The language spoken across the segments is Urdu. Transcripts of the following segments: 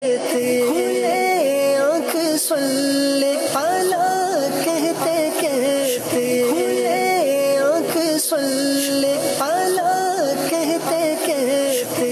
کھلے آنکھ صلی علی کہتے کہتے، کھلے آنکھ صلی علی کہتے کہتے۔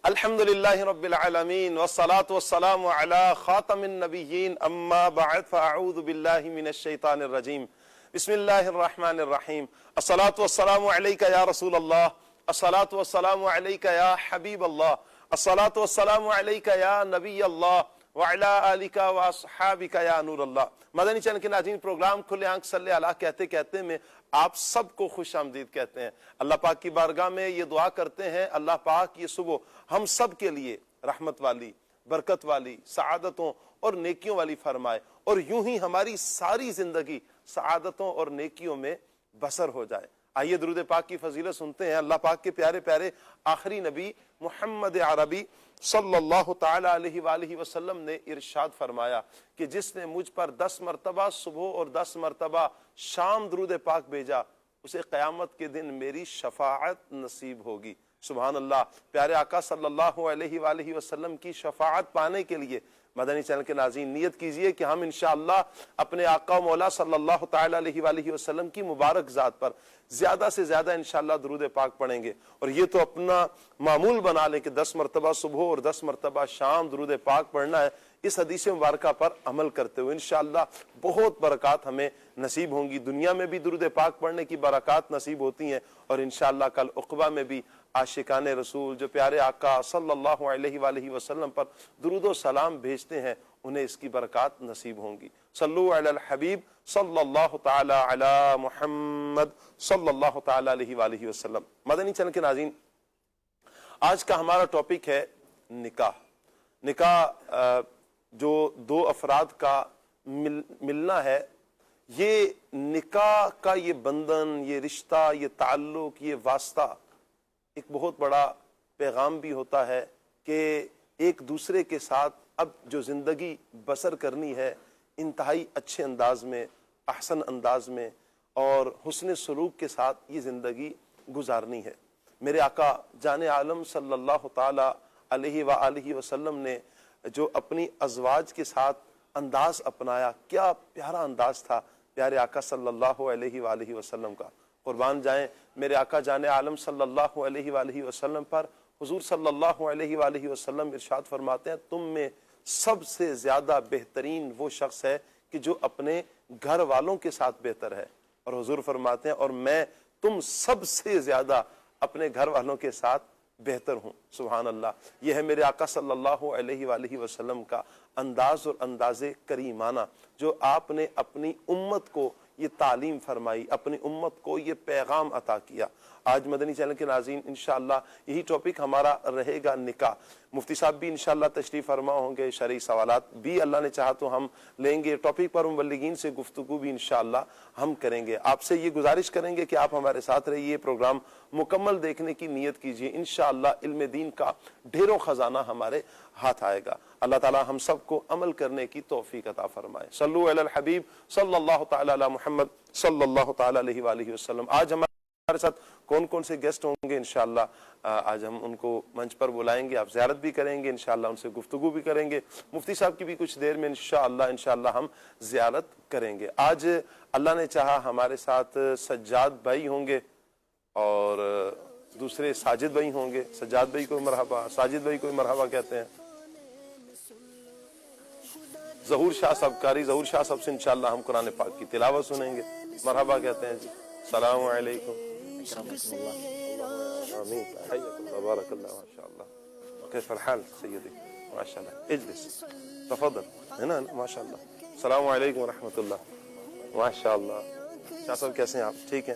الحمدللہ رب العالمین والصلاة والسلام علی خاتم النبیین، اما بعد فاعوذ باللہ من الشیطان الرجیم، بسم اللہ الرحمن الرحیم۔ الصلاة والسلام علیکہ یا رسول اللہ، الصلاة والسلام علیکہ یا حبیب اللہ، الصلاة والسلام علیکہ یا نبی اللہ وعلا آلکہ واصحابکہ یا نور اللہ۔ مدنی چینل کے ناظرین، پروگرام کھلے آنکھ صلی اللہ کہتے کہتے میں آپ سب کو خوش آمدید کہتے ہیں۔ اللہ پاک کی بارگاہ میں یہ دعا کرتے ہیں، اللہ پاک یہ صبح ہم سب کے لیے رحمت والی، برکت والی، سعادتوں اور نیکیوں والی فرمائے، اور یوں ہی ہماری ساری زندگی سعادتوں اور نیکیوں میں بسر ہو جائے۔ آئیے درود پاک کی فضیلت سنتے ہیں۔ اللہ پاک کے پیارے پیارے آخری نبی محمد عربی صلی اللہ تعالی علیہ وآلہ وسلم نے ارشاد فرمایا کہ جس نے مجھ پر 10 مرتبہ صبح اور 10 مرتبہ شام درود پاک بھیجا، اسے قیامت کے دن میری شفاعت نصیب ہوگی۔ سبحان اللہ۔ پیارے آقا صلی اللہ علیہ وآلہ وسلم کی شفاعت پانے کے لیے مدنی چینل کے ناظرین نیت کیجئے کہ ہم انشاءاللہ اپنے آقا و مولا صلی اللہ تعالی علیہ وآلہ وسلم کی مبارک ذات پر زیادہ سے زیادہ انشاءاللہ درود پاک پڑھیں گے، اور یہ تو اپنا معمول بنا لیں کہ 10 مرتبہ صبح اور 10 مرتبہ شام درود پاک پڑھنا ہے۔ اس حدیث مبارکہ پر عمل کرتے ہوئے انشاءاللہ بہت برکات ہمیں نصیب ہوں گی۔ دنیا میں بھی درود پاک پڑھنے کی برکات نصیب ہوتی ہیں، اور انشاءاللہ کل عقبہ میں بھی عاشقان رسول جو پیارے آقا صلی اللہ علیہ وآلہ وسلم پر درود و سلام بھیجتے ہیں، انہیں اس کی برکات نصیب ہوں گی۔ صلو علی الحبیب صلی اللہ تعالی علی محمد صلی اللہ تعالی علیہ وآلہ وسلم۔ مدنی چینل کے ناظرین، آج کا ہمارا ٹاپک ہے نکاح۔ نکاح جو دو افراد کا ملنا ہے، یہ نکاح کا یہ بندھن، یہ رشتہ، یہ تعلق، یہ واسطہ ایک بہت بڑا پیغام بھی ہوتا ہے کہ ایک دوسرے کے ساتھ اب جو زندگی بسر کرنی ہے، انتہائی اچھے انداز میں، احسن انداز میں اور حسن سلوک کے ساتھ یہ زندگی گزارنی ہے۔ میرے آقا جان عالم صلی اللہ تعالی علیہ وآلہ وسلم نے جو اپنی ازواج کے ساتھ انداز اپنایا، کیا پیارا انداز تھا پیارے آقا صلی اللہ علیہ وآلہ وسلم کا۔ قربان جائیں میرے آقا جان عالم صلی اللہ علیہ وآلہ وسلم پر حضور صلی اللہ علیہ وآلہ وسلم ارشاد فرماتے ہیں، تم میں سب سے زیادہ بہترین وہ شخص ہے کہ جو اپنے گھر والوں کے ساتھ بہتر ہے، اور حضور فرماتے ہیں اور میں تم سب سے زیادہ اپنے گھر والوں کے ساتھ بہتر ہوں۔ سبحان اللہ۔ یہ ہے میرے آقا صلی اللہ علیہ وآلہ وسلم کا انداز اور انداز کریمانہ، جو آپ نے اپنی امت کو یہ تعلیم فرمائی، اپنی امت کو یہ پیغام عطا کیا۔ آج مدنی چینل کے ناظرین انشاءاللہ یہی ٹاپک ہمارا رہے گا، نکاح۔ مفتی صاحب بھی انشاءاللہ تشریف فرما ہوں گے، شرعی سوالات بھی اللہ نے چاہا تو ہم لیں گے، ٹاپک پر مبلغین سے گفتگو بھی انشاءاللہ ہم کریں گے۔ آپ سے یہ گزارش کریں گے کہ آپ ہمارے ساتھ رہیے، پروگرام مکمل دیکھنے کی نیت کیجیے، انشاءاللہ علم دین کا ڈھیروں خزانہ ہمارے ہاتھ آئے گا۔ اللہ تعالی ہم سب کو عمل کرنے کی توفیق عطا فرمائے۔ صلو علی الحبیب صلی اللہ تعالی علی محمد صلی اللہ تعالی علیہ وآلہ وسلم۔ آج ہمارے ساتھ کون کون سے گیسٹ ہوں گے انشاءاللہ آج ہم ان کو منچ پر بلائیں گے، آپ زیارت بھی کریں گے انشاءاللہ، ان سے گفتگو بھی کریں گے، مفتی صاحب کی بھی کچھ دیر میں انشاءاللہ ہم زیارت کریں گے۔ آج اللہ نے چاہا ہمارے ساتھ سجاد بھائی ہوں گے اور دوسرے ساجد بھائی ہوں گے۔ سجاد بھائی کو مرحبا، ساجد بھائی کو مرحبا کہتے ہیں۔ ظہور شاہ صاحب، قاری ظہور شاہ صاحب سے انشاءاللہ ہم قرآن پاک کی تلاوت سنیں گے۔ مرحبا کہتے ہیں جی۔ السلام علیکم۔ آمین۔ حیاکم تبارک اللہ ماشاءاللہ۔ کیف الحال سیدی؟ ماشاءاللہ۔ اجلس تفضل۔ ہے نا ماشاءاللہ۔ السلام علیکم ورحمۃ اللہ۔ ماشاءاللہ۔ شاہ صاحب کیسے ہیں آپ؟ ٹھیک ہیں؟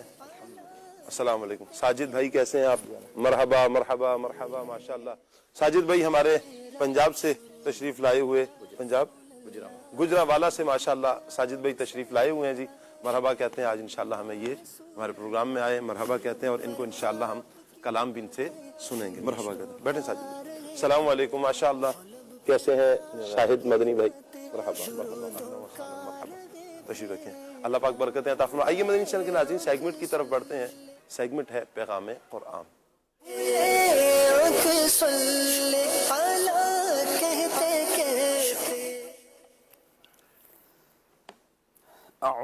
السلام علیکم۔ ساجد بھائی کیسے ہیں آپ؟ مرحبا مرحبا مرحبا ماشاءاللہ۔ ساجد بھائی ہمارے پنجاب سے تشریف لائے ہوئے، پنجاب گجرانوالہ سے ماشاءاللہ ساجد بھائی تشریف لائے ہوئے ہیں جی۔ مرحبا کہتے ہیں، آج انشاءاللہ ہمیں یہ ہمارے پروگرام میں آئے، مرحبا کہتے ہیں، اور ان کو انشاءاللہ ہم کلام بھی ان سے سنیں گے۔ مرحبا کہتے ہیں، بیٹھیں ساجد بھائی۔ السلام علیکم ماشاءاللہ۔ کیسے ہیں شاہد مدنی بھائی؟ مرحبا مرحبا، تشریف رکھیں، اللہ پاک برکتیں عطا فرمائے۔ آئیے مدنی چینل کے ناظرین سیگمنٹ کی طرف بڑھتے ہیں۔ سیگمنٹ ہے پیغام قرآن۔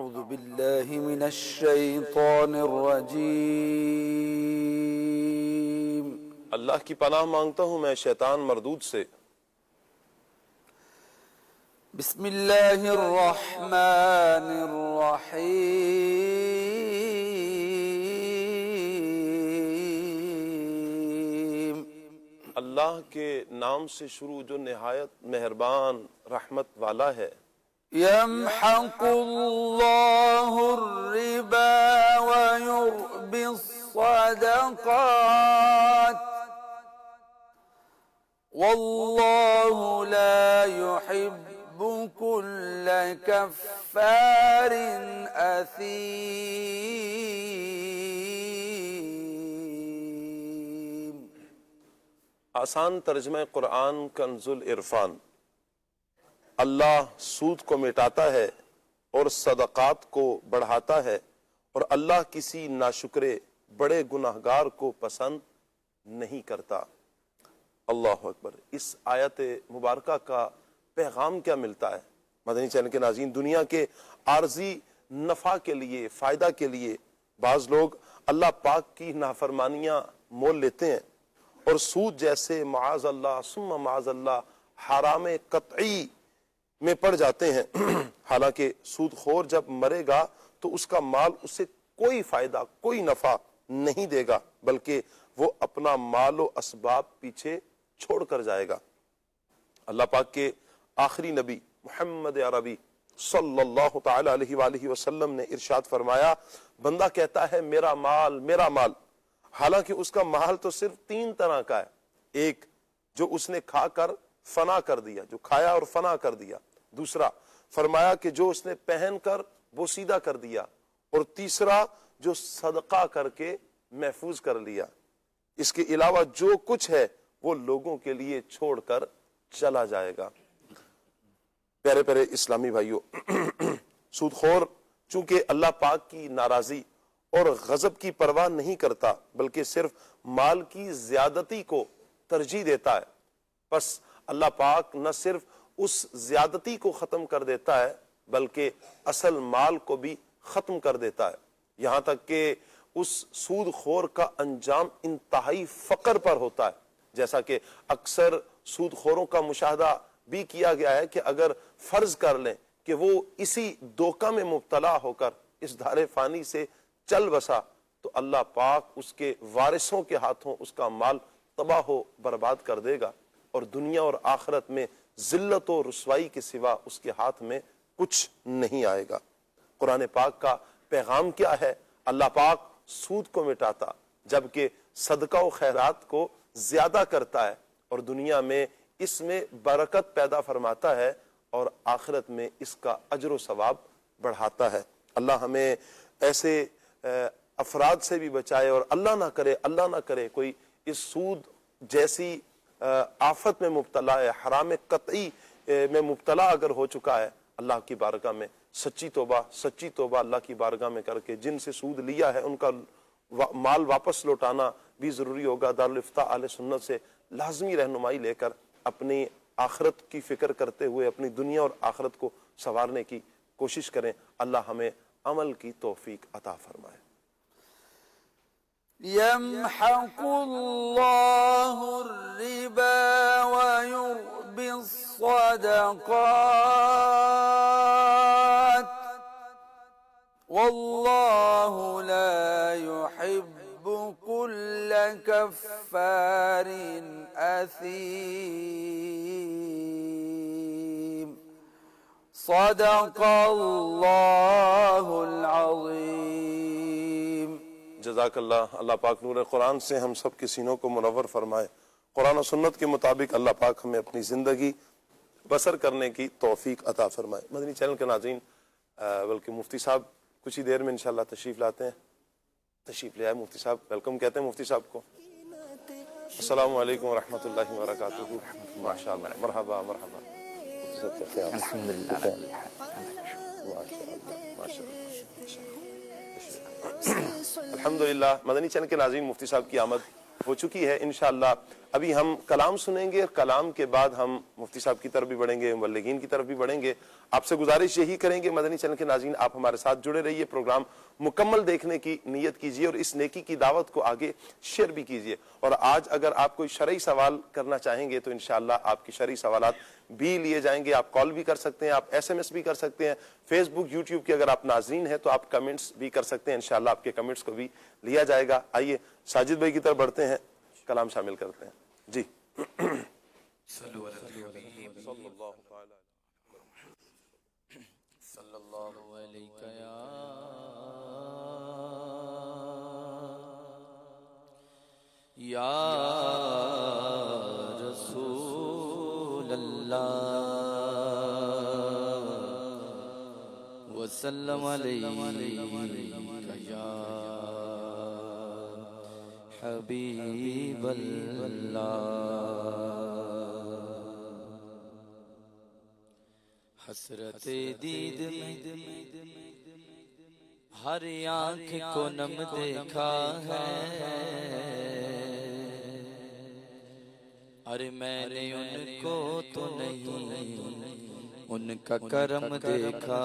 أعوذ بالله من الشيطان الرجيم اللہ کی پناہ مانگتا ہوں میں شیطان مردود سے۔ بسم الله الرحمن الرحيم اللہ کے نام سے شروع جو نہایت مہربان رحمت والا ہے۔ يمحق الله الربا ويربي الصدقات والله لا يحب كل كفار أثيم۔ آسان ترجمہ قرآن کنز العرفان۔ اللہ سود کو مٹاتا ہے اور صدقات کو بڑھاتا ہے، اور اللہ کسی ناشکرے بڑے گناہگار کو پسند نہیں کرتا۔ اللہ اکبر۔ اس آیت مبارکہ کا پیغام کیا ملتا ہے؟ مدنی چینل کے ناظرین، دنیا کے عارضی نفع کے لیے، فائدہ کے لیے بعض لوگ اللہ پاک کی نافرمانیاں مول لیتے ہیں اور سود جیسے معاذ اللہ ثم معاذ اللہ حرام قطعی میں پڑ جاتے ہیں۔ حالانکہ سود خور جب مرے گا تو اس کا مال اسے کوئی فائدہ، کوئی نفع نہیں دے گا، بلکہ وہ اپنا مال و اسباب پیچھے چھوڑ کر جائے گا۔ اللہ پاک کے آخری نبی محمد عربی صلی اللہ تعالی علیہ وآلہ وسلم نے ارشاد فرمایا، بندہ کہتا ہے میرا مال میرا مال، حالانکہ اس کا مال تو صرف 3 طرح کا ہے۔ ایک جو اس نے کھا کر فنا کر دیا، جو کھایا اور فنا کر دیا۔ دوسرا فرمایا کہ جو اس نے پہن کر بوسیدہ کر دیا، اور تیسرا جو صدقہ کر کے محفوظ کر لیا۔ اس کے علاوہ جو کچھ ہے وہ لوگوں کے لیے چھوڑ کر چلا جائے گا۔ پیارے پیارے اسلامی بھائیوں، سود خور چونکہ اللہ پاک کی ناراضی اور غضب کی پرواہ نہیں کرتا، بلکہ صرف مال کی زیادتی کو ترجیح دیتا ہے، پس اللہ پاک نہ صرف اس زیادتی کو ختم کر دیتا ہے بلکہ اصل مال کو بھی ختم کر دیتا ہے، یہاں تک کہ اس سود خور کا انجام انتہائی فقر پر ہوتا ہے۔ جیسا کہ اکثر سود خوروں کا مشاہدہ بھی کیا گیا ہے کہ اگر فرض کر لیں کہ وہ اسی دھوکہ میں مبتلا ہو کر اس دھارے فانی سے چل بسا، تو اللہ پاک اس کے وارثوں کے ہاتھوں اس کا مال تباہ و برباد کر دے گا، اور دنیا اور آخرت میں ذلت و رسوائی کے سوا اس کے ہاتھ میں کچھ نہیں آئے گا۔ قرآن پاک کا پیغام کیا ہے؟ اللہ پاک سود کو مٹاتا جبکہ صدقہ و خیرات کو زیادہ کرتا ہے، اور دنیا میں اس میں برکت پیدا فرماتا ہے، اور آخرت میں اس کا اجر و ثواب بڑھاتا ہے۔ اللہ ہمیں ایسے افراد سے بھی بچائے، اور اللہ نہ کرے کوئی اس سود جیسی آفت میں مبتلا ہے، حرام قطعی میں مبتلا اگر ہو چکا ہے، اللہ کی بارگاہ میں سچی توبہ اللہ کی بارگاہ میں کر کے جن سے سود لیا ہے ان کا مال واپس لوٹانا بھی ضروری ہوگا۔ دارالفتہ اہل سنت سے لازمی رہنمائی لے کر اپنی آخرت کی فکر کرتے ہوئے اپنی دنیا اور آخرت کو سنوارنے کی کوشش کریں۔ اللہ ہمیں عمل کی توفیق عطا فرمائے۔ يمحق الله الربا ويربي الصدقات والله لا يحب كل كفار أثيم صدق الله العظيم۔ جزاک اللہ۔ اللہ پاک نور قرآن سے ہم سب کے سینوں کو منور فرمائے۔ قرآن و سنت کے مطابق اللہ پاک ہمیں اپنی زندگی بسر کرنے کی توفیق عطا فرمائے۔ مدنی چینل کے ناظرین، بلکہ مفتی صاحب کچھ ہی دیر میں انشاءاللہ تشریف لاتے ہیں۔ تشریف لے آئے مفتی صاحب، ویلکم کہتے ہیں مفتی صاحب کو۔ السلام علیکم ورحمۃ اللہ وبرکاتہ۔ ماشاءاللہ، مرحبا مرحبا۔ الحمدللہ۔ الحمدللہ۔ مدنی چینل کے ناظرین، مفتی صاحب کی آمد ہو چکی ہے. انشاءاللہ ابھی ہم کلام سنیں گے, کلام کے بعد ہم مفتی صاحب کی طرف بھی بڑھیں گے, مبلغین کی طرف بھی بڑھیں گے. آپ سے گزارش یہی کریں گے مدنی چینل کے ناظرین آپ ہمارے ساتھ جڑے رہیے, پروگرام مکمل دیکھنے کی نیت کیجیے اور اس نیکی کی دعوت کو آگے شیئر بھی کیجیے. اور آج اگر آپ کوئی شرعی سوال کرنا چاہیں گے تو انشاءاللہ آپ کی شرعی سوالات بھی لیے جائیں گے. آپ کال بھی کر سکتے ہیں, آپ ایس ایم ایس بھی کر سکتے ہیں, فیس بک یوٹیوب کے اگر آپ ناظرین ہیں تو آپ کمنٹس بھی کر سکتے ہیں, انشاءاللہ آپ کے کمنٹس کو بھی لیا جائے گا. آئیے ساجد بھائی کی طرف بڑھتے ہیں, کلام شامل کرتے ہیں. جی صلی اللہ علیہ یا رسول اللہ وسلم علیہ یا حبیب اللہ. حسرت دید میں ہر آنکھ کو نم دیکھا ہے, ارے میں نے ان کو تو نہیں ان کا کرم دیکھا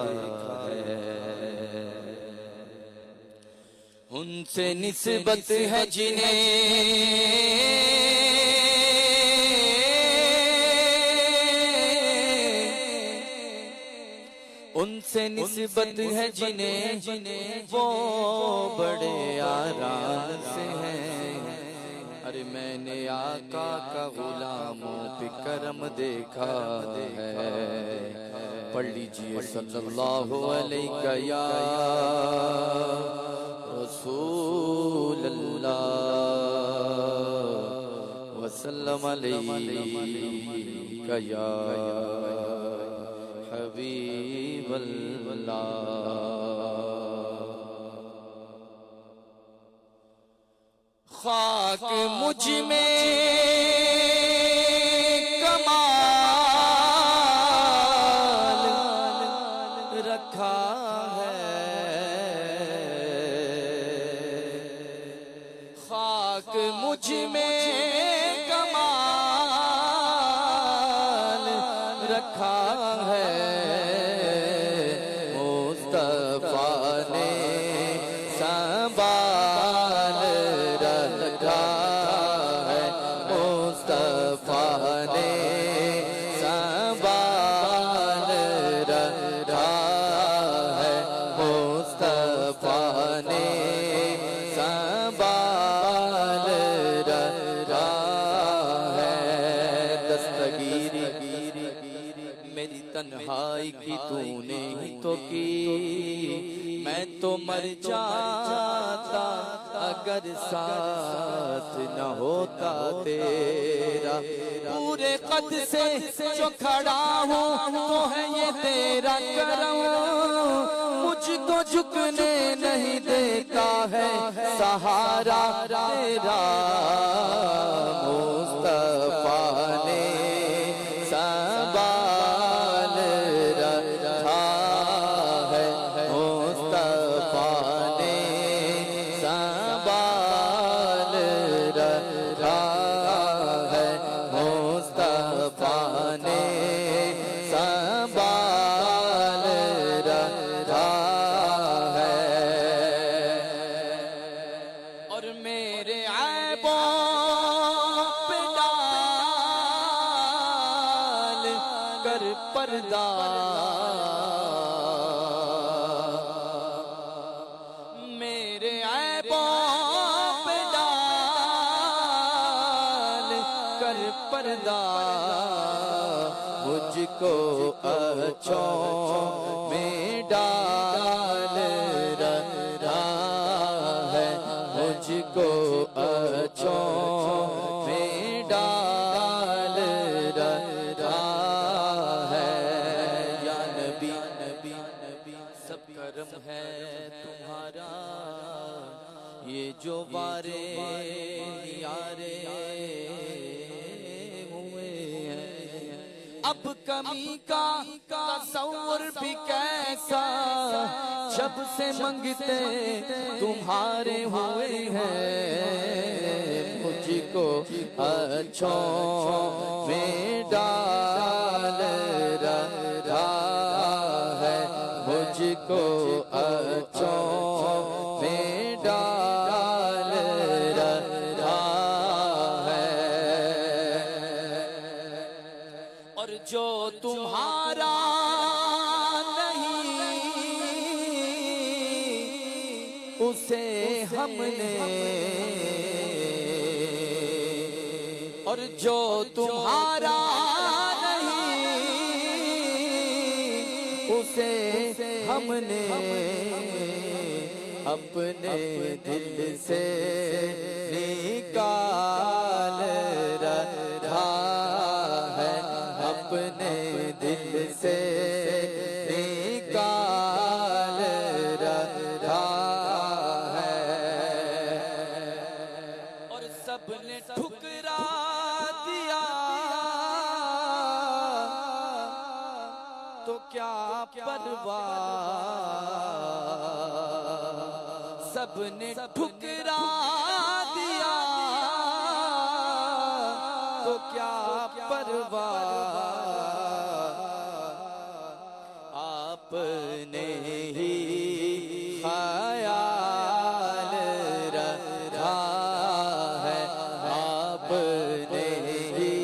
ہے. ان سے نسبت ہے جنہیں ان سے نسبت ہے جنہیں وہ بڑے آرام سے ہیں. ارے میں نے آقا کا غلاموں پہ کرم دیکھا ہے. پڑھ لیجئے صلی اللہ علیہ یا رسول اللہ وسلم علیہ یا حبیب اللہ. خاک مجھ میں کمال رکھا ہے, خاک مجھ میں کمال رکھا ہے. مصطفیٰ نے سنبھال رکھا ہے, مصطفیٰ نے سنبھال رکھا ہے, مصطفیٰ نے سنبھال رکھا ہے. دستگیری میری تنہائی کی تو نے ہی تو کی, میں تو مر جاتا اگر ساتھ نہ ہوتا تیرا. پورے قد سے جو کھڑا ہوں تو ہے یہ تیرا کرم, مجھ کو جھکنے نہیں دیتا ہے سہارا تیرا. مصطفیٰ نے سنبھال رکھا ہے, مصطفیٰ نے سنبھال رکھا ہے, مصطفیٰ نے سنبھال رکھا ہے. اور میرے عیبوں پہ ڈال کر پردہ, میرے عیبوں پہ ڈال کر پردہ. مجھ کو اچھوں میں ڈال رکھا ہے, مجھ کو اچھوں میں ڈال رکھا ہے. یا نبی سب کرم ہے تمہارا, یہ جو بارے یارے ہوئے ہیں, اب کمی کا تصور بھی کیسا جب سے منگتے تمہارے ہوئے ہیں. مجھ کو اچھوں میں ڈال رکھا ہے، مجھ کو اچھوں میں ڈال رکھا ہے، اور جو تمہارا نہیں اسے ہم نے، اور جو تمہارا نہیں اسے ہم نے اپنے دل سے نکال رکھا ہے، اپنے دل سے نکال رکھا ہے، اور سب نے ٹھکرا دیا تو کیا پرواہ، سب نے ٹھکرا دیا تو کیا پرواہ، آپ نے ہی خیال رکھا ہے، آپ نے ہی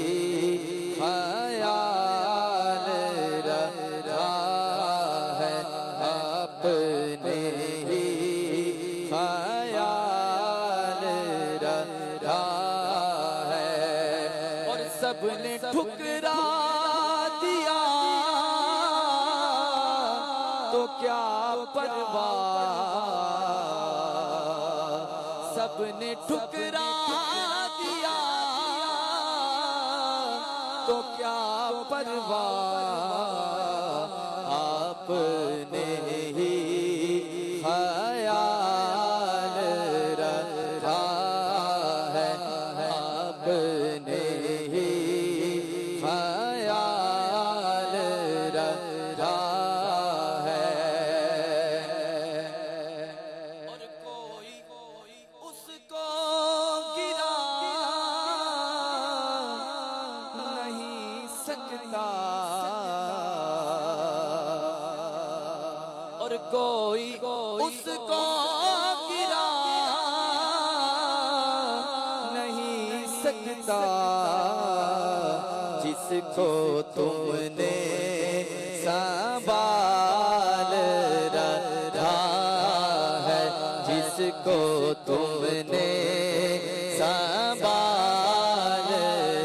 خیال رکھا ہے، آپ نے ہی خیال رکھا ہے، اور سب نے ٹھکرا دیا تو کیا پرواہ، سب نے ٹھکرا دیا تو کیا پرواہ، آپ نے ہی خیال رکھا ہے، آپ نے ہی خیال رکھا ہے، اور کوئی اس کو گرا نہیں سکتا، اور کوئی اس کو گرا نہیں سکتا، جس کو تم نے سنبھال رکھا ہے، جس کو تم نے سنبھال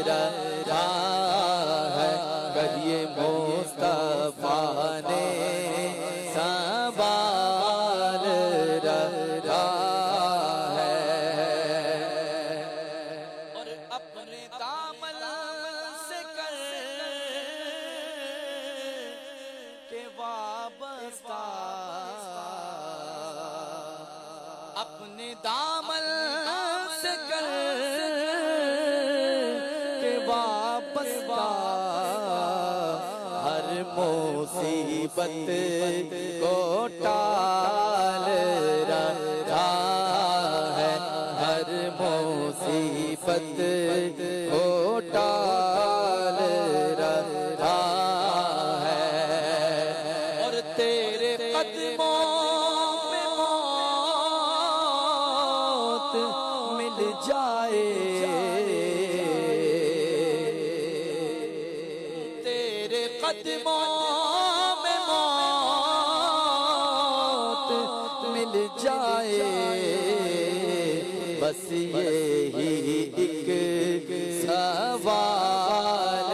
رکھا ہے، کہیے مصطفیٰ نے سنبھال رکھا ہے، اور اپنے دامن سے کر کے وابستہ، اپنے دامن سے کر کے وابستہ، ہر مصیبت کو ٹال رکھا ہے، ہر مصیبت کو ٹال رکھا ہے، اور تیرے قدموں میں موت مل جائے، تیرے قدموں میں موت مل جائے، بس یہی ایک سوال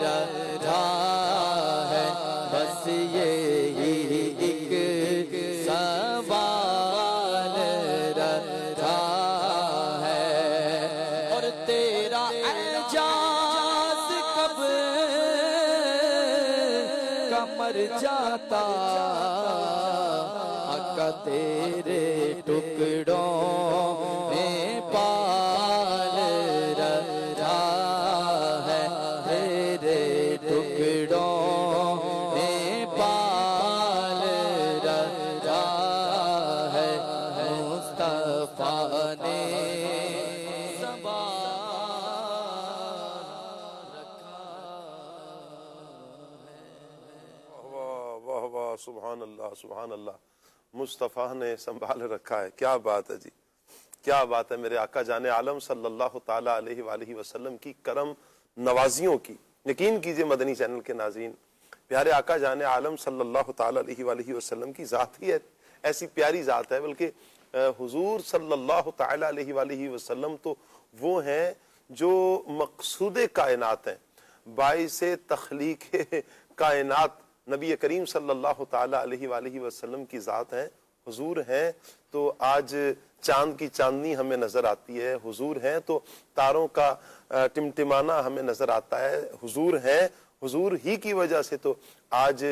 رکھا ہے، بس یہی ایک سوال رکھا ہے، اور تیرا اعجاز کب کا مر جاتا، آقا تیرے ٹکڑوں میں پال رکھا ہے، تیرے ٹکڑوں میں پال رکھا ہے، مصطفیٰ نے سنبھال سبحان اللہ سبحان اللہ، مصطفیٰ نے سنبھال رکھا ہے، کیا بات ہے جی، کیا بات ہے میرے آقا جان عالم صلی اللہ تعالی علیہ وآلہ وسلم کی کرم نوازیوں کی۔ یقین کیجئے مدنی چینل کے ناظرین، پیارے آقا جان عالم صلی اللہ تعالی علیہ وآلہ وسلم کی ذات ہی ایسی پیاری ذات ہے، بلکہ حضور صلی اللہ تعالی علیہ وآلہ وسلم تو وہ ہیں جو مقصود کائنات ہیں، باعث تخلیق کائنات نبی کریم صلی اللہ تعالی علیہ وآلہ وسلم کی ذات ہیں، حضور ہیں تو آج چاند کی چاندنی ہمیں نظر آتی ہے، حضور ہیں تو تاروں کا ٹمٹمانا ہمیں نظر آتا ہے، حضور ہیں، حضور ہی کی وجہ سے تو آج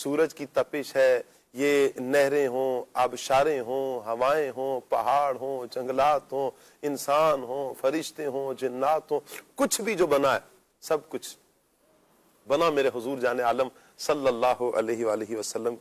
سورج کی تپش ہے، یہ نہریں ہوں، آبشاریں ہوں، ہوائیں ہوں، پہاڑ ہوں، جنگلات ہوں، انسان ہوں، فرشتے ہوں، جنات ہوں، کچھ بھی جو بنا ہے سب کچھ بنا میرے حضور جان عالم صلی اللہ علیہ وآلہ وسلم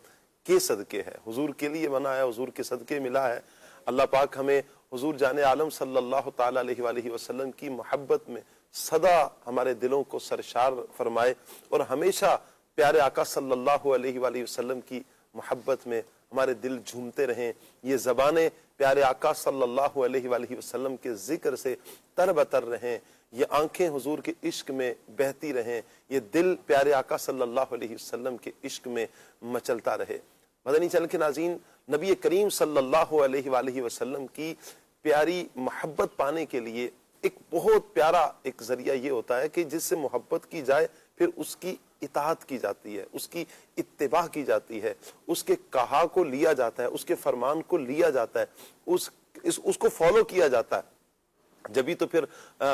کے صدقے ہے، حضور کے لیے بنا ہے، حضور کے صدقے ملا ہے۔ اللہ پاک ہمیں حضور جان عالم صلی اللہ تعالی علیہ وآلہ وسلم کی محبت میں سدا ہمارے دلوں کو سرشار فرمائے، اور ہمیشہ پیارے آقا صلی اللہ علیہ وآلہ وسلم کی محبت میں ہمارے دل جھومتے رہیں، یہ زبانیں پیارے آقا صلی اللہ علیہ وآلہ وسلم کے ذکر سے تر بتر رہیں، یہ آنکھیں حضور کے عشق میں بہتی رہیں، یہ دل پیارے آقا صلی اللہ علیہ وسلم کے عشق میں مچلتا رہے۔ مدنی چینل کے ناظرین، نبی کریم صلی اللہ علیہ وآلہ وسلم کی پیاری محبت پانے کے لیے ایک بہت پیارا ایک ذریعہ یہ ہوتا ہے کہ جس سے محبت کی جائے پھر اس کی اطاعت کی جاتی ہے، اس کی اتباع کی جاتی ہے، اس کے کہا کو لیا جاتا ہے، اس کے فرمان کو لیا جاتا ہے، اس کو فالو کیا جاتا ہے، جبھی تو پھر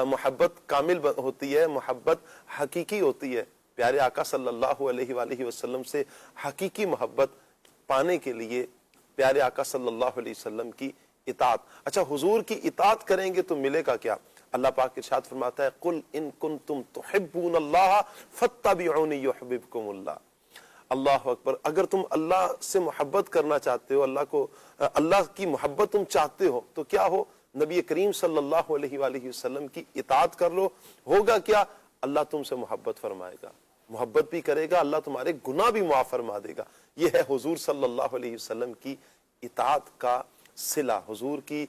محبت کامل ہوتی ہے، محبت حقیقی ہوتی ہے۔ پیارے آقا صلی اللہ علیہ وآلہ وسلم سے حقیقی محبت پانے کے لیے پیارے آقا صلی اللہ علیہ وسلم کی اطاعت۔ اچھا، حضور کی اطاعت کریں گے تو ملے گا کیا؟ اللہ پاک ارشاد فرماتا ہے، قل ان کنتم تحبون اللہ فاتبعونی یحببکم اللہ۔ اللہ اکبر، اگر تم اللہ سے محبت کرنا چاہتے ہو، اللہ کی محبت تم چاہتے ہو تو کیا ہو؟ نبی کریم صلی اللہ علیہ وآلہ وسلم کی اطاعت کر لو۔ ہوگا کیا؟ اللہ تم سے محبت فرمائے گا، محبت بھی کرے گا، اللہ تمہارے گناہ بھی معاف فرما دے گا۔ یہ ہے حضور صلی اللہ علیہ وسلم کی اطاعت کا صلہ، حضور کی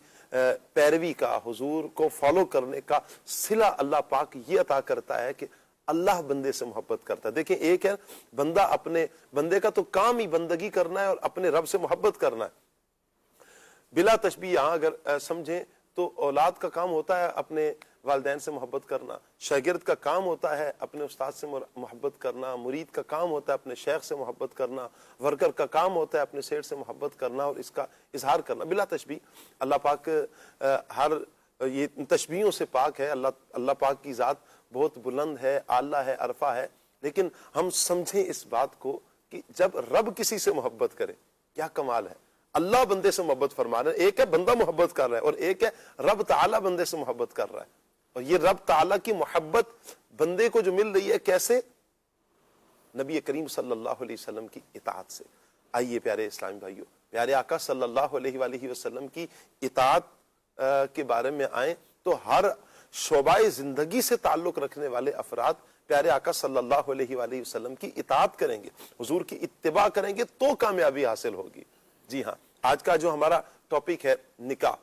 پیروی کا، حضور کو فالو کرنے کا صلہ اللہ پاک یہ عطا کرتا ہے کہ اللہ بندے سے محبت کرتا ہے۔ دیکھیں، ایک ہے بندہ، اپنے بندے کا تو کام ہی بندگی کرنا ہے اور اپنے رب سے محبت کرنا ہے بلا تشبیہ۔ یہاں اگر سمجھیں تو اولاد کا کام ہوتا ہے اپنے والدین سے محبت کرنا، شاگرد کا کام ہوتا ہے اپنے استاد سے محبت کرنا، مرید کا کام ہوتا ہے اپنے شیخ سے محبت کرنا، ورکر کا کام ہوتا ہے اپنے سیٹ سے محبت کرنا اور اس کا اظہار کرنا بلا تشبیہ۔ اللہ پاک ہر یہ تشبیہوں سے پاک ہے، اللہ پاک کی ذات بہت بلند ہے، اعلیٰ ہے، عرفہ ہے، لیکن ہم سمجھیں اس بات کو کہ جب رب کسی سے محبت کرے کیا کمال ہے۔ اللہ بندے سے محبت فرما رہے ہیں، ایک ہے بندہ محبت کر رہا ہے اور ایک ہے رب تعالیٰ بندے سے محبت کر رہا ہے، اور یہ رب تعالیٰ کی محبت بندے کو جو مل رہی ہے کیسے؟ نبی کریم صلی اللہ علیہ وسلم کی اطاعت سے۔ آئیے پیارے اسلامی بھائیوں، پیارے آقا صلی اللہ علیہ وآلہ وسلم کی اطاعت کے بارے میں آئیں تو ہر شعبہ زندگی سے تعلق رکھنے والے افراد پیارے آقا صلی اللہ علیہ وآلہ وسلم کی اطاعت کریں گے، حضور کی اتباع کریں گے تو کامیابی حاصل ہوگی۔ جی ہاں، آج کا جو ہمارا ٹاپک ہے نکاح،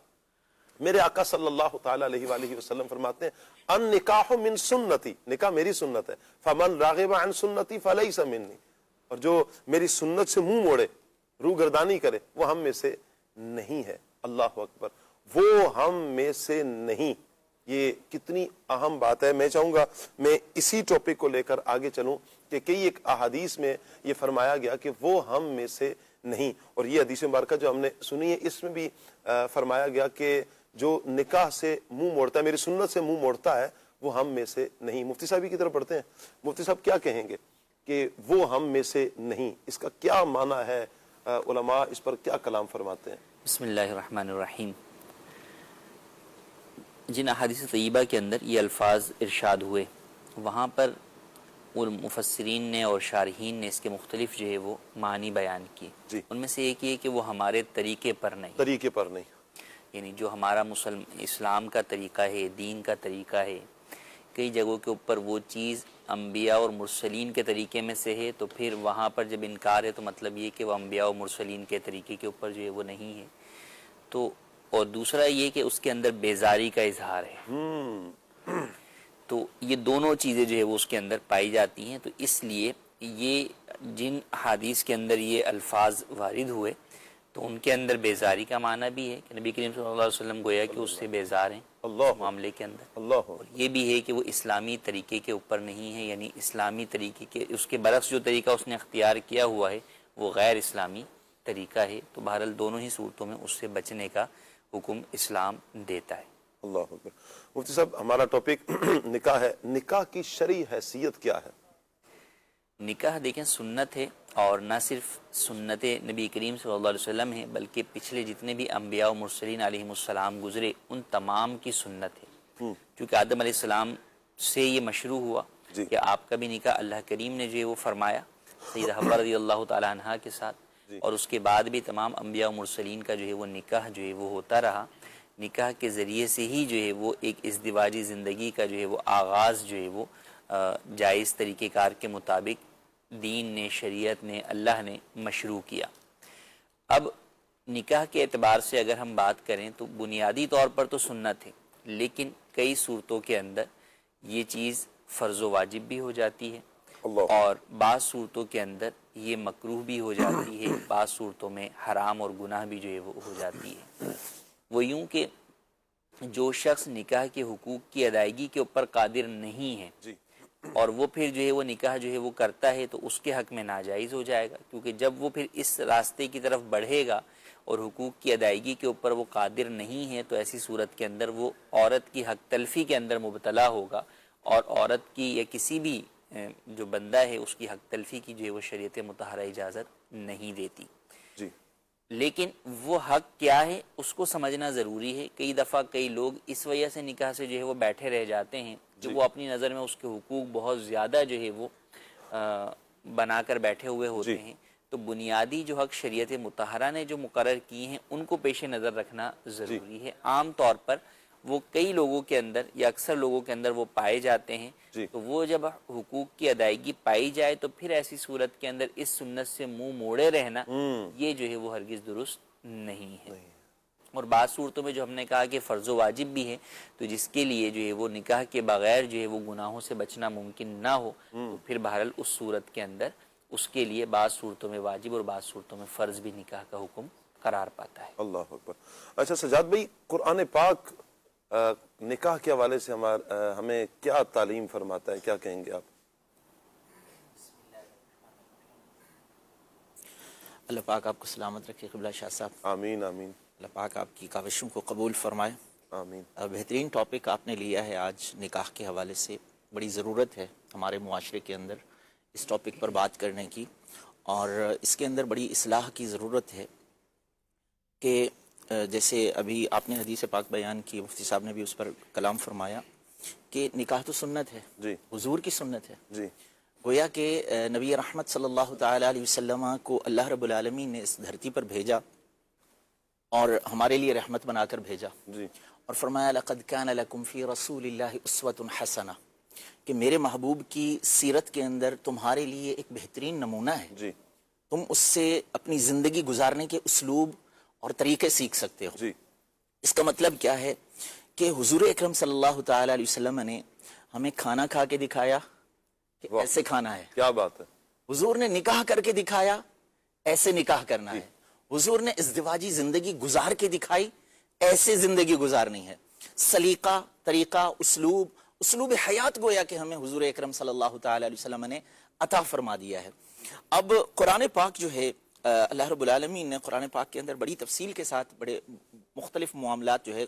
میرے آقا صلی اللہ تعالی علیہ وآلہ وسلم فرماتے ہیں النکاح من سنتی، نکاح میری سنت ہے، فمن راغب عن سنتی فلیس منی، اور جو میری سنت سے منہ موڑے، روگردانی کرے، وہ ہم میں سے نہیں ہے۔ اللہ اکبر، وہ ہم میں سے نہیں۔ یہ کتنی اہم بات ہے۔ میں چاہوں گا میں اسی ٹاپک کو لے کر آگے چلوں کہ کئی ایک احادیث میں یہ فرمایا گیا کہ وہ ہم میں سے نہیں، اور یہ حدیث مبارکہ جو ہم نے سنی ہے اس میں بھی فرمایا گیا کہ جو نکاح سے منہ موڑتا ہے، میری سنت سے منہ موڑتا ہے، وہ ہم میں سے نہیں۔ مفتی صاحب کی طرف پڑھتے ہیں، مفتی صاحب کیا کہیں گے کہ وہ ہم میں سے نہیں، اس کا کیا معنی ہے؟ علماء اس پر کیا کلام فرماتے ہیں؟ بسم اللہ الرحمن الرحیم۔ جن احادیث طیبہ کے اندر یہ الفاظ ارشاد ہوئے، وہاں پر مفسرین نے اور شارحین نے اس کے مختلف جو ہے وہ معنی بیان کی۔ جی، ان میں سے ایک یہ کہ وہ ہمارے طریقے پر نہیں، طریقے پر نہیں، یعنی جو ہمارا اسلام کا طریقہ ہے، دین کا طریقہ ہے، کئی جگہوں کے اوپر وہ چیز انبیاء اور مرسلین کے طریقے میں سے ہے تو پھر وہاں پر جب انکار ہے تو مطلب یہ کہ وہ انبیاء اور مرسلین کے طریقے کے اوپر جو ہے وہ نہیں ہے. تو اور دوسرا یہ کہ اس کے اندر بیزاری کا اظہار ہے. تو یہ دونوں چیزیں جو ہے وہ اس کے اندر پائی جاتی ہیں. تو اس لیے یہ جن حدیث کے اندر یہ الفاظ وارد ہوئے تو ان کے اندر بیزاری کا معنی بھی ہے کہ نبی کریم صلی اللہ علیہ وسلم گویا کہ اس سے بیزار ہیں معاملے کے اندر. اور یہ بھی ہے کہ وہ اسلامی طریقے کے اوپر نہیں ہے, یعنی اسلامی طریقے کے اس کے برعکس جو طریقہ اس نے اختیار کیا ہوا ہے وہ غیر اسلامی طریقہ ہے. تو بہرحال دونوں ہی صورتوں میں اس سے بچنے کا حکم اسلام دیتا ہے. اللہ اکبر. مفتی صاحب ہمارا ٹاپک نکاح ہے. نکاح کی شرعی حیثیت کیا ہے؟ نکاح دیکھیں سنت ہے, اور نہ صرف سنت نبی کریم صلی اللہ علیہ وسلم ہے بلکہ پچھلے جتنے بھی انبیاء و مرسلین علیہم السلام گزرے ان تمام کی سنت ہے. کیونکہ آدم علیہ السلام سے یہ مشروع ہوا کہ آپ کا بھی نکاح اللہ کریم نے جو ہے وہ فرمایا سیدہ حوا رضی اللہ تعالی عنہا کے ساتھ, اور اس کے بعد بھی تمام انبیاء و مرسلین کا جو ہے وہ نکاح جو ہے وہ ہوتا رہا. نکاح کے ذریعے سے ہی جو ہے وہ ایک ازدواجی زندگی کا جو ہے وہ آغاز جو ہے وہ جائز طریقہ کار کے مطابق دین نے, شریعت نے, اللہ نے مشروع کیا. اب نکاح کے اعتبار سے اگر ہم بات کریں تو بنیادی طور پر تو سنت ہے, لیکن کئی صورتوں کے اندر یہ چیز فرض و واجب بھی ہو جاتی ہے, اور بعض صورتوں کے اندر یہ مکروہ بھی ہو جاتی ہے, بعض صورتوں میں حرام اور گناہ بھی جو ہے وہ ہو جاتی ہے. وہ یوں کہ جو شخص نکاح کے حقوق کی ادائیگی کے اوپر قادر نہیں ہے اور وہ پھر جو ہے وہ نکاح جو ہے وہ کرتا ہے تو اس کے حق میں ناجائز ہو جائے گا, کیونکہ جب وہ پھر اس راستے کی طرف بڑھے گا اور حقوق کی ادائیگی کے اوپر وہ قادر نہیں ہے تو ایسی صورت کے اندر وہ عورت کی حق تلفی کے اندر مبتلا ہوگا, اور عورت کی یا کسی بھی جو بندہ ہے اس کی حق تلفی کی جو ہے وہ شریعت مطہرہ اجازت نہیں دیتی. لیکن وہ حق کیا ہے اس کو سمجھنا ضروری ہے. کئی دفعہ کئی لوگ اس وجہ سے نکاح سے جو ہے وہ بیٹھے رہ جاتے ہیں کہ وہ اپنی نظر میں اس کے حقوق بہت زیادہ جو ہے وہ بنا کر بیٹھے ہوئے ہوتے ہیں. تو بنیادی جو حق شریعت مطہرہ نے جو مقرر کی ہیں ان کو پیش نظر رکھنا ضروری ہے. عام طور پر وہ کئی لوگوں کے اندر یا اکثر لوگوں کے اندر وہ پائے جاتے ہیں. تو وہ جب حقوق کی ادائیگی پائی جائے تو پھر ایسی صورت کے اندر اس سنت سے منہ موڑے رہنا یہ جو ہے وہ ہرگز درست نہیں ہے. اور بعض صورتوں میں جو ہم نے کہا کہ فرض و واجب بھی ہے تو جس کے لیے جو ہے وہ نکاح کے بغیر جو ہے وہ گناہوں سے بچنا ممکن نہ ہو تو پھر بہرحال اس صورت کے اندر اس کے لیے بعض صورتوں میں واجب اور بعض صورتوں میں فرض بھی نکاح کا حکم قرار پاتا ہے. اللہ اکبر. اچھا سجاد بھائی, قرآن پاک نکاح کے حوالے سے ہمیں کیا تعلیم فرماتا ہے, کیا کہیں گے آپ؟ اللہ پاک آپ کو سلامت رکھے قبلہ شاہ صاحب. آمین آمین. اللہ پاک آپ کی کاوشوں کو قبول فرمائے. آمین. بہترین ٹاپک آپ نے لیا ہے آج نکاح کے حوالے سے. بڑی ضرورت ہے ہمارے معاشرے کے اندر اس ٹاپک پر بات کرنے کی, اور اس کے اندر بڑی اصلاح کی ضرورت ہے کہ جیسے ابھی آپ نے حدیث پاک بیان کی, مفتی صاحب نے بھی اس پر کلام فرمایا کہ نکاح تو سنت ہے, حضور کی سنت ہے. گویا کہ نبی رحمت صلی اللہ تعالی علیہ وسلم کو اللہ رب العالمین نے اس دھرتی پر بھیجا اور ہمارے لیے رحمت بنا کر بھیجا, اور فرمایا لقد کان لکم فی رسول اللہ اسوۃ حسنہ, کہ میرے محبوب کی سیرت کے اندر تمہارے لیے ایک بہترین نمونہ ہے. تم اس سے اپنی زندگی گزارنے کے اسلوب اور طریقے سیکھ سکتے ہو. اس کا مطلب کیا ہے کہ حضور اکرم صلی اللہ تعالی علیہ وسلم نے ہمیں کھانا کھا کے دکھایا کہ ایسے کھانا ہے. کیا بات ہے. حضور نے نکاح کر کے دکھایا ایسے نکاح کرنا ہے. حضور نے ازدواجی زندگی گزار کے دکھائی ایسے زندگی گزارنی ہے. سلیقہ, طریقہ, اسلوب حیات گویا کہ ہمیں حضور اکرم صلی اللہ تعالی علیہ وسلم نے عطا فرما دیا ہے. اب قرآن پاک جو ہے اللہ رب العالمین نے قرآن پاک کے اندر بڑی تفصیل کے ساتھ بڑے مختلف معاملات جو ہے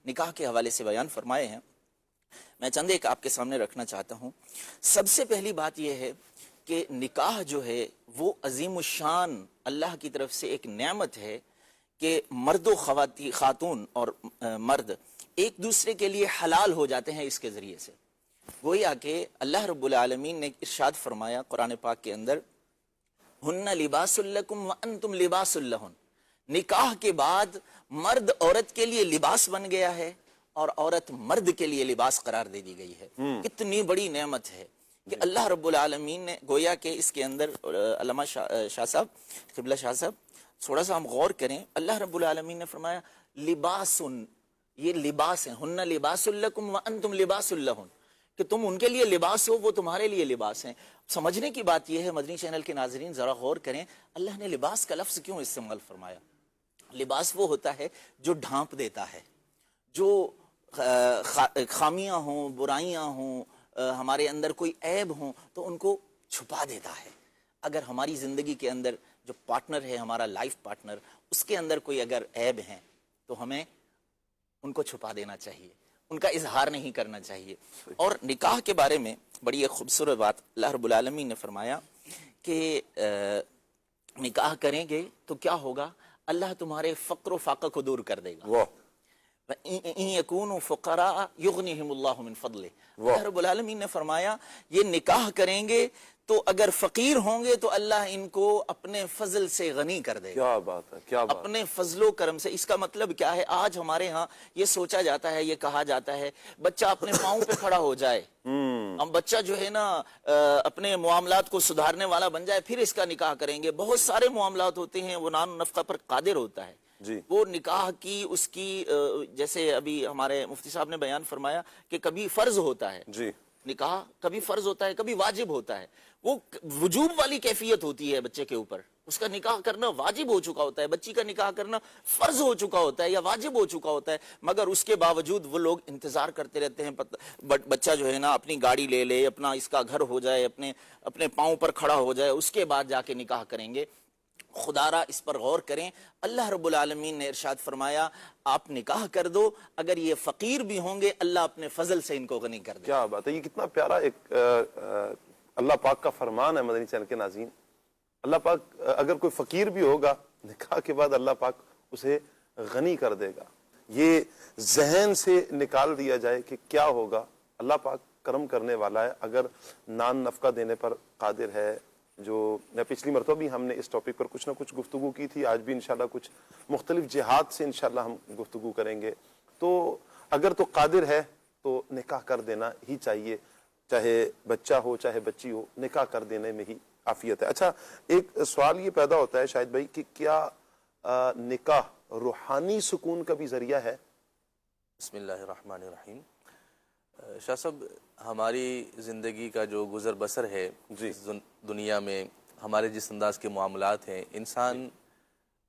نکاح کے حوالے سے بیان فرمائے ہیں. میں چند ایک آپ کے سامنے رکھنا چاہتا ہوں. سب سے پہلی بات یہ ہے کہ نکاح جو ہے وہ عظیم الشان اللہ کی طرف سے ایک نعمت ہے کہ مرد و خاتون اور مرد ایک دوسرے کے لیے حلال ہو جاتے ہیں اس کے ذریعے سے. گویا کہ اللہ رب العالمین نے ارشاد فرمایا قرآن پاک کے اندر ہن لباس لکم وانتم لباس لہن. نکاح کے بعد مرد عورت کے لیے لباس بن گیا ہے اور عورت مرد کے لیے لباس قرار دے دی گئی ہے. کتنی بڑی نعمت ہے کہ اللہ رب العالمین نے گویا کہ اس کے اندر علامہ شاہ صاحب قبلہ شاہ صاحب تھوڑا سا ہم غور کریں. اللہ رب العالمین نے فرمایا لباسن، یہ لباس ہیں، ہن لباس لکم وانتم لباس لہن، کہ تم ان کے لیے لباس ہو، وہ تمہارے لیے لباس ہیں. سمجھنے کی بات یہ ہے مدنی چینل کے ناظرین ذرا غور کریں، اللہ نے لباس کا لفظ کیوں استعمال فرمایا؟ لباس وہ ہوتا ہے جو ڈھانپ دیتا ہے، جو خامیاں ہوں، برائیاں ہوں، ہمارے اندر کوئی عیب ہوں تو ان کو چھپا دیتا ہے. اگر ہماری زندگی کے اندر جو پارٹنر ہے، ہمارا لائف پارٹنر، اس کے اندر کوئی اگر عیب ہیں تو ہمیں ان کو چھپا دینا چاہیے، ان کا اظہار نہیں کرنا چاہیے. اور نکاح کے بارے میں بڑی ایک خوبصورت بات اللہ رب العالمین نے فرمایا کہ نکاح کریں گے تو کیا ہوگا؟ اللہ تمہارے فقر و فاقہ کو دور کر دے گا. ان یکونوا فقراء یغنیہم اللہ من فضلہ. اللہ رب العالمین نے فرمایا یہ نکاح کریں گے تو اگر فقیر ہوں گے تو اللہ ان کو اپنے فضل سے غنی کر دے گا. کیا بات ہے، کیا بات. اپنے فضل و کرم سے. اس کا مطلب کیا ہے؟ آج ہمارے ہاں یہ سوچا جاتا ہے، یہ کہا جاتا ہے بچہ اپنے پاؤں پہ کھڑا ہو جائے، ہم بچہ جو ہے نا اپنے معاملات کو سدھارنے والا بن جائے پھر اس کا نکاح کریں گے. بہت سارے معاملات ہوتے ہیں، وہ نان نفقہ پر قادر ہوتا ہے جی. وہ نکاح کی اس کی جیسے ابھی ہمارے مفتی صاحب نے بیان فرمایا کہ کبھی فرض ہوتا ہے جی. نکاح، کبھی فرض ہوتا ہے، کبھی واجب ہوتا ہے. وہ وجوب والی کیفیت ہوتی ہے بچے کے اوپر، اس کا نکاح کرنا واجب ہو چکا ہوتا ہے، بچی کا نکاح کرنا فرض ہو چکا ہوتا ہے یا واجب ہو چکا ہوتا ہے، مگر اس کے باوجود وہ لوگ انتظار کرتے رہتے ہیں بچہ جو ہے نا اپنی گاڑی لے لے، اپنا اس کا گھر ہو جائے، اپنے پاؤں پر کھڑا ہو جائے، اس کے بعد جا کے نکاح کریں گے. خدا را اس پر غور کریں. اللہ رب العالمین نے ارشاد فرمایا آپ نکاح کر دو، اگر یہ فقیر بھی ہوں گے اللہ اپنے فضل سے ان کو غنی کر دے. کیا بات ہے، یہ کتنا پیارا ایک اللہ پاک کا فرمان ہے مدنی چینل کے ناظرین. اللہ پاک اگر کوئی فقیر بھی ہوگا نکاح کے بعد اللہ پاک اسے غنی کر دے گا. یہ ذہن سے نکال دیا جائے کہ کیا ہوگا. اللہ پاک کرم کرنے والا ہے، اگر نان نفقہ دینے پر قادر ہے. جو پچھلی مرتبہ بھی ہم نے اس ٹاپک پر کچھ نہ کچھ گفتگو کی تھی، آج بھی انشاءاللہ کچھ مختلف جہات سے انشاءاللہ ہم گفتگو کریں گے. تو اگر تو قادر ہے تو نکاح کر دینا ہی چاہیے، چاہے بچہ ہو چاہے بچی ہو، نکاح کر دینے میں ہی عافیت ہے. اچھا، ایک سوال یہ پیدا ہوتا ہے شاہد بھائی کہ کیا نکاح روحانی سکون کا بھی ذریعہ ہے؟ بسم اللہ الرحمن الرحیم. شاہ صاحب، ہماری زندگی کا جو گزر بسر ہے اس دنیا میں، ہمارے جس انداز کے معاملات ہیں، انسان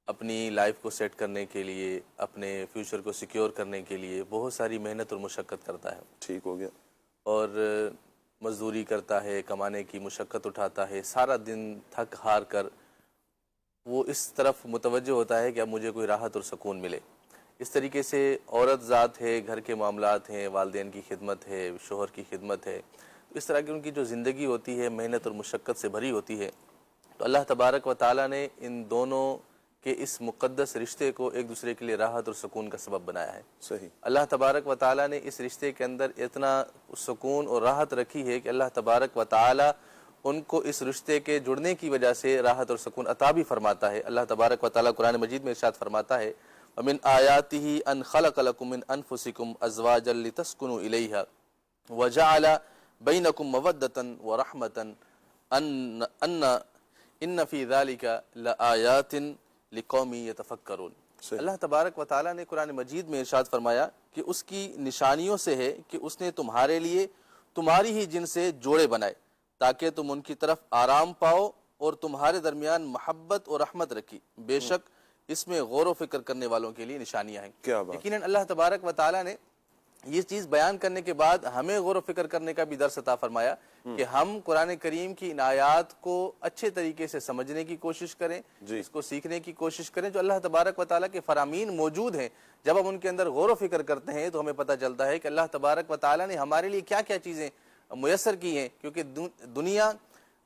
اپنی لائف کو سیٹ کرنے کے لیے، اپنے فیوچر کو سیکیور کرنے کے لیے بہت ساری محنت اور مشقت کرتا ہے. ٹھیک ہو گیا. اور مزدوری کرتا ہے، کمانے کی مشقت اٹھاتا ہے، سارا دن تھک ہار کر وہ اس طرف متوجہ ہوتا ہے کہ اب مجھے کوئی راحت اور سکون ملے. اس طریقے سے عورت ذات ہے، گھر کے معاملات ہیں، والدین کی خدمت ہے، شوہر کی خدمت ہے، اس طرح کی ان کی جو زندگی ہوتی ہے محنت اور مشقت سے بھری ہوتی ہے. تو اللہ تبارک و تعالیٰ نے ان دونوں کے اس مقدس رشتے کو ایک دوسرے کے لیے راحت اور سکون کا سبب بنایا ہے. صحیح. اللہ تبارک و تعالیٰ نے اس رشتے کے اندر اتنا سکون اور راحت رکھی ہے کہ اللہ تبارک و تعالیٰ ان کو اس رشتے کے جڑنے کی وجہ سے راحت اور سکون عطا بھی فرماتا ہے. اللہ تبارک و تعالیٰ قرآن مجید میں ارشاد فرماتا ہے وَمِنْ آيَاتِهِ أَنْ خَلَقَ لَكُم مِّنْ أَنفُسِكُمْ أَزْوَاجًا لِتَسْكُنُوا إِلَيْهَا وَجَعَلَ بَيْنَكُمْ مَوَدَّةً وَرَحْمَةً إِنَّ فِي ذَلِكَ لَآيَاتٍ لِقَوْمٍ يَتَفَكَّرُونَ. اللہ تبارک و تعالیٰ نے قرآن مجید میں ارشاد فرمایا کہ اس کی نشانیوں سے ہے کہ اس نے تمہارے لیے تمہاری ہی جن سے جوڑے بنائے تاکہ تم ان کی طرف آرام پاؤ اور تمہارے درمیان محبت اور رحمت رکھی. بے شک اس میں غور و فکر کرنے والوں کے لیے نشانیاں ہیں. یقیناً اللہ تبارک و تعالیٰ نے یہ چیز بیان کرنے کے بعد ہمیں غور و فکر کرنے کا بھی درس عطا فرمایا کہ ہم قرآن کریم کی ان آیات کو اچھے طریقے سے سمجھنے کی کوشش کریں، اس کو سیکھنے کی کوشش کریں. جو اللہ تبارک و تعالیٰ کے فرامین موجود ہیں، جب ہم ان کے اندر غور و فکر کرتے ہیں تو ہمیں پتہ چلتا ہے کہ اللہ تبارک و تعالیٰ نے ہمارے لیے کیا کیا چیزیں میسر کی ہیں. کیونکہ دنیا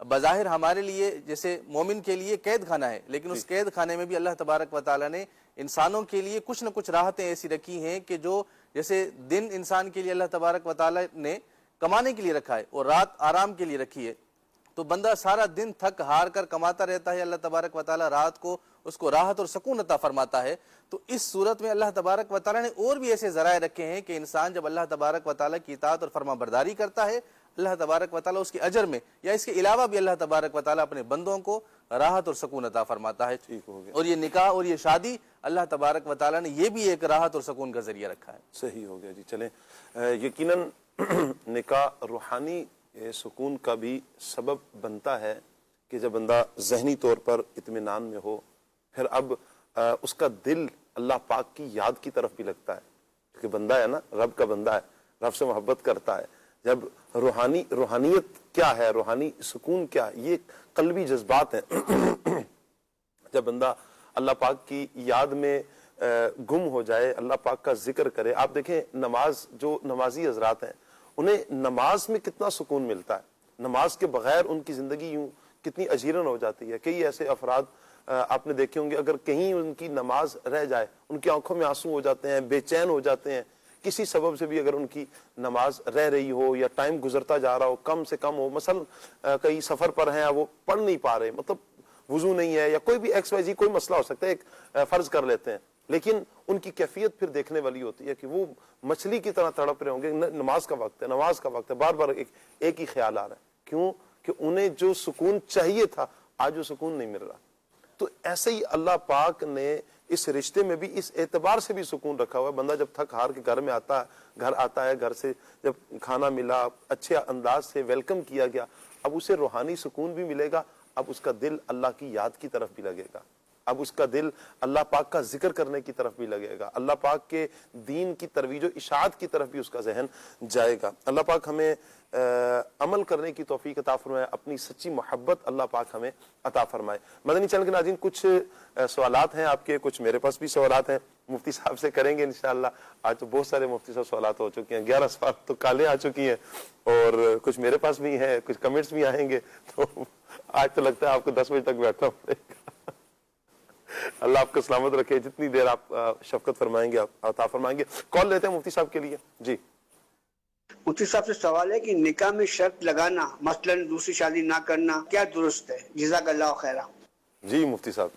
بظاہر ہمارے لیے جیسے مومن کے لیے قید خانہ ہے، لیکن اس قید خانے میں بھی اللہ تبارک و تعالیٰ نے انسانوں کے لیے کچھ نہ کچھ راحتیں ایسی رکھی ہیں کہ جو جیسے دن انسان کے لیے اللہ تبارک و تعالیٰ نے کمانے کے لیے رکھا ہے اور رات آرام کے لیے رکھی ہے. تو بندہ سارا دن تھک ہار کر کماتا رہتا ہے، اللہ تبارک و تعالیٰ رات کو اس کو راحت اور سکون عطا فرماتا ہے. تو اس صورت میں اللہ تبارک و تعالیٰ نے اور بھی ایسے ذرائع رکھے ہیں کہ انسان جب اللہ تبارک و تعالیٰ کی اطاعت اور فرما برداری کرتا ہے اللہ تبارک و تعالیٰ اس کے اجر میں یا اس کے علاوہ بھی اللہ تبارک و تعالیٰ اپنے بندوں کو راحت اور سکون عطا فرماتا ہے. ٹھیک ہو گیا. اور یہ نکاح اور یہ شادی اللہ تبارک و تعالیٰ نے یہ بھی ایک راحت اور سکون کا ذریعہ رکھا ہے. صحیح ہو گیا جی. چلیں یقیناً نکاح روحانی سکون کا بھی سبب بنتا ہے کہ جب بندہ ذہنی طور پر اطمینان میں ہو پھر اب اس کا دل اللہ پاک کی یاد کی طرف بھی لگتا ہے کیونکہ بندہ ہے نا رب کا بندہ ہے رب سے محبت کرتا ہے. جب روحانیت کیا ہے روحانی سکون کیا ہے یہ قلبی جذبات ہیں. جب بندہ اللہ پاک کی یاد میں گم ہو جائے اللہ پاک کا ذکر کرے. آپ دیکھیں نماز جو نمازی حضرات ہیں انہیں نماز میں کتنا سکون ملتا ہے. نماز کے بغیر ان کی زندگی یوں کتنی اجیرن ہو جاتی ہے. کئی ایسے افراد آپ نے دیکھے ہوں گے اگر کہیں ان کی نماز رہ جائے ان کی آنکھوں میں آنسو ہو جاتے ہیں بے چین ہو جاتے ہیں. کسی سبب سے بھی اگر ان کی نماز رہ رہی ہو یا ٹائم گزرتا جا رہا ہو کم سے کم ہو مثلا کئی سفر پر ہیں وہ پڑھ نہیں پا رہے مطلب وضو نہیں ہے یا کوئی بھی ایکس وائی زی کوئی مسئلہ ہو سکتا ہے ایک فرض کر لیتے ہیں لیکن ان کی کیفیت پھر دیکھنے والی ہوتی ہے کہ وہ مچھلی کی طرح تڑپ رہے ہوں گے. نماز کا وقت ہے نماز کا وقت ہے بار بار ایک ہی خیال آ رہا ہے. کیوں کہ انہیں جو سکون چاہیے تھا آج وہ سکون نہیں مل رہا. تو ایسے ہی اللہ پاک نے اس رشتے میں بھی اس اعتبار سے بھی سکون رکھا ہوا ہے. بندہ جب تھک ہار کے گھر آتا ہے گھر سے جب کھانا ملا اچھے انداز سے ویلکم کیا گیا اب اسے روحانی سکون بھی ملے گا. اب اس کا دل اللہ کی یاد کی طرف بھی لگے گا. اب اس کا دل اللہ پاک کا ذکر کرنے کی طرف بھی لگے گا. اللہ پاک کے دین کی ترویج و اشاعت کی طرف بھی اس کا ذہن جائے گا. اللہ پاک ہمیں عمل کرنے کی توفیق عطا فرمائے. اپنی سچی محبت اللہ پاک ہمیں عطا فرمائے. مدنی چینل کے ناظرین کچھ سوالات ہیں آپ کے کچھ میرے پاس بھی سوالات ہیں مفتی صاحب سے کریں گے انشاءاللہ. آج تو بہت سارے مفتی صاحب سوالات ہو چکے ہیں 11 سوال تو کالیں آ چکی ہیں اور کچھ میرے پاس بھی ہیں کچھ کمنٹس بھی آئیں گے تو آج تو لگتا ہے آپ کو 10 بجے تک بیٹھنا پڑے گا. اللہ آپ کو سلامت رکھے. جتنی دیر آپ شفقت فرمائیں گے آپ عطا فرمائیں گے. کال لیتے ہیں مفتی صاحب کے لیے. جی مفتی صاحب سے سوال ہے کہ نکاح میں شرط لگانا مثلا دوسری شادی نہ کرنا کیا درست ہے؟ جزاک اللہ خیرہ. جی مفتی صاحب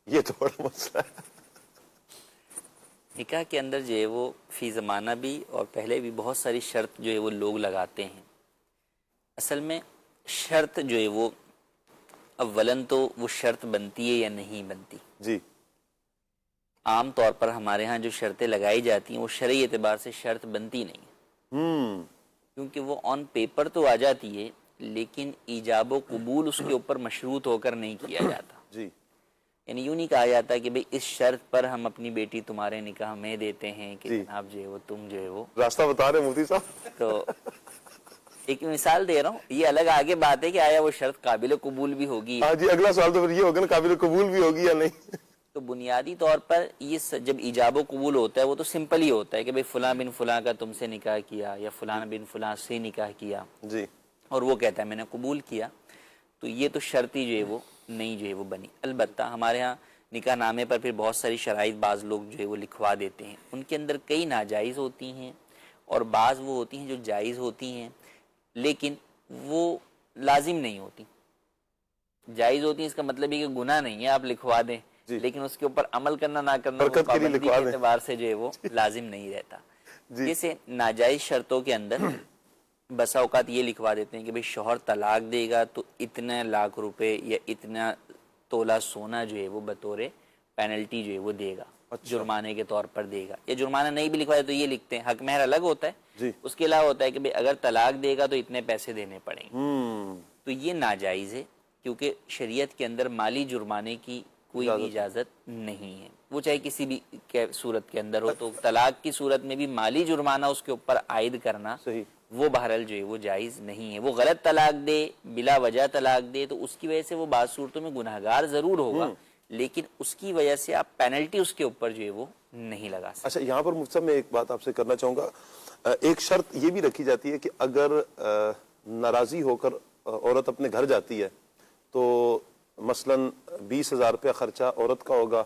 یہ تو بڑا مسئلہ ہے. نکاح کے اندر جو ہے وہ فی زمانہ بھی اور پہلے بھی بہت ساری شرط جو ہے وہ لوگ لگاتے ہیں. اصل میں شرط جو ہے وہ اولاً تو وہ شرط بنتی ہے یا نہیں بنتی. جی عام طور پر ہمارے ہاں جو شرطیں لگائی جاتی ہیں وہ شرعی اعتبار سے شرط بنتی نہیں ہے کیونکہ وہ آن پیپر تو آ جاتی ہے لیکن ایجاب و قبول اس کے اوپر مشروط ہو کر نہیں کیا جاتا. جی یعنی یوں نہیں کہا جاتا کہ بھئی اس شرط پر ہم اپنی بیٹی تمہارے نکاح میں دیتے ہیں کہ جناب جو ہے وہ تم جو ہے وہ راستہ بتا رہے ہیں مفتی صاحب. تو ایک مثال دے رہا ہوں یہ الگ آگے بات ہے کہ آیا وہ شرط قابل قبول بھی ہوگی. ہاں جی اگلا سوال تو پھر یہ ہوگا نا قابل قبول بھی ہوگی یا نہیں. تو بنیادی طور پر یہ جب ایجاب و قبول ہوتا ہے وہ تو سمپل ہی ہوتا ہے کہ بھئی فلاں بن فلاں کا تم سے نکاح کیا یا فلاں بن فلاں سے نکاح کیا جی اور وہ کہتا ہے میں نے قبول کیا. تو یہ تو شرطی جو ہے وہ نہیں جو ہے وہ بنی. البتہ ہمارے ہاں نکاح نامے پر پھر بہت ساری شرائط بعض لوگ جو ہے وہ لکھوا دیتے ہیں. ان کے اندر کئی ناجائز ہوتی ہیں اور بعض وہ ہوتی ہیں جو جائز ہوتی ہیں لیکن وہ لازم نہیں ہوتی. جائز ہوتی ہیں اس کا مطلب ہے کہ گناہ نہیں ہے آپ لکھوا دیں لیکن اس کے اوپر عمل کرنا نہ کرنا وہ پابندی کے اعتبار سے جو ہے وہ لازم نہیں رہتا. جیسے ناجائز شرطوں کے اندر بسا اوقات یہ لکھوا دیتے ہیں کہ بھئی شوہر طلاق دے گا تو اتنا لاکھ روپے یا اتنا تولہ سونا جو ہے وہ بطور پینلٹی جو ہے وہ دے گا جرمانے کے طور پر دے گا. یا جرمانہ نہیں بھی لکھوایا تو یہ لکھتے ہیں حق مہر الگ ہوتا ہے اس کے علاوہ ہوتا ہے کہ بھئی اگر طلاق دے گا تو اتنے پیسے دینے پڑیں گے. تو یہ ناجائز ہے کیونکہ شریعت کے اندر مالی جرمانے کی کوئی بھی اجازت نہیں ہے. وہ چاہے کسی بھی صورت کے اندر ہو تو طلاق کی صورت میں بھی مالی جرمانہ اس کے اوپر عائد کرنا وہ بہرحال جو ہے وہ جائز نہیں ہے. وہ غلط طلاق دے بلا وجہ طلاق دے تو اس کی وجہ سے وہ بعض صورتوں میں گناہگار ضرور ہوگا لیکن اس کی وجہ سے آپ پینلٹی اس کے اوپر جو ہے وہ نہیں لگا سکتے. اچھا یہاں پر مفتی صاحب میں ایک بات آپ سے کرنا چاہوں گا. ایک شرط یہ بھی رکھی جاتی ہے کہ اگر ناراضی ہو کر عورت اپنے گھر جاتی ہے تو مثلا 20,000 روپیہ خرچہ عورت کا ہوگا,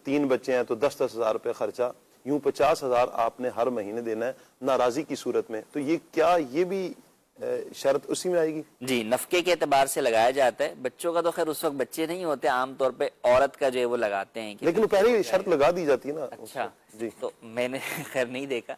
3 بچے ہیں تو 10,000 روپے خرچہ, یوں 50,000 آپ نے ہر مہینے دینا ہے ناراضی کی صورت میں. تو یہ کیا یہ بھی شرط اسی میں آئے گی؟ جی، نفقے کے اعتبار سے لگایا جاتا ہے. بچوں کا تو خیر اس وقت بچے نہیں ہوتے، عام طور پہ عورت کا جو ہے وہ لگاتے ہیں. لیکن وہ پہلے ہی شرط لگا دی جاتی ہے نا. اچھا جی تو میں نے خیر نہیں دیکھا.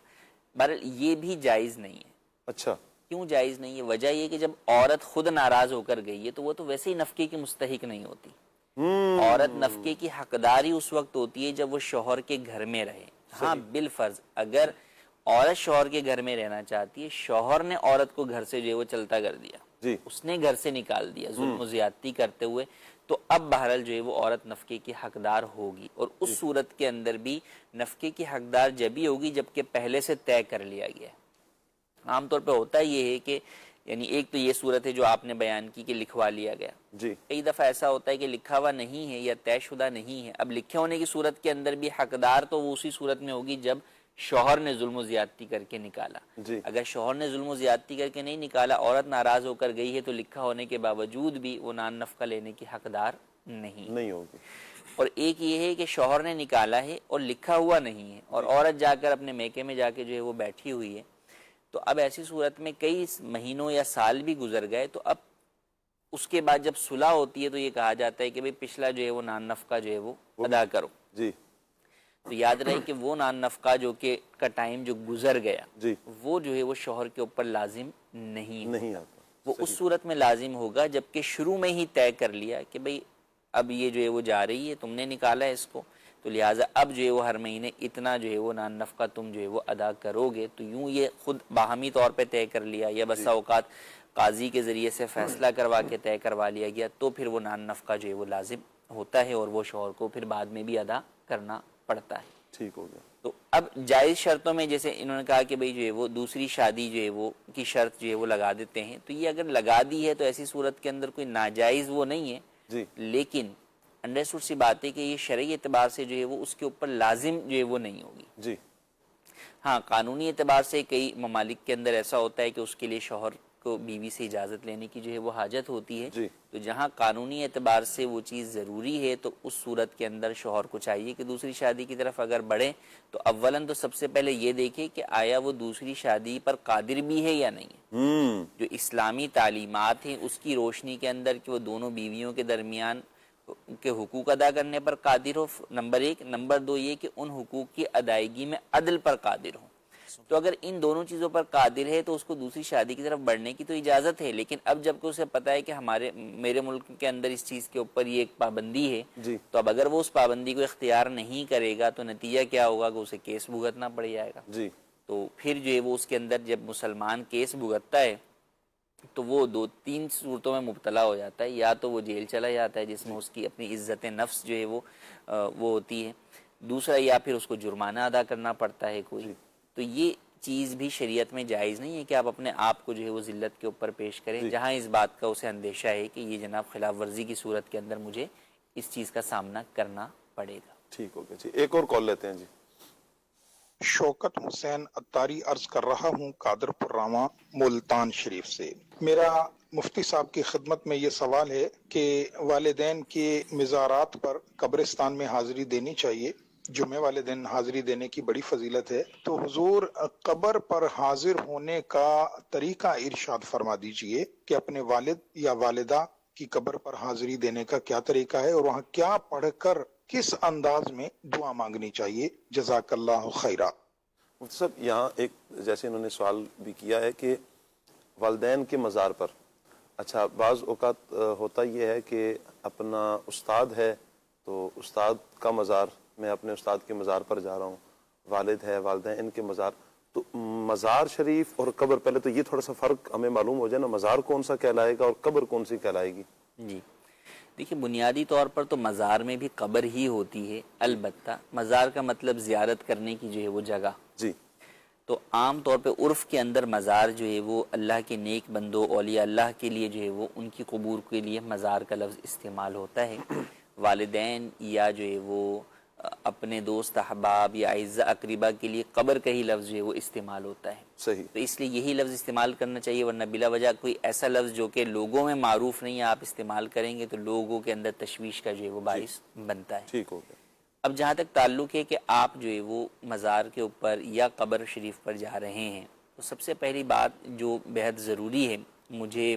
بہرحال یہ بھی جائز نہیں ہے. اچھا کیوں جائز نہیں ہے؟ وجہ یہ کہ جب عورت خود ناراض ہو کر گئی ہے تو وہ تو ویسے ہی نفقے کی مستحق نہیں ہوتی. عورت نفقے کی حقدار ہی اس وقت ہوتی ہے جب وہ شوہر کے گھر میں رہے. ہاں بالفرض اگر عورت شوہر کے گھر میں رہنا چاہتی ہے، شوہر نے عورت کو گھر سے جو ہے وہ چلتا کر دیا، جی اس نے گھر سے نکال دیا ظلم و زیادتی کرتے ہوئے، تو اب بہرحال جو ہے وہ عورت نفقے کی حقدار ہوگی. اور اس صورت کے اندر بھی نفقے کی حقدار جبھی ہوگی جبکہ پہلے سے طے کر لیا گیا ہے. عام طور پہ ہوتا یہ ہے کہ یعنی ایک تو یہ صورت ہے جو آپ نے بیان کی کہ لکھوا لیا گیا. جی کئی دفعہ ایسا ہوتا ہے کہ لکھا ہوا نہیں ہے یا طے شدہ نہیں ہے. اب لکھے ہونے کی صورت کے اندر بھی حقدار تو وہ اسی صورت میں ہوگی جب شوہر نے ظلم و زیادتی کر کے نکالا. جی اگر شوہر نے ظلم و زیادتی کر کے نہیں نکالا، عورت ناراض ہو کر گئی ہے، تو لکھا ہونے کے باوجود بھی وہ نان نفقہ لینے کی حقدار نہیں ہوگی. اور ایک یہ ہے کہ شوہر نے نکالا ہے اور لکھا ہوا نہیں ہے اور عورت جا کر اپنے میکے میں جا کے جو ہے وہ بیٹھی ہوئی ہے، تو اب ایسی صورت میں کئی مہینوں یا سال بھی گزر گئے، تو اب اس کے بعد جب صلح ہوتی ہے تو یہ کہا جاتا ہے کہ بھئی پچھلا جو ہے وہ نان نفقہ جو ہے وہ ادا کرو. جی تو یاد رہے کہ وہ نان نفقہ جو کہ کا ٹائم جو گزر گیا جی وہ جو ہے وہ شوہر کے اوپر لازم نہیں آتا. وہ اس صورت میں لازم ہوگا جبکہ شروع میں ہی طے کر لیا کہ بھئی اب یہ جو ہے وہ جا رہی ہے، تم نے نکالا ہے اس کو، تو لہٰذا اب جو ہے وہ ہر مہینے اتنا جو ہے وہ نان نفقہ تم جو ہے وہ ادا کرو گے. تو یوں یہ خود باہمی طور پہ طے کر لیا یا بسا اوقات قاضی کے ذریعے سے فیصلہ کروا کے طے کروا لیا گیا، تو پھر وہ نان نفقہ جو ہے وہ لازم ہوتا ہے اور وہ شوہر کو پھر بعد میں بھی ادا کرنا پڑتا ہے. ٹھیک ہو گیا. تو اب جائز شرطوں میں جیسے انہوں نے کہا کہ بھئی جو ہے وہ دوسری شادی جو ہے وہ کی شرط جو ہے وہ لگا دیتے ہیں، تو یہ اگر لگا دی ہے تو ایسی صورت کے اندر کوئی ناجائز وہ نہیں ہے. جی لیکن انڈرسٹوڈ سی بات ہے کہ یہ شرعی اعتبار سے جو ہے وہ اس کے اوپر لازم جو ہے وہ نہیں ہوگی. جی ہاں قانونی اعتبار سے کئی ممالک کے اندر ایسا ہوتا ہے کہ اس کے لیے شوہر کو بیوی سے اجازت لینے کی جو ہے وہ حاجت ہوتی ہے. جی تو جہاں قانونی اعتبار سے وہ چیز ضروری ہے تو اس صورت کے اندر شوہر کو چاہیے کہ دوسری شادی کی طرف اگر بڑھے تو اولاً تو سب سے پہلے یہ دیکھے کہ آیا وہ دوسری شادی پر قادر بھی ہے یا نہیں ہے. جو اسلامی تعلیمات ہیں اس کی روشنی کے اندر کہ وہ دونوں بیویوں کے درمیان کے حقوق ادا کرنے پر قادر ہو، نمبر ایک. نمبر دو یہ کہ ان حقوق کی ادائیگی میں عدل پر قادر ہو. تو اگر ان دونوں چیزوں پر قادر ہے تو اس کو دوسری شادی کی طرف بڑھنے کی تو اجازت ہے. لیکن اب جب کہ اسے پتا ہے کہ میرے ملک کے اندر اس چیز کے اوپر یہ ایک پابندی ہے، جی تو اب اگر وہ اس پابندی کو اختیار نہیں کرے گا تو نتیجہ کیا ہوگا کہ اسے کیس بھگتنا پڑ جائے گا. جی تو پھر جو ہے وہ اس کے اندر جب مسلمان کیس بھگتتا ہے تو وہ دو تین صورتوں میں مبتلا ہو جاتا ہے. یا تو وہ جیل چلا جاتا ہے جس میں اس کی اپنی عزت نفس جو ہے وہ ہوتی ہے. دوسرا یا پھر اس کو جرمانہ ادا کرنا پڑتا ہے کوئی. تو یہ چیز بھی شریعت میں جائز نہیں ہے کہ آپ اپنے آپ کو جو ہے وہ ذلت کے اوپر پیش کریں جہاں اس بات کا اسے اندیشہ ہے کہ یہ جناب خلاف ورزی کی صورت کے اندر مجھے اس چیز کا سامنا کرنا پڑے گا. ٹھیک ہو گیا جی. ایک اور کال لیتے ہیں جی. شوکت حسین اتاری عرض کر رہا ہوں قادر پور راما ملتان شریف سے. میرا مفتی صاحب کی خدمت میں یہ سوال ہے کہ والدین کے مزارات پر قبرستان میں حاضری دینی چاہیے. جمعے والے دن حاضری دینے کی بڑی فضیلت ہے، تو حضور قبر پر حاضر ہونے کا طریقہ ارشاد فرما دیجئے کہ اپنے والد یا والدہ کی قبر پر حاضری دینے کا کیا طریقہ ہے اور وہاں کیا پڑھ کر کس انداز میں دعا مانگنی چاہیے. جزاک اللہ خیرہ. مفتی صاحب یہاں ایک جیسے انہوں نے سوال بھی کیا ہے کہ والدین کے مزار پر، اچھا بعض اوقات ہوتا یہ ہے کہ اپنا استاد ہے تو استاد کا مزار، میں اپنے استاد کے مزار پر جا رہا ہوں، والد ہے والدین ان کے مزار، تو مزار شریف اور قبر، پہلے تو یہ تھوڑا سا فرق ہمیں معلوم ہو جائے نا، مزار کون سا کہلائے گا اور قبر کون سی کہلائے گی؟ جی دیکھیے بنیادی طور پر تو مزار میں بھی قبر ہی ہوتی ہے، البتہ مزار کا مطلب زیارت کرنے کی جو ہے وہ جگہ. جی تو عام طور پہ عرف کے اندر مزار جو ہے وہ اللہ کے نیک بندوں اولیاء اللہ کے لیے جو ہے وہ ان کی قبور کے لیے مزار کا لفظ استعمال ہوتا ہے. والدین یا جو ہے وہ اپنے دوست احباب یا اعزہ اقربا کے لیے قبر کا ہی لفظ جو ہے وہ استعمال ہوتا ہے. صحیح. تو اس لیے یہی لفظ استعمال کرنا چاہیے، ورنہ بلا وجہ کوئی ایسا لفظ جو کہ لوگوں میں معروف نہیں ہے آپ استعمال کریں گے تو لوگوں کے اندر تشویش کا جو ہے وہ باعث بنتا ہے. ٹھیک ہو گیا. اب جہاں تک تعلق ہے کہ آپ جو ہے وہ مزار کے اوپر یا قبر شریف پر جا رہے ہیں تو سب سے پہلی بات جو بہت ضروری ہے، مجھے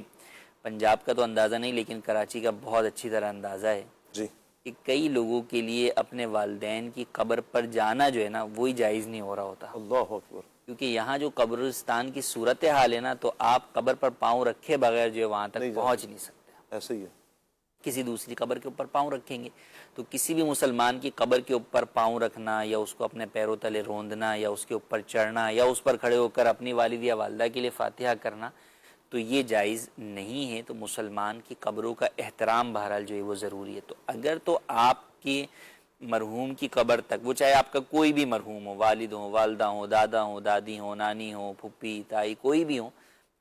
پنجاب کا تو اندازہ نہیں لیکن کراچی کا بہت اچھی طرح اندازہ ہے جی کہ کئی لوگوں کے لیے اپنے والدین کی قبر پر جانا جو ہے نا وہی جائز نہیں ہو رہا ہوتا، اللہ اکبر. کیونکہ یہاں جو قبرستان کی صورتحال ہے نا تو آپ قبر پر پاؤں رکھے بغیر جو ہے وہاں تک پہنچ نہیں سکتے. ایسا ہی ہے. کسی دوسری قبر کے اوپر پاؤں رکھیں گے تو کسی بھی مسلمان کی قبر کے اوپر پاؤں رکھنا یا اس کو اپنے پیروں تلے روندنا یا اس کے اوپر چڑھنا یا اس پر کھڑے ہو کر اپنی والد یا والدہ کے لیے فاتحہ کرنا تو یہ جائز نہیں ہے. تو مسلمان کی قبروں کا احترام بہرحال جو ہے وہ ضروری ہے. تو اگر تو آپ کے مرحوم کی قبر تک، وہ چاہے آپ کا کوئی بھی مرحوم ہو، والد ہو، والدہ ہو، دادا ہو، دادی ہو، نانی ہو، پھپھی، تائی، کوئی بھی ہو،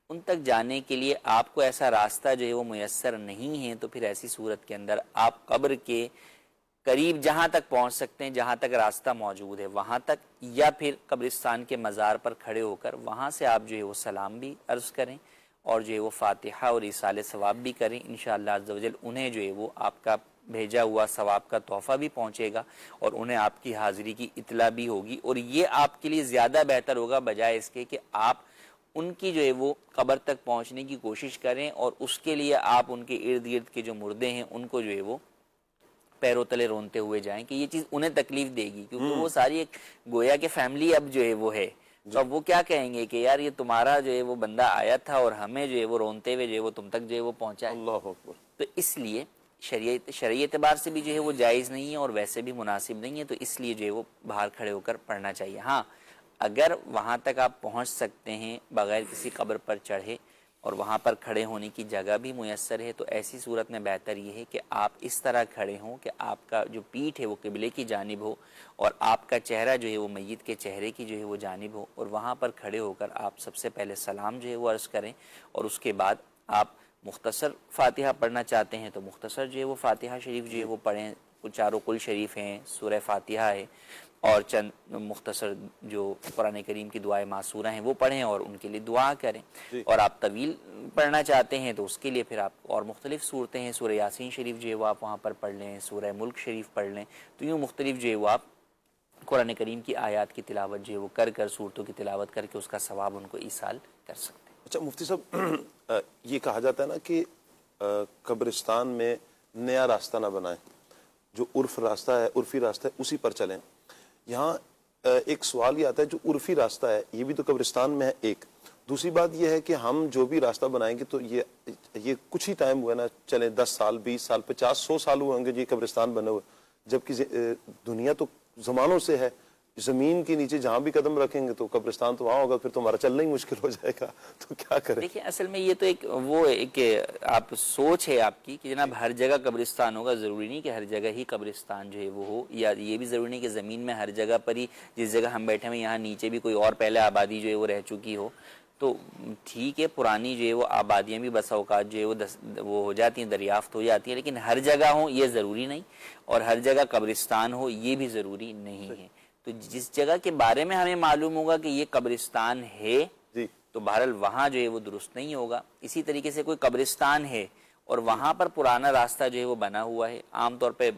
ان تک جانے کے لیے آپ کو ایسا راستہ جو ہے وہ میسر نہیں ہے، تو پھر ایسی صورت کے اندر آپ قبر کے قریب جہاں تک پہنچ سکتے ہیں، جہاں تک راستہ موجود ہے وہاں تک، یا پھر قبرستان کے مزار پر کھڑے ہو کر وہاں سے آپ جو ہے وہ سلام بھی عرض کریں اور جو ہے وہ فاتحہ اور ایصال ثواب بھی کریں. انشاءاللہ عز و جل انہیں جو ہے وہ آپ کا بھیجا ہوا ثواب کا تحفہ بھی پہنچے گا اور انہیں آپ کی حاضری کی اطلاع بھی ہوگی، اور یہ آپ کے لیے زیادہ بہتر ہوگا بجائے اس کے کہ آپ ان کی جو ہے وہ قبر تک پہنچنے کی کوشش کریں اور اس کے لیے آپ ان کے ارد گرد کے جو مردے ہیں ان کو جو ہے وہ پیروں تلے رونتے ہوئے جائیں کہ یہ چیز انہیں تکلیف دے گی، کیونکہ وہ ساری ایک گویا کہ فیملی اب جو ہے وہ ہے. تو اب وہ کیا کہیں گے کہ یار یہ تمہارا جو ہے وہ بندہ آیا تھا اور ہمیں جو ہے وہ رونتے ہوئے جو ہے وہ تم تک جو ہے وہ پہنچا ہے. اللہ اکبر. تو اس لیے شرعی اعتبار سے بھی جو ہے وہ جائز نہیں ہے اور ویسے بھی مناسب نہیں ہے، تو اس لیے جو ہے وہ باہر کھڑے ہو کر پڑھنا چاہیے. ہاں اگر وہاں تک آپ پہنچ سکتے ہیں بغیر کسی قبر پر چڑھے اور وہاں پر کھڑے ہونے کی جگہ بھی میسر ہے، تو ایسی صورت میں بہتر یہ ہے کہ آپ اس طرح کھڑے ہوں کہ آپ کا جو پیٹھ ہے وہ قبلے کی جانب ہو اور آپ کا چہرہ جو ہے وہ میت کے چہرے کی جو ہے وہ جانب ہو، اور وہاں پر کھڑے ہو کر آپ سب سے پہلے سلام جو ہے وہ عرض کریں، اور اس کے بعد آپ مختصر فاتحہ پڑھنا چاہتے ہیں تو مختصر جو ہے وہ فاتحہ شریف جو ہے وہ پڑھیں. چاروں کل شریف ہیں، سورہ فاتحہ ہے اور چند مختصر جو قرآن کریم کی دعائیں معصورہ ہیں وہ پڑھیں اور ان کے لیے دعا کریں. اور آپ طویل پڑھنا چاہتے ہیں تو اس کے لیے پھر آپ اور مختلف صورتیں ہیں، سورہ یاسین شریف جو ہے وہ آپ وہاں پر پڑھ لیں، سورہ ملک شریف پڑھ لیں. تو یوں مختلف جو ہے وہ آپ قرآن کریم کی آیات کی تلاوت جو ہے وہ کر کر، صورتوں کی تلاوت کر کے اس کا ثواب ان کو ایصال کر سکتے ہیں. اچھا مفتی صاحب، یہ کہا جاتا ہے نا کہ قبرستان میں نیا راستہ نہ بنائیں، جو عرفی راستہ ہے اسی پر چلیں. یہاں ایک سوال یہ آتا ہے جو عرفی راستہ ہے یہ بھی تو قبرستان میں ہے ایک. دوسری بات یہ ہے کہ ہم جو بھی راستہ بنائیں گے تو یہ کچھ ہی ٹائم ہوا نا، چلیں 10 سال 20 سال 50 100 سال ہوئے ہوں گے یہ قبرستان بنے ہوئے، جبکہ دنیا تو زمانوں سے ہے. زمین کے نیچے جہاں بھی قدم رکھیں گے تو قبرستان تو وہاں ہوگا، پھر تو ہمارا چلنا ہی مشکل ہو جائے گا. تو کیا کریں؟ دیکھیں اصل میں یہ تو ایک آپ سوچ ہے آپ کی کہ جناب ہر جگہ قبرستان ہوگا. ضروری نہیں کہ ہر جگہ ہی قبرستان جو ہے وہ ہو، یا یہ بھی ضروری نہیں کہ زمین میں ہر جگہ پر ہی، جس جگہ ہم بیٹھے ہیں یہاں نیچے بھی کوئی اور پہلے آبادی جو ہے وہ رہ چکی ہو. تو ٹھیک ہے پرانی جو ہے وہ آبادیاں بھی بسا اوقات جو ہے وہ ہو جاتی ہیں، دریافت ہو جاتی ہیں، لیکن ہر جگہ ہوں یہ ضروری نہیں، اور ہر جگہ قبرستان ہو یہ بھی ضروری نہیں ہے. تو جس جگہ کے بارے میں ہمیں معلوم ہوگا کہ یہ قبرستان ہے تو بہرحال وہاں جو ہے وہ درست نہیں ہوگا. اسی طریقے سے کوئی قبرستان ہے اور وہاں پر پرانا راستہ جو ہے وہ بنا ہوا ہے، عام طور پہ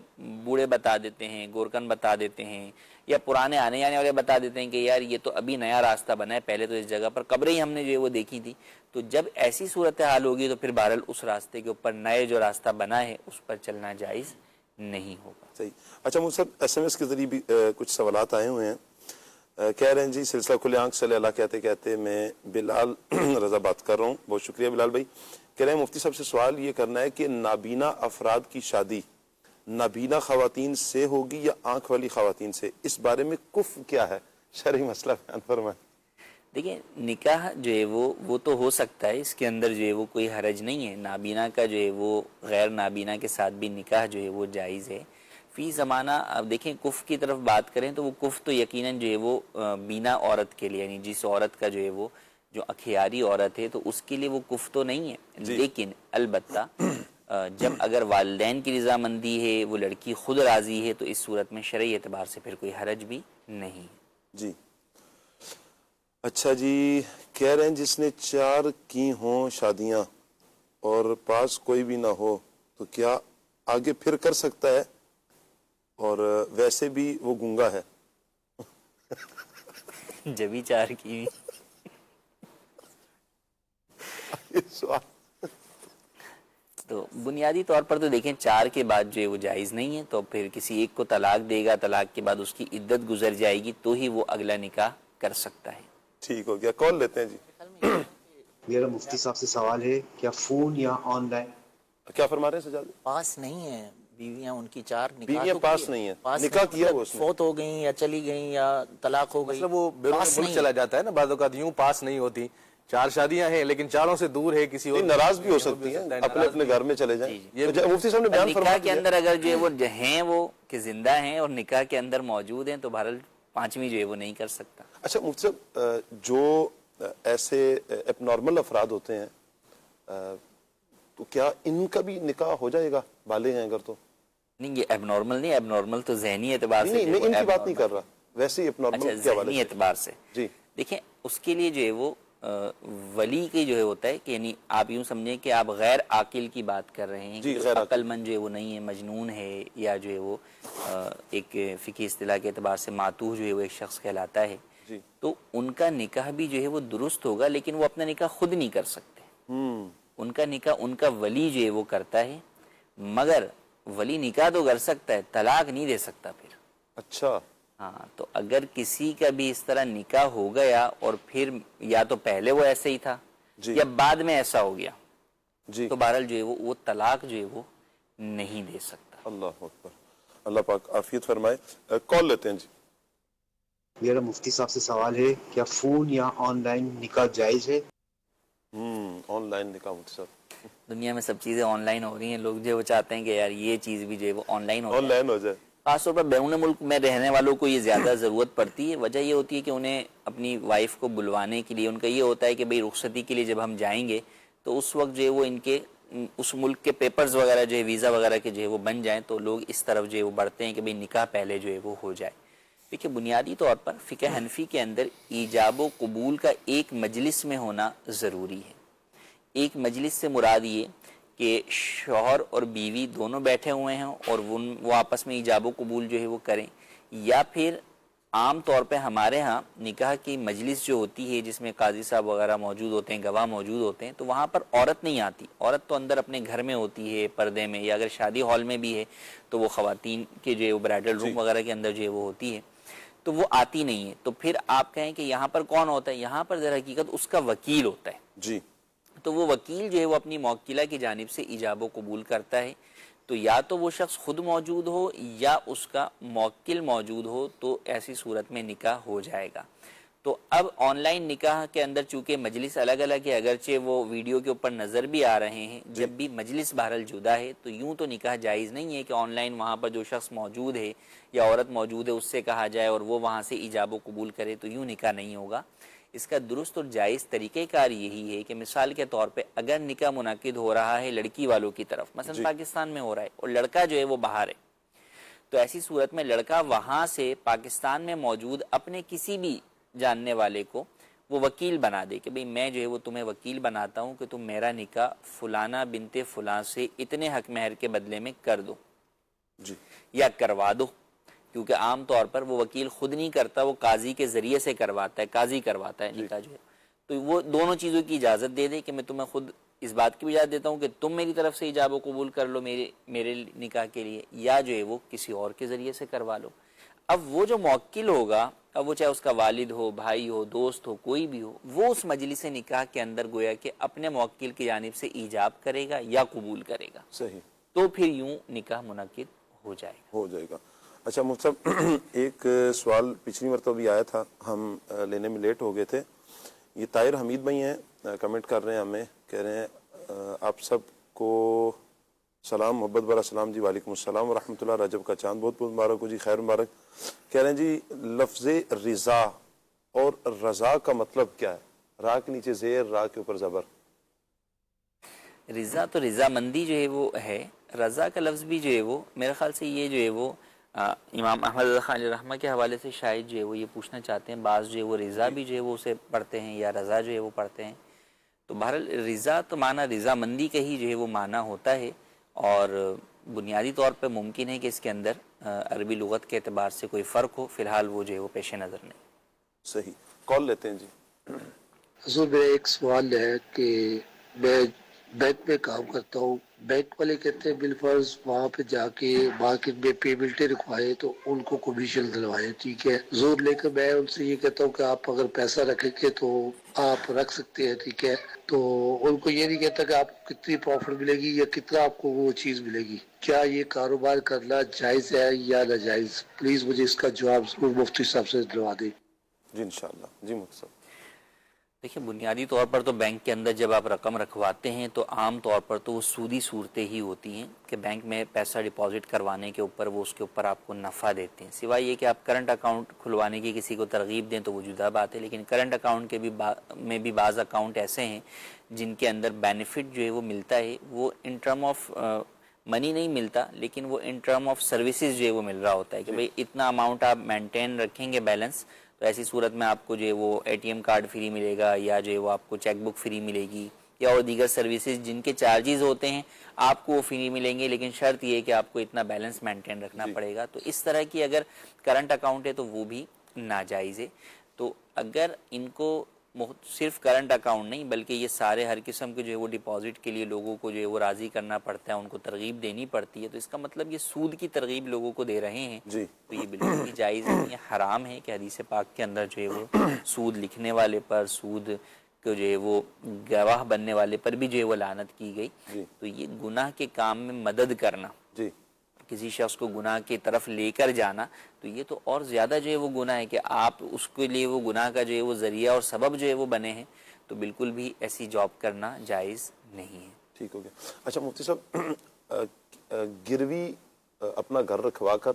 بوڑھے بتا دیتے ہیں، گورکن بتا دیتے ہیں، یا پرانے آنے جانے والے بتا دیتے ہیں کہ یار یہ تو ابھی نیا راستہ بنا ہے، پہلے تو اس جگہ پر قبریں ہی ہم نے جو ہے وہ دیکھی تھی. تو جب ایسی صورتحال ہوگی تو پھر بہرحال اس راستے کے اوپر نئے جو راستہ بنا ہے اس پر چلنا جائز نہیں ہوگا. صحیح. اچھا مجھ سے SMS کے ذریعے بھی کچھ سوالات آئے ہوئے ہیں. کہہ رہے ہیں جی سلسلہ کھلے آنکھ صلی اللہ کہتے کہتے میں بلال رضا بات کر رہا ہوں. بہت شکریہ بلال بھائی. کہہ رہے ہیں مفتی صاحب سے سوال یہ کرنا ہے کہ نابینا افراد کی شادی نابینا خواتین سے ہوگی یا آنکھ والی خواتین سے، اس بارے میں کفر کیا ہے؟ شرعی مسئلہ بیان فرمائیں. دیکھیں نکاح جو ہے وہ تو ہو سکتا ہے، اس کے اندر جو ہے وہ کوئی حرج نہیں ہے. نابینا کا جو ہے وہ غیر نابینا کے ساتھ بھی نکاح جو ہے وہ جائز ہے فی زمانہ. اب دیکھیں کف کی طرف بات کریں تو وہ کف تو یقیناً جو ہے وہ بینا عورت کے لیے، یعنی جس عورت کا جو ہے وہ جو اخیاری عورت ہے تو اس کے لیے وہ کف تو نہیں ہے. لیکن البتہ جب اگر والدین کی رضامندی ہے، وہ لڑکی خود راضی ہے، تو اس صورت میں شرعی اعتبار سے پھر کوئی حرج بھی نہیں. جی اچھا جی. کہہ رہے ہیں جس نے 4 کی ہوں شادیاں اور پاس کوئی بھی نہ ہو تو کیا آگے پھر کر سکتا ہے؟ اور ویسے بھی وہ گنگا ہے. جبھی 4 کی سوال. تو بنیادی طور پر تو دیکھیں 4 کے بعد جو ہے وہ جائز نہیں ہے. تو پھر کسی ایک کو طلاق دے گا, طلاق کے بعد اس کی عدت گزر جائے گی تو ہی وہ اگلا نکاح کر سکتا ہے. ٹھیک ہو گیا. کال لیتے ہیں جی. میرا مفتی صاحب سے سوال ہے, کیا فون یا آن لائن؟ کیا فرما رہے ہیں سجاد؟ پاس نہیں ہے بیویاں ان کی 4 نکاح بیویاں تو پاس کیے. نہیں ہیں, پاس نکاح نہیں، کیا مطلب وہ اس نے. فوت ہو گئیں یا چلی گئیں یا طلاق ہو گئی. مطلب وہ بیرون پاس ملک نہیں چلا جاتا ہے نا, بعض اوقات یوں پاس نہیں ہوتی. 4 شادیاں ہیں لیکن 4 سے دور ہے, کسی اور ناراض بھی ہو سکتی ہیں, اپنے اپنے گھر میں چلے جائیں. مفتی صاحب نے بیان فرما نکاح کے دیا. اندر اگر جو ہے وہ ہیں وہ کہ زندہ ہیں اور نکاح کے اندر موجود ہیں تو بہرحال 5ویں جو ہے وہ نہیں کر سکتا. اچھا مفتی صاحب, جو ایسے ایب نارمل افراد ہوتے ہیں تو کیا ان کا بھی نکاح ہو جائے گا بالغ ہیں اگر تو؟ نہیں, یہ ایب نارمل نہیں, ایب نارمل تو ذہنی اعتبار سے. نہیں, میں ان کی بات نہیں کر رہا, ویسے ہی ایب اچھا, نارمل کے حوالے ذہنی سے. اعتبار سے جی دیکھیں اس کے لیے جو ہے وہ ولی کی جو ہے ہوتا ہے کہ یعنی آپ یوں سمجھیں کہ آپ غیر عاقل کی بات کر رہے ہیں, جی, کہ غیر عقل مند جو ہے وہ نہیں ہے, مجنون ہے, یا جو ہے وہ ایک فقہی اصطلاح کے اعتبار سے ماتوہ جو ہے وہ ایک شخص کہلاتا ہے. جی. تو ان کا نکاح بھی جو ہے وہ درست ہوگا, لیکن وہ اپنا نکاح خود نہیں کر سکتے. ان کا نکاح ان کا ولی جو ہے وہ کرتا ہے, مگر ولی نکاح تو کر سکتا ہے, طلاق نہیں دے سکتا پھر. اچھا. ہاں, تو اگر کسی کا بھی اس طرح نکاح ہو گیا اور پھر یا تو پہلے وہ ایسے ہی تھا جی. یا بعد میں ایسا ہو گیا, جی. تو بہرحال جو ہے وہ طلاق جو ہے وہ نہیں دے سکتا. اللہ اکبر, اللہ پاک عافیت فرمائے. کال لیتے ہیں جی. میرا مفتی صاحب سے سوال ہے, کیا فون یا آن لائن نکاح جائز ہے؟ آن لائن نکاح مفتی صاحب, دنیا میں سب چیزیں آن لائن ہو رہی ہیں, لوگ جو وہ چاہتے ہیں کہ یار یہ چیز بھی جو ہے وہ آن لائن ہو جائے. خاص طور پر بیرون ملک میں رہنے والوں کو یہ زیادہ ضرورت پڑتی ہے. وجہ یہ ہوتی ہے کہ انہیں اپنی وائف کو بلوانے کے لیے ان کا یہ ہوتا ہے کہ بھئی رخصتی کے لیے جب ہم جائیں گے تو اس وقت جو ہے وہ ان کے اس ملک کے پیپرز وغیرہ جو ہے ویزا وغیرہ کے جو ہے وہ بن جائیں, تو لوگ اس طرف جو ہے وہ بڑھتے ہیں کہ بھئی نکاح پہلے جو ہے وہ ہو جائے. دیکھیں بنیادی طور پر فقہ حنفی کے اندر ایجاب و قبول کا ایک مجلس میں ہونا ضروری ہے. ایک مجلس سے مراد یہ کہ شوہر اور بیوی دونوں بیٹھے ہوئے ہیں اور وہ آپس میں ایجاب و قبول جو ہے وہ کریں, یا پھر عام طور پہ ہمارے ہاں نکاح کی مجلس جو ہوتی ہے جس میں قاضی صاحب وغیرہ موجود ہوتے ہیں, گواہ موجود ہوتے ہیں, تو وہاں پر عورت نہیں آتی. عورت تو اندر اپنے گھر میں ہوتی ہے پردے میں, یا اگر شادی ہال میں بھی ہے تو وہ خواتین کے جو ہے وہ برائڈل روم وغیرہ کے اندر جو ہے وہ ہوتی ہے, تو وہ آتی نہیں ہے. تو پھر آپ کہیں کہ یہاں پر کون ہوتا ہے, یہاں پر در حقیقت اس کا وکیل ہوتا ہے. جی. تو وہ وکیل جو ہے وہ اپنی موکلہ کی جانب سے ایجاب و قبول کرتا ہے. تو یا تو وہ شخص خود موجود ہو یا اس کا موکل موجود ہو, تو ایسی صورت میں نکاح ہو جائے گا. تو اب آن لائن نکاح کے اندر چونکہ مجلس الگ الگ ہے, اگرچہ وہ ویڈیو کے اوپر نظر بھی آ رہے ہیں, جب بھی مجلس بہرحال جدا ہے, تو یوں تو نکاح جائز نہیں ہے کہ آن لائن وہاں پر جو شخص موجود ہے یا عورت موجود ہے اس سے کہا جائے اور وہ وہاں سے ایجاب و قبول کرے, تو یوں نکاح نہیں ہوگا. اس کا درست اور جائز طریقہ کار یہی ہے کہ مثال کے طور پہ اگر نکاح منعقد ہو رہا ہے لڑکی والوں کی طرف, مثلا پاکستان میں ہو رہا ہے اور لڑکا جو ہے وہ باہر ہے, تو ایسی صورت میں لڑکا وہاں سے پاکستان میں موجود اپنے کسی بھی جاننے والے کو وہ وکیل بنا دے کہ بھئی میں جو ہے وہ تمہیں وکیل بناتا ہوں کہ تم میرا نکاح فلانا بنت فلاں سے اتنے حق مہر کے بدلے میں کر دو یا کروا دو. کیونکہ عام طور پر وہ وکیل خود نہیں کرتا, وہ قاضی کے ذریعے سے کرواتا ہے, قاضی کرواتا ہے نکاح جو ہے. تو وہ دونوں چیزوں کی اجازت دے دے کہ میں تمہیں خود اس بات کی بھی اجازت دیتا ہوں کہ تم میری طرف سے ایجاب و قبول کر لو میرے نکاح کے لیے, یا جو ہے وہ کسی اور کے ذریعے سے کروا لو. اب وہ جو موکل ہوگا, اب وہ چاہے اس کا والد ہو, بھائی ہو, دوست ہو, کوئی بھی ہو, وہ اس مجلس نکاح کے اندر گویا کہ اپنے موکل کی جانب سے ایجاب کرے گا یا قبول کرے گا. صحیح. تو پھر یوں نکاح منعقد ہو جائے گا. اچھا مفتی صاحب, ایک سوال پچھلی مرتبہ بھی آیا تھا, ہم لینے میں لیٹ ہو گئے تھے. یہ طاہر حمید بھائی ہیں, کمنٹ کر رہے ہیں ہمیں, کہہ رہے ہیں آپ سب کو سلام, محبت برا سلام جی. وعلیکم السلام ورحمۃ اللہ. رجب کا چاند بہت بہت مبارک ہو جی, خیر مبارک. کہہ رہے ہیں جی لفظ رضا اور رضا کا مطلب کیا ہے؟ را کے نیچے زیر, را کے اوپر زبر. رضا تو رضا مندی جو ہے وہ ہے, رضا کا لفظ بھی جو ہے وہ میرے خیال سے یہ جو ہے وہ امام احمد رضا خان علیہ رحمہ کے حوالے سے شاید جو ہے وہ یہ پوچھنا چاہتے ہیں. بعض جو ہے وہ رضا بھی جو ہے وہ اسے پڑھتے ہیں یا رضا جو ہے وہ پڑھتے ہیں. تو بہرحال رضا تو معنی رضا مندی کا ہی جو ہے وہ معنی ہوتا ہے, اور بنیادی طور پہ ممکن ہے کہ اس کے اندر عربی لغت کے اعتبار سے کوئی فرق ہو, فی الحال وہ جو ہے وہ پیش نظر نہیں. صحیح. کال لیتے ہیں جی. حضور میرا ایک سوال ہے کہ میں بینک میں کام کرتا ہوں. بینک والے کہتے ہیں بالفرض وہاں پہ جا کے مارکیٹ میں پیمنٹیں رکھوائے تو ان کو کمیشن دلوائے. ٹھیک ہے, زور لے کر میں ان سے یہ کہتا ہوں کہ آپ اگر پیسہ رکھیں گے تو آپ رکھ سکتے ہیں. ٹھیک ہے, تو ان کو یہ نہیں کہتا کہ آپ کو کتنی پروفٹ ملے گی یا کتنا آپ کو وہ چیز ملے گی. کیا یہ کاروبار کرنا جائز ہے یا ناجائز؟ پلیز مجھے اس کا جواب ضرور مفتی صاحب سے دلوا دیں. جی انشاءاللہ. جی مفتی صاحب. دیکھیں بنیادی طور پر تو بینک کے اندر جب آپ رقم رکھواتے ہیں تو عام طور پر تو وہ سودی صورتیں ہی ہوتی ہیں کہ بینک میں پیسہ ڈپازٹ کروانے کے اوپر وہ اس کے اوپر آپ کو نفع دیتے ہیں, سوائے یہ کہ آپ کرنٹ اکاؤنٹ کھلوانے کی کسی کو ترغیب دیں تو وہ جدا بات ہے. لیکن کرنٹ اکاؤنٹ کے میں بھی بعض اکاؤنٹ ایسے ہیں جن کے اندر بینیفٹ جو ہے وہ ملتا ہے, وہ ان ٹرم آف منی نہیں ملتا لیکن وہ ان ٹرم آف سروسز جو ہے وہ مل رہا ہوتا ہے کہ بھئی اتنا اماؤنٹ آپ مینٹین رکھیں گے بیلنس تو ایسی صورت میں آپ کو جو ہے وہ A T M card free ملے گا یا جو ہے وہ آپ کو چیک بک فری ملے گی یا اور دیگر سروسز جن کے چارجز ہوتے ہیں آپ کو وہ فری ملیں گے, لیکن شرط یہ ہے کہ آپ کو اتنا بیلنس مینٹین رکھنا پڑے گا. تو اس طرح کی اگر کرنٹ اکاؤنٹ ہے تو وہ بھی ناجائز ہے. تو اگر ان کو صرف کرنٹ اکاؤنٹ نہیں بلکہ یہ سارے ہر قسم کے جو ہے وہ ڈپازٹ کے لیے لوگوں کو جو ہے وہ راضی کرنا پڑتا ہے, ان کو ترغیب دینی پڑتی ہے, تو اس کا مطلب یہ سود کی ترغیب لوگوں کو دے رہے ہیں. جی تو یہ بالکل ہی جائز نہیں ہے, حرام ہے کہ حدیث پاک کے اندر جو ہے وہ سود لکھنے والے پر, سود کو جو ہے وہ گواہ بننے والے پر بھی جو ہے وہ لعنت کی گئی. تو یہ گناہ کے کام میں مدد کرنا, جی کسی شخص کو گناہ کی طرف لے کر جانا, تو یہ تو اور زیادہ جو ہے وہ گناہ ہے کہ آپ اس کے لیے وہ گناہ کا جو ہے وہ ذریعہ اور سبب جو ہے وہ بنے ہیں. تو بالکل بھی ایسی جاب کرنا جائز نہیں ہے. ٹھیک ہو گیا. اچھا مفتی صاحب, گروی اپنا گھر رکھوا کر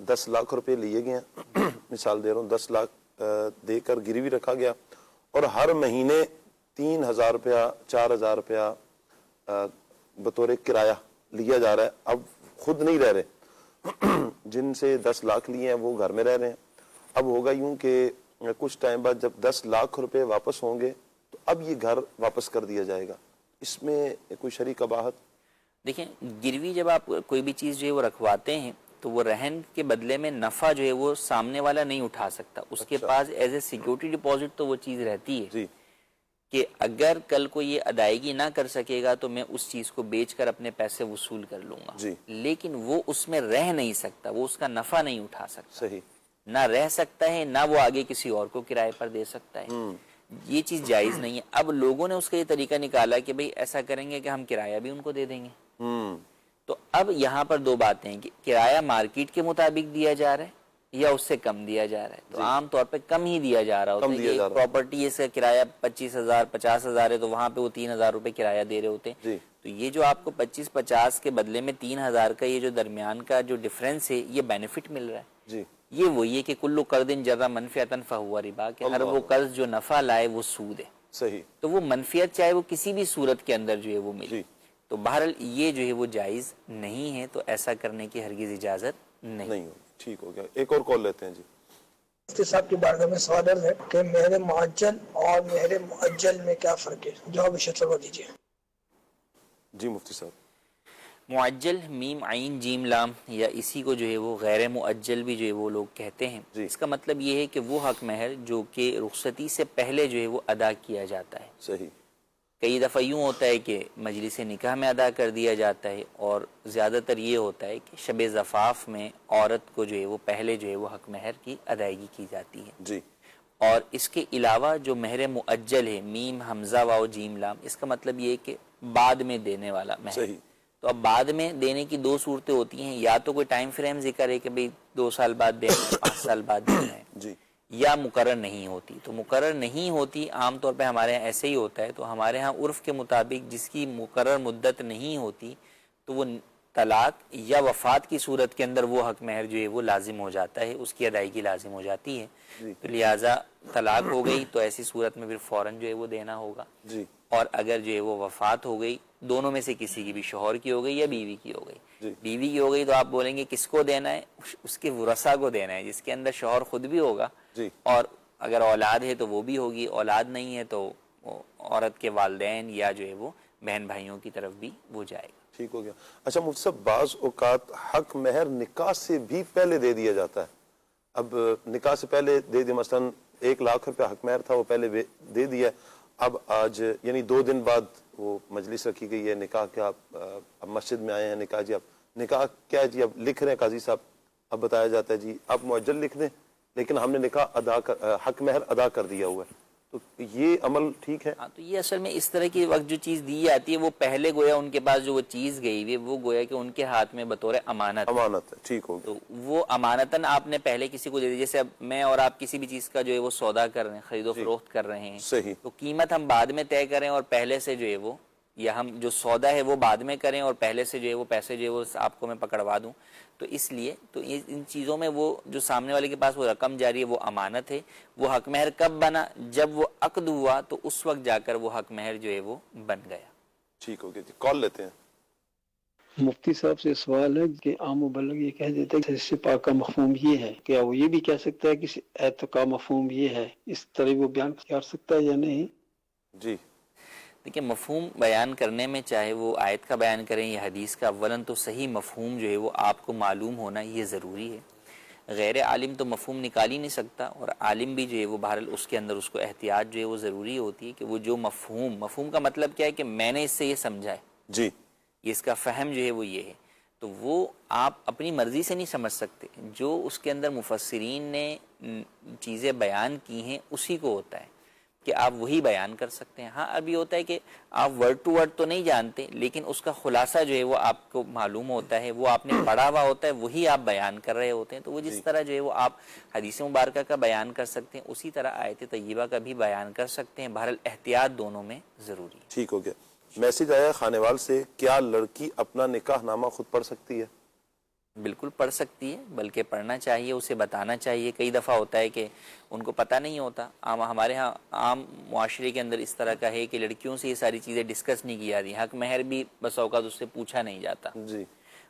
10 لاکھ روپے لیے گئے ہیں, مثال دے رہا ہوں, 10 لاکھ دے کر گروی رکھا گیا اور ہر مہینے 3,000 روپیہ 4,000 روپیہ بطور کرایہ لیا جا رہا ہے. اب خود نہیں رہ رہے, جن سے 10 لاکھ لیے ہیں وہ گھر میں رہ رہے ہیں. اب ہوگا یوں کہ کچھ ٹائم بعد جب 10 لاکھ روپے واپس ہوں گے تو اب یہ گھر واپس کر دیا جائے گا, اس میں کوئی شرعی قباحت؟ دیکھیں گروی جب آپ کوئی بھی چیز جو ہے وہ رکھواتے ہیں تو وہ رہن کے بدلے میں نفع جو ہے وہ سامنے والا نہیں اٹھا سکتا, اس کے پاس ایز اے سیکیورٹی ڈپازٹ تو وہ چیز رہتی ہے کہ اگر کل کو یہ ادائیگی نہ کر سکے گا تو میں اس چیز کو بیچ کر اپنے پیسے وصول کر لوں گا. لیکن وہ اس میں رہ نہیں سکتا, وہ اس کا نفع نہیں اٹھا سکتا, صحیح نہ رہ سکتا ہے نہ وہ آگے کسی اور کو کرائے پر دے سکتا ہے. یہ چیز جائز نہیں ہے. اب لوگوں نے اس کا یہ طریقہ نکالا کہ بھئی ایسا کریں گے کہ ہم کرایہ بھی ان کو دے دیں گے. تو اب یہاں پر دو باتیں ہیں کہ کرایہ مارکیٹ کے مطابق دیا جا رہا ہے یا اس سے کم دیا جا رہا ہے. تو عام طور پہ کم ہی دیا جا رہا ہوتا ہے کہ ایک پراپرٹی اس کا کرایہ 25,000 50,000 ہے تو وہاں پہ وہ 3,000 روپے کرایہ دے رہے ہوتے ہیں. تو یہ جو آپ کو 25-50 کے بدلے میں 3,000 کا یہ جو درمیان کا جو ڈفرینس ہے یہ بینیفٹ مل رہا ہے. یہ وہی ہے کہ کلو قرض جرا منفیتن فہو ربا, کہ ہر وہ قرض جو نفع لائے وہ سود ہے. صحیح. تو وہ منفیت چاہے وہ کسی بھی صورت کے اندر جو ہے وہ ملے. تو بہرحال یہ جو ہے وہ جائز نہیں ہے, تو ایسا کرنے کی ہرگز اجازت نہیں ہوگی. ٹھیک ہو گیا. ایک اور کال لیتے ہیں. جی مفتی صاحب کی بارگاہ میں سوال ہے کہ مہر معجل اور مہر مؤجل میں کیا فرق ہے, جواب اشرف دیجیے. جی مفتی صاحب. معجل میم عین جیم لام یا اسی کو جو ہے وہ غیر مؤجل بھی جو ہے وہ لوگ کہتے ہیں. اس کا مطلب یہ ہے کہ وہ حق مہر جو کہ رخصتی سے پہلے جو ہے وہ ادا کیا جاتا ہے. صحیح. کئی دفعہ یوں ہوتا ہے کہ مجلس نکاح میں ادا کر دیا جاتا ہے, اور زیادہ تر یہ ہوتا ہے کہ شب زفاف میں عورت کو جو ہے وہ پہلے جو ہے وہ حق مہر کی ادائیگی کی جاتی ہے. جی. اور اس کے علاوہ جو مہر مؤجل ہے میم حمزہ واو جیم لام, اس کا مطلب یہ ہے کہ بعد میں دینے والا مہر. صحیح. تو اب بعد میں دینے کی دو صورتیں ہوتی ہیں, یا تو کوئی ٹائم فریم ذکر ہے کہ بھئی 2 سال بعد دینا ہے, 5 سال بعد دینا ہے, جی, یا مقرر نہیں ہوتی. تو مقرر نہیں ہوتی عام طور پہ ہمارے ہاں ایسے ہی ہوتا ہے. تو ہمارے ہاں عرف کے مطابق جس کی مقرر مدت نہیں ہوتی تو وہ طلاق یا وفات کی صورت کے اندر وہ حق مہر جو ہے وہ لازم ہو جاتا ہے, اس کی ادائیگی لازم ہو جاتی ہے. تو لہٰذا طلاق ہو گئی تو ایسی صورت میں پھر فوراً جو ہے وہ دینا ہوگا. جی. اور اگر جو ہے وہ وفات ہو گئی, دونوں میں سے کسی کی بھی, شوہر کی ہو گئی یا بیوی کی ہو گئی, بیوی کی ہو گئی تو آپ بولیں گے کس کو دینا ہے, اس کے ورثاء کو دینا ہے, جس کے اندر شوہر خود بھی ہوگا, اور اگر اولاد ہے تو وہ بھی ہوگی, اولاد نہیں ہے تو عورت کے والدین یا جو ہے وہ بہن بھائیوں کی طرف بھی وہ جائے گا. ٹھیک ہو گیا. اچھا مفتی صاحب, بعض اوقات حق مہر نکاح سے بھی پہلے دے دیا جاتا ہے. اب نکاح سے پہلے دے دیا, مثلا 1 لاکھ روپے حق مہر تھا وہ پہلے دے دیا, اب آج یعنی 2 دن بعد وہ مجلس رکھی گئی ہے نکاح کا، اب مسجد میں آئے ہیں نکاح جی، اب نکاح کیا ہے جی؟ اب لکھ رہے ہیں قاضی صاحب، اب بتایا جاتا ہے جی آپ معجل لکھ دیں لیکن ہم نے نکاح حق مہر ادا کر دیا ہوا ہے، تو یہ عمل ٹھیک ہے؟ ہاں، تو یہ اصل میں اس طرح کی وقت جو چیز دی جاتی ہے وہ پہلے گویا ان کے پاس جو وہ چیز گئی ہوئی ہے وہ گویا کہ ان کے ہاتھ میں بطور امانت ہے، ٹھیک ہو گیا، تو وہ امانتاً آپ نے پہلے کسی کو دے دی. جیسے اب میں اور آپ کسی بھی چیز کا جو ہے وہ سودا کر رہے ہیں، خرید و فروخت کر رہے ہیں، صحیح، تو قیمت ہم بعد میں طے کریں اور پہلے سے جو ہے وہ، یا ہم جو سودا ہے وہ بعد میں کریں اور پہلے سے جو ہے وہ پیسے جو ہے وہ آپ کو میں پکڑوا دوں، تو اس لیے تو ان چیزوں میں وہ جو سامنے والے کے پاس وہ رقم جاری ہے وہ امانت ہے. وہ حق مہر کب بنا؟ جب وہ عقد ہوا تو اس وقت جا کر وہ حق مہر جو ہے وہ بن گیا. ٹھیک ہو گیا جی. کال لیتے ہیں. مفتی صاحب سے سوال ہے کہ عام مبلغ یہ کہہ دیتے ہیں کہ حصہ پاک کا مفہوم یہ ہے، کیا وہ یہ بھی کہہ سکتا ہے کہ اعتق کا مفہوم یہ ہے؟ اس طرح وہ بیان کر سکتا ہے یا نہیں؟ جی دیکھیں، مفہوم بیان کرنے میں چاہے وہ آیت کا بیان کریں یا حدیث کا، اولاً تو صحیح مفہوم جو ہے وہ آپ کو معلوم ہونا یہ ضروری ہے. غیر عالم تو مفہوم نکال ہی نہیں سکتا، اور عالم بھی جو ہے وہ بہرحال اس کے اندر اس کو احتیاط جو ہے وہ ضروری ہوتی ہے کہ وہ جو مفہوم کا مطلب کیا ہے کہ میں نے اس سے یہ سمجھا ہے، جی یہ اس کا فہم جو ہے وہ یہ ہے، تو وہ آپ اپنی مرضی سے نہیں سمجھ سکتے. جو اس کے اندر مفسرین نے چیزیں بیان کی ہیں اسی کو ہوتا ہے کہ آپ وہی بیان کر سکتے ہیں. ہاں ابھی ہوتا ہے کہ آپ ورڈ ٹو ورڈ تو نہیں جانتے لیکن اس کا خلاصہ جو ہے وہ آپ کو معلوم ہوتا ہے، وہ آپ نے پڑھا ہوا ہوتا ہے، وہی آپ بیان کر رہے ہوتے ہیں. تو وہ جس طرح جو ہے وہ آپ حدیث مبارکہ کا بیان کر سکتے ہیں اسی طرح آیت طیبہ کا بھی بیان کر سکتے ہیں. بہرحال احتیاط دونوں میں ضروری ہے. ٹھیک ہو گیا. میسج آیا خانے وال سے، کیا لڑکی اپنا نکاح نامہ خود پڑھ سکتی ہے؟ بالکل پڑھ سکتی ہے، بلکہ پڑھنا چاہیے، اسے بتانا چاہیے. کئی دفعہ ہوتا ہے کہ ان کو پتہ نہیں ہوتا. ہمارے ہاں عام معاشرے کے اندر اس طرح کا ہے کہ لڑکیوں سے یہ ساری چیزیں ڈسکس نہیں کی جاتی. حق مہر بھی بس اوقات اس سے پوچھا نہیں جاتا. جی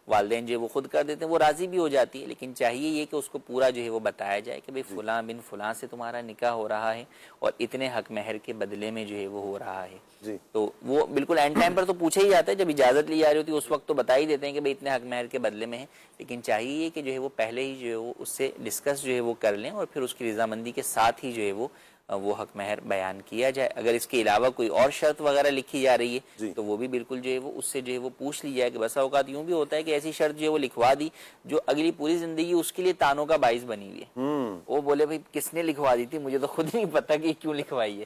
والدین جو وہ خود کر دیتے ہیں، وہ راضی بھی ہو جاتی ہے، لیکن چاہیے یہ کہ اس کو پورا جو ہے وہ بتایا جائے کہ بھئی فلاں بن فلاں سے تمہارا نکاح ہو رہا ہے اور اتنے حق مہر کے بدلے میں جو ہے وہ ہو رہا ہے. جی تو وہ بالکل اینڈ ٹائم پر تو پوچھا ہی جاتا ہے، جب اجازت لی جا رہی ہوتی ہے اس وقت تو بتا ہی دیتے ہیں کہ بھئی اتنے حق مہر کے بدلے میں ہے، لیکن چاہیے کہ جو ہے وہ پہلے ہی جو ہے وہ اس سے ڈسکس جو ہے وہ کر لیں اور پھر اس کی رضامندی کے ساتھ ہی جو ہے وہ حق مہر بیان کیا جائے. اگر اس کے علاوہ کوئی اور شرط وغیرہ لکھی جا رہی ہے تو وہ بھی بالکل جو ہے وہ اس سے جو ہے وہ پوچھ لی جائے. کہ بسا اوقات یوں بھی ہوتا ہے کہ ایسی شرط جو ہے وہ لکھوا دی جو اگلی پوری زندگی اس کے لیے تانوں کا باعث بنی ہوئی ہے. وہ بولے بھئی کس نے لکھوا دی تھی، مجھے تو خود نہیں پتا کہ کیوں لکھوائی ہے،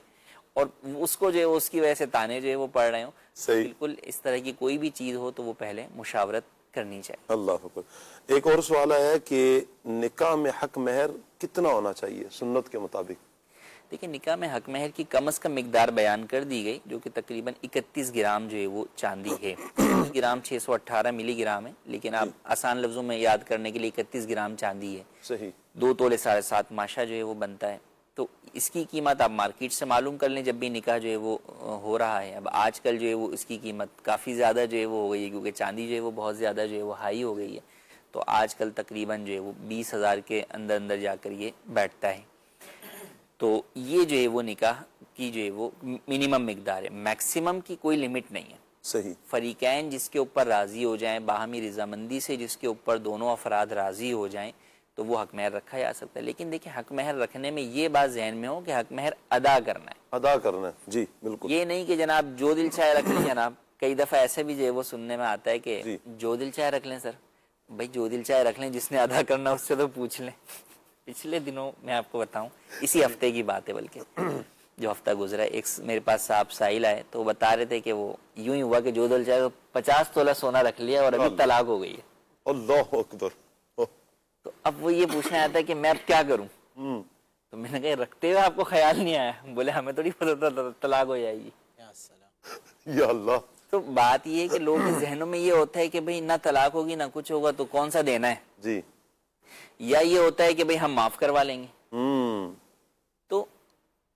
اور اس کو جو ہے اس کی وجہ سے تانے جو ہے وہ پڑھ رہے ہوں. بالکل اس طرح کی کوئی بھی چیز ہو تو وہ پہلے مشاورت کرنی چاہیے. اللہ اکبر. ایک اور سوال آیا کہ نکاح میں حق مہر کتنا ہونا چاہیے سنت کے مطابق؟ دیکھیں، نکاح میں حق مہر کی کم از کم مقدار بیان کر دی گئی جو کہ تقریباً 31 گرام جو ہے وہ چاندی ہے. 31 گرام 618 ملی گرام ہے، لیکن آپ آسان لفظوں میں یاد کرنے کے لیے 31 گرام چاندی ہے. صحیح. 2 تولے 7.5 ماشا جو ہے وہ بنتا ہے. تو اس کی قیمت آپ مارکیٹ سے معلوم کر لیں جب بھی نکاح جو ہے وہ ہو رہا ہے. اب آج کل جو ہے وہ اس کی قیمت کافی زیادہ جو ہے وہ ہو گئی ہے کیونکہ چاندی جو ہے وہ بہت زیادہ جو ہے وہ ہائی ہو گئی ہے. تو آج کل تقریباً جو ہے وہ 20,000 کے اندر جا کر یہ بیٹھتا ہے. تو یہ جو ہے وہ نکاح کی جو ہے وہ منیمم مقدار ہے، میکسیمم کی کوئی لمٹ نہیں ہے. صحیح. فریقین جس کے اوپر راضی ہو جائیں، باہمی رضامندی سے جس کے اوپر دونوں افراد راضی ہو جائیں تو وہ حق مہر رکھا جا سکتا ہے. لیکن دیکھیں، حق مہر رکھنے میں یہ بات ذہن میں ہو کہ حق مہر ادا کرنا ہے. ادا کرنا ہے. جی بالکل. یہ نہیں کہ جناب جو دل چاہے رکھ لیں. جناب کئی دفعہ ایسے بھی جو ہے وہ سننے میں آتا ہے کہ جو دل چاہے رکھ لیں. سر بھائی جو دل چاہے رکھ لیں، جس نے ادا کرنا اس سے تو پوچھ لیں. پچھلے دنوں میں آپ کو بتاؤں، اسی ہفتے کی بات ہے بلکہ جو ہفتہ گزرا، ایک میرے پاس صاحب سائل آئے تو وہ بتا رہے تھے کہ وہ یوں ہی ہوا کہ جو دل چاہے 50 تولہ سونا رکھ لیا اور ابھی طلاق ہو گئی ہے. اللہ اکبر. تو اب وہ یہ پوچھنا آتا ہے کہ میں اب کیا کروں. تو میں نے کہا رکھتے ہوئے آپ کو خیال نہیں آیا؟ بولے ہمیں تھوڑی پتہ تھا طلاق ہو جائے گی. یا اللہ. تو بات یہ ہے کہ لوگوں کے ذہنوں میں یہ ہوتا ہے کہ بھئی نہ طلاق ہوگی نہ کچھ ہوگا تو کون سا دینا ہے. جی. یا یہ ہوتا ہے کہ بھئی ہم معاف کروا لیں گے. تو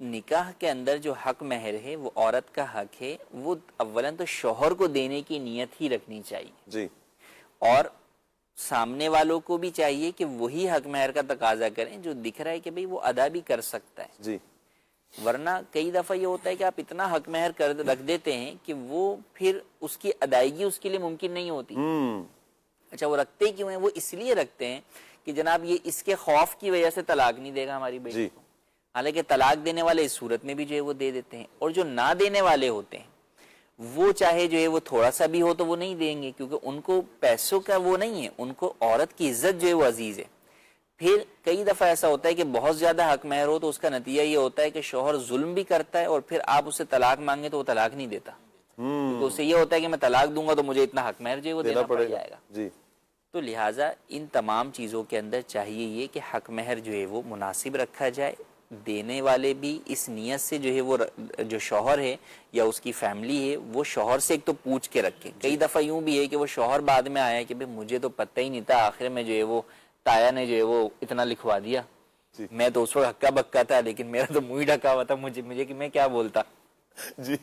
نکاح کے اندر جو حق مہر ہے وہ عورت کا حق ہے، وہ اولاً تو شوہر کو دینے کی نیت ہی رکھنی چاہیے. جی. اور سامنے والوں کو بھی چاہیے کہ وہی حق مہر کا تقاضا کریں جو دکھ رہا ہے کہ بھئی وہ ادا بھی کر سکتا ہے. جی. ورنہ کئی دفعہ یہ ہوتا ہے کہ آپ اتنا حق مہر رکھ دیتے ہیں کہ وہ پھر اس کی ادائیگی اس کے لیے ممکن نہیں ہوتی. اچھا وہ رکھتے کیوں ہیں؟ وہ اس لیے رکھتے ہیں کہ جناب یہ اس کے خوف کی وجہ سے طلاق نہیں دے گا ہماری بیٹی کو. حالانکہ طلاق دینے والے اس صورت میں بھی جو ہے وہ دے دیتے ہیں، اور جو نہ دینے والے ہوتے ہیں وہ چاہے جو ہے وہ تھوڑا سا بھی ہو تو وہ نہیں دیں گے، کیونکہ ان کو پیسوں کا وہ نہیں ہے، ان کو عورت کی عزت جو ہے وہ عزیز ہے۔ پھر کئی دفعہ ایسا ہوتا ہے کہ بہت زیادہ حق مہر ہو تو اس کا نتیجہ یہ ہوتا ہے کہ شوہر ظلم بھی کرتا ہے، اور پھر آپ اسے طلاق مانگے تو وہ طلاق نہیں دیتا، تو اسے یہ ہوتا ہے کہ میں طلاق دوں گا تو مجھے اتنا حق مہر جو ہے وہ دینا پڑ جائے گا۔ جی، تو لہٰذا ان تمام چیزوں کے اندر چاہیے یہ کہ حق مہر جو ہے وہ مناسب رکھا جائے، دینے والے بھی اس نیت سے جو ہے وہ جو شوہر ہے یا اس کی فیملی ہے وہ شوہر سے ایک تو پوچھ کے رکھے۔ کئی دفعہ یوں بھی ہے کہ وہ شوہر بعد میں آیا کہ بھئی مجھے تو پتہ ہی نہیں تھا، آخر میں جو ہے وہ تایا نے جو ہے وہ اتنا لکھوا دیا، میں تو اس وقت ہکا بکا تھا، لیکن میرا تو منہ ہی ڈھکا ہوا تھا، مجھے کہ میں کیا بولتا۔ جی،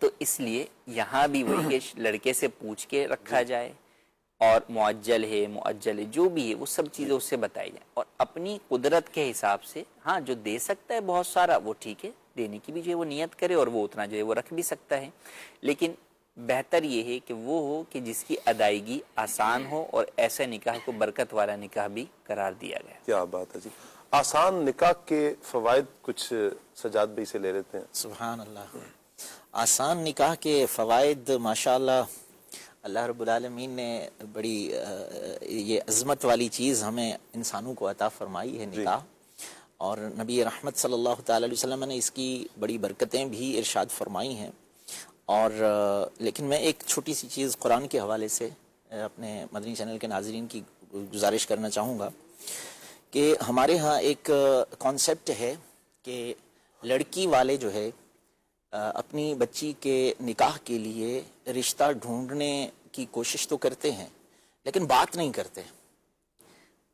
تو اس لیے یہاں بھی وہی کہ لڑکے سے پوچھ کے رکھا جائے، اور معجل ہے مؤجل ہے جو بھی ہے وہ سب چیزیں اس سے بتائی جائیں، اور اپنی قدرت کے حساب سے ہاں جو دے سکتا ہے بہت سارا وہ ٹھیک ہے، دینے کی بھی جو ہے وہ نیت کرے اور وہ اتنا جو ہے وہ رکھ بھی سکتا ہے، لیکن بہتر یہ ہے کہ وہ ہو کہ جس کی ادائیگی آسان ہو، اور ایسے نکاح کو برکت والا نکاح بھی قرار دیا گیا۔ کیا بات ہے جی۔ آسان نکاح کے فوائد کچھ سجاد بھائی سے لے لیتے ہیں۔ سبحان اللہ۔ آسان نکاح کے فوائد ماشاءاللہ اللہ رب العالمین نے بڑی یہ عظمت والی چیز ہمیں انسانوں کو عطا فرمائی ہے نکاح، اور نبی رحمت صلی اللہ تعالی علیہ وسلم نے اس کی بڑی برکتیں بھی ارشاد فرمائی ہیں۔ اور لیکن میں ایک چھوٹی سی چیز قرآن کے حوالے سے اپنے مدنی چینل کے ناظرین کی گزارش کرنا چاہوں گا کہ ہمارے ہاں ایک کانسیپٹ ہے کہ لڑکی والے جو ہے اپنی بچی کے نکاح کے لیے رشتہ ڈھونڈنے کی کوشش تو کرتے ہیں لیکن بات نہیں کرتے۔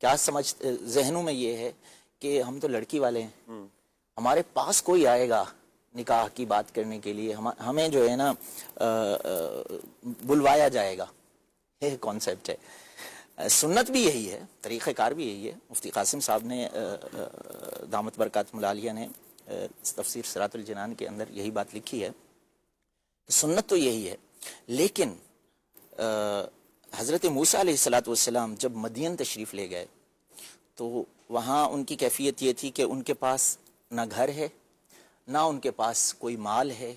کیا سمجھ ذہنوں میں یہ ہے کہ ہم تو لڑکی والے ہیں، ہمارے پاس کوئی آئے گا نکاح کی بات کرنے کے لیے، ہمیں جو ہے نا بلوایا جائے گا، یہ کانسیپٹ ہے۔ سنت بھی یہی ہے، طریقہ کار بھی یہی ہے۔ مفتی قاسم صاحب نے دامت برکات العالیہ نے تفسیر صراط الجنان کے اندر یہی بات لکھی ہے، سنت تو یہی ہے، لیکن حضرت موسیٰ علیہ الصلوۃ والسلام جب مدین تشریف لے گئے تو وہاں ان کی کیفیت یہ تھی کہ ان کے پاس نہ گھر ہے، نہ ان کے پاس کوئی مال ہے،